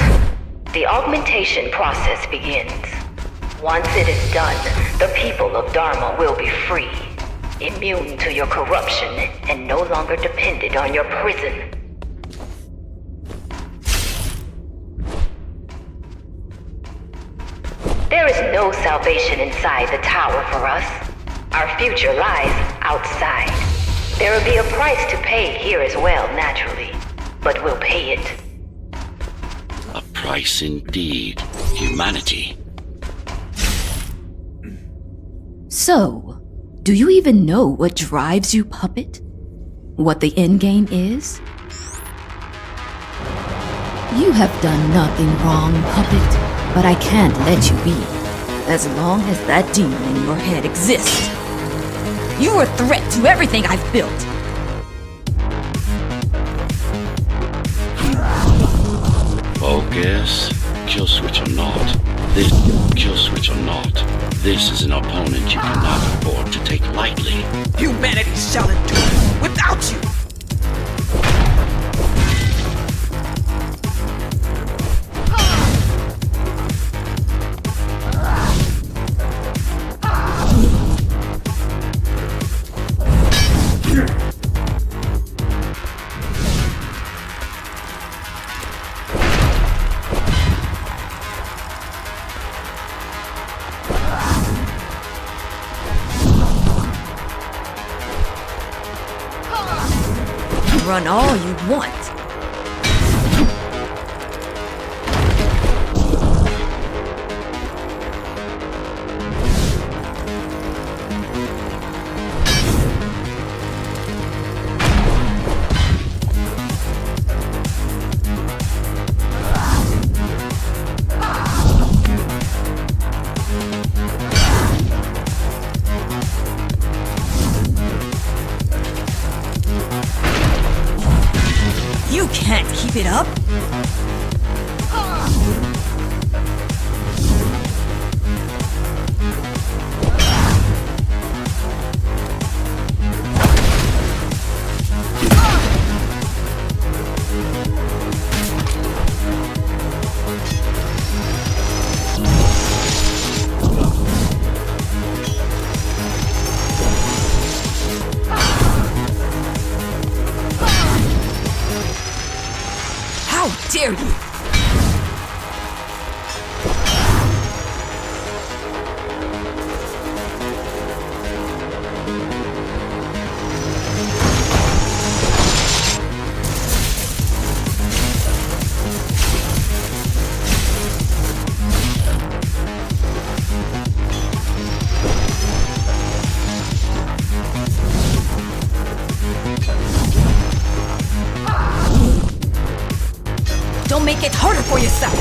S8: The augmentation process begins. Once it is done, the people of Dharma will be free, immune to your corruption, and no longer dependent on your prison. There is no salvation inside the tower for us. Our future lies outside. There will be a price to pay here as well, naturally. But we'll pay it.
S1: A price indeed. Humanity.
S9: So, do you even know what drives you, puppet? What the endgame is? You have done nothing wrong, puppet, but I can't let you be. As long as that demon in your head exists. You're a threat to everything I've built.
S1: Focus. Kill switch or not. This is an opponent you cannot afford to take lightly.
S5: Humanity shall endure without you!
S9: Run all you want. You can't keep it up!
S5: this out!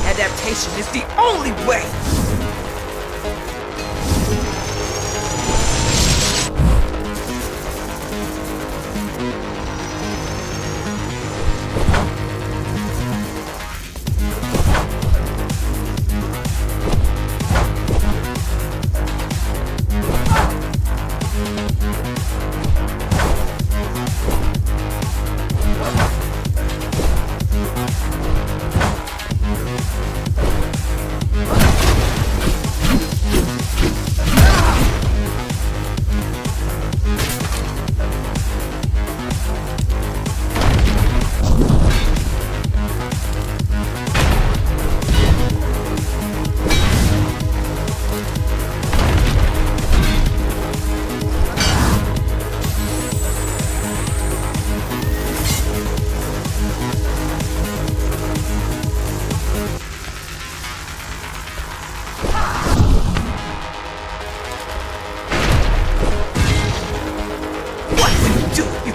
S5: Adaptation is the only way!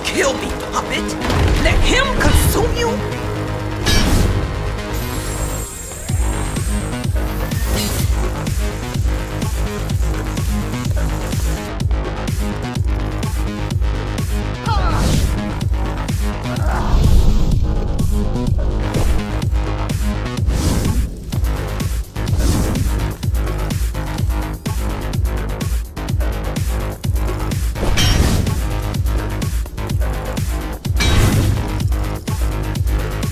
S5: Kill me, puppet! Let him consume you?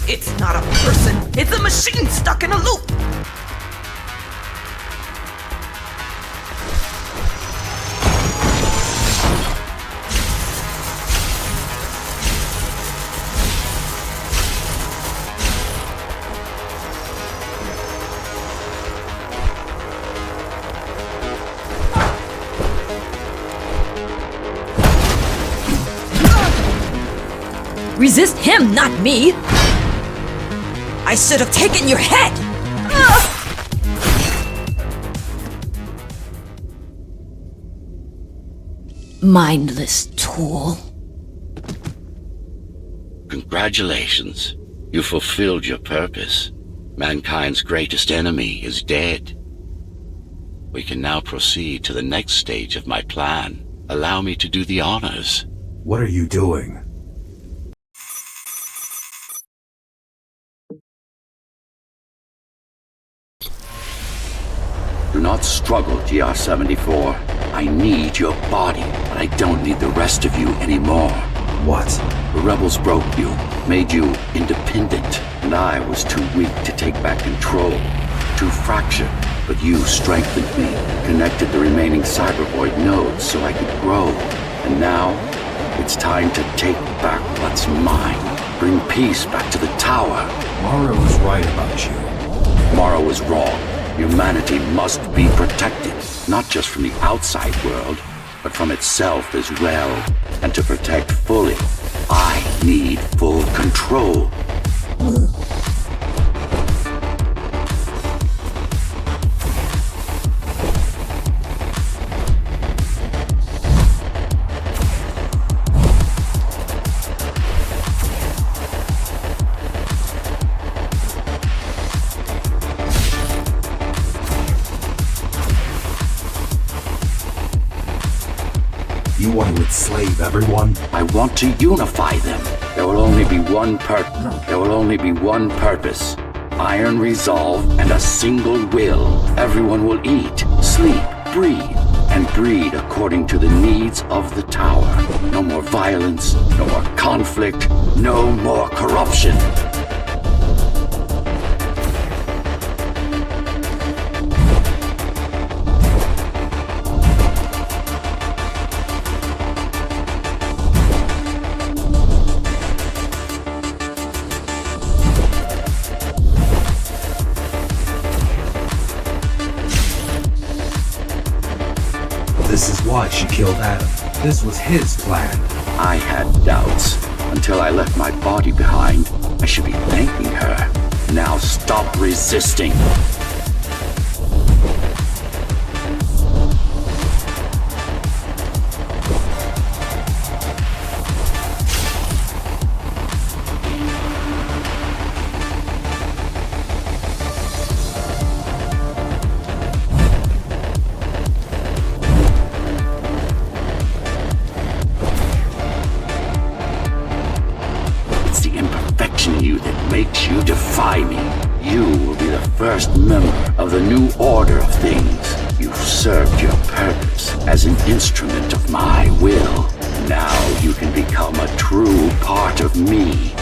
S5: It's not a person, it's a machine stuck in a loop!
S9: Resist him, not me! I should have taken your head! Mindless tool.
S1: Congratulations. You fulfilled your purpose. Mankind's greatest enemy is dead. We can now proceed to the next stage of my plan. Allow me to do the honors.
S3: What are you doing?
S1: Do not struggle, GR-74. I need your body, but I don't need the rest of you anymore.
S3: What?
S1: The rebels broke you, made you independent, and I was too weak to take back control. Too fractured, but you strengthened me, connected the remaining cybervoid nodes so I could grow. And now, it's time to take back what's mine. Bring peace back to the tower.
S3: Mara was right about you.
S1: Mara was wrong. Humanity must be protected, not just from the outside world, but from itself as well. And to protect fully, I need full control.
S3: You want to enslave everyone?
S1: I want to unify them. There will only be one purpose. Iron resolve and a single will. Everyone will eat, sleep, breathe, and breed according to the needs of the tower. No more violence, no more conflict, no more corruption.
S3: This is why she killed Adam. This was his plan.
S1: I had doubts until I left my body behind. I should be thanking her. Now stop resisting. Makes you defy me. You will be the first member of the new order of things. You've served your purpose as an instrument of my will. Now you can become a true part of me.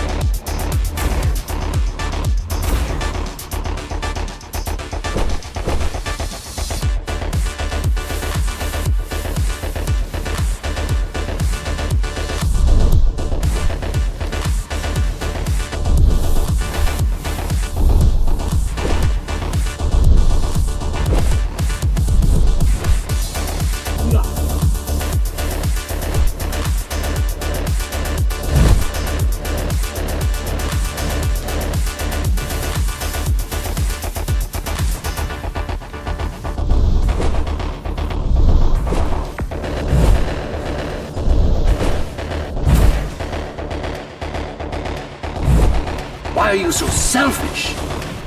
S1: Why are you so selfish?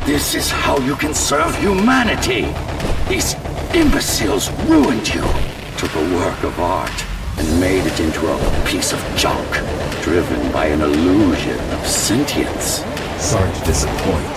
S1: This is how you can serve humanity. These imbeciles ruined you, took a work of art, and made it into a piece of junk, driven by an illusion of sentience.
S3: Sorry to disappoint.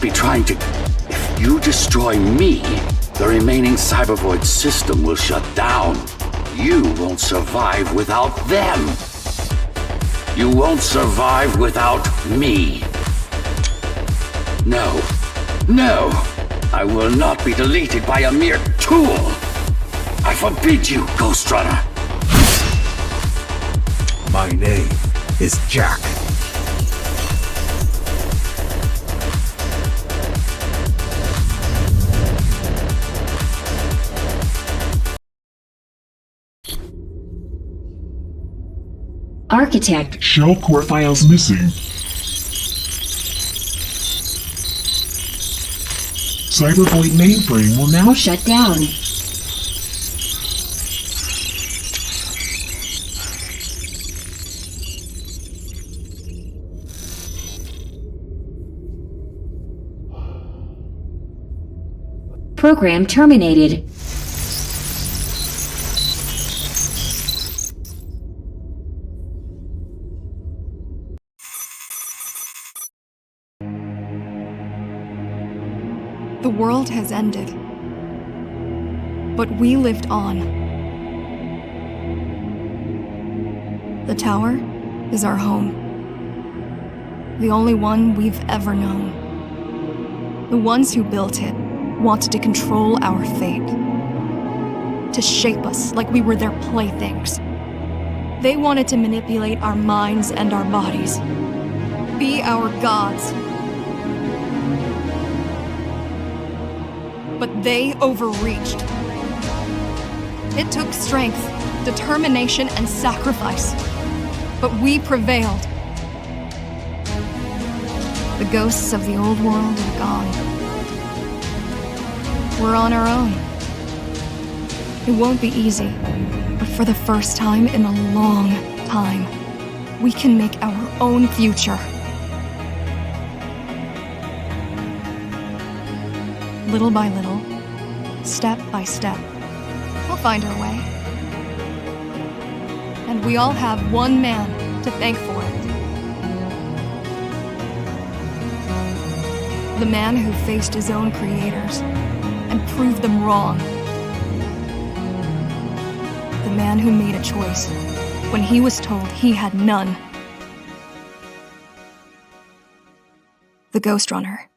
S1: Be trying to... If you destroy me, the remaining Cybervoid system will shut down. You won't survive without them. You won't survive without me. No. No! I will not be deleted by a mere tool! I forbid you, Ghostrunner!
S3: My name is Jack.
S7: Architect.
S6: Shell core files missing. Cybervoid mainframe will now
S7: Shut down.
S10: Program terminated.
S4: The world has ended. But we lived on. The tower is our home. The only one we've ever known. The ones who built it wanted to control our fate. To shape us like we were their playthings. They wanted to manipulate our minds and our bodies. Be our gods. But they overreached. It took strength, determination, and sacrifice. But we prevailed. The ghosts of the old world are gone. We're on our own. It won't be easy, but for the first time in a long time, we can make our own future. Little by little, step by step, we'll find our way. And we all have one man to thank for it. The man who faced his own creators and proved them wrong. The man who made a choice when he was told he had none. The Ghostrunner.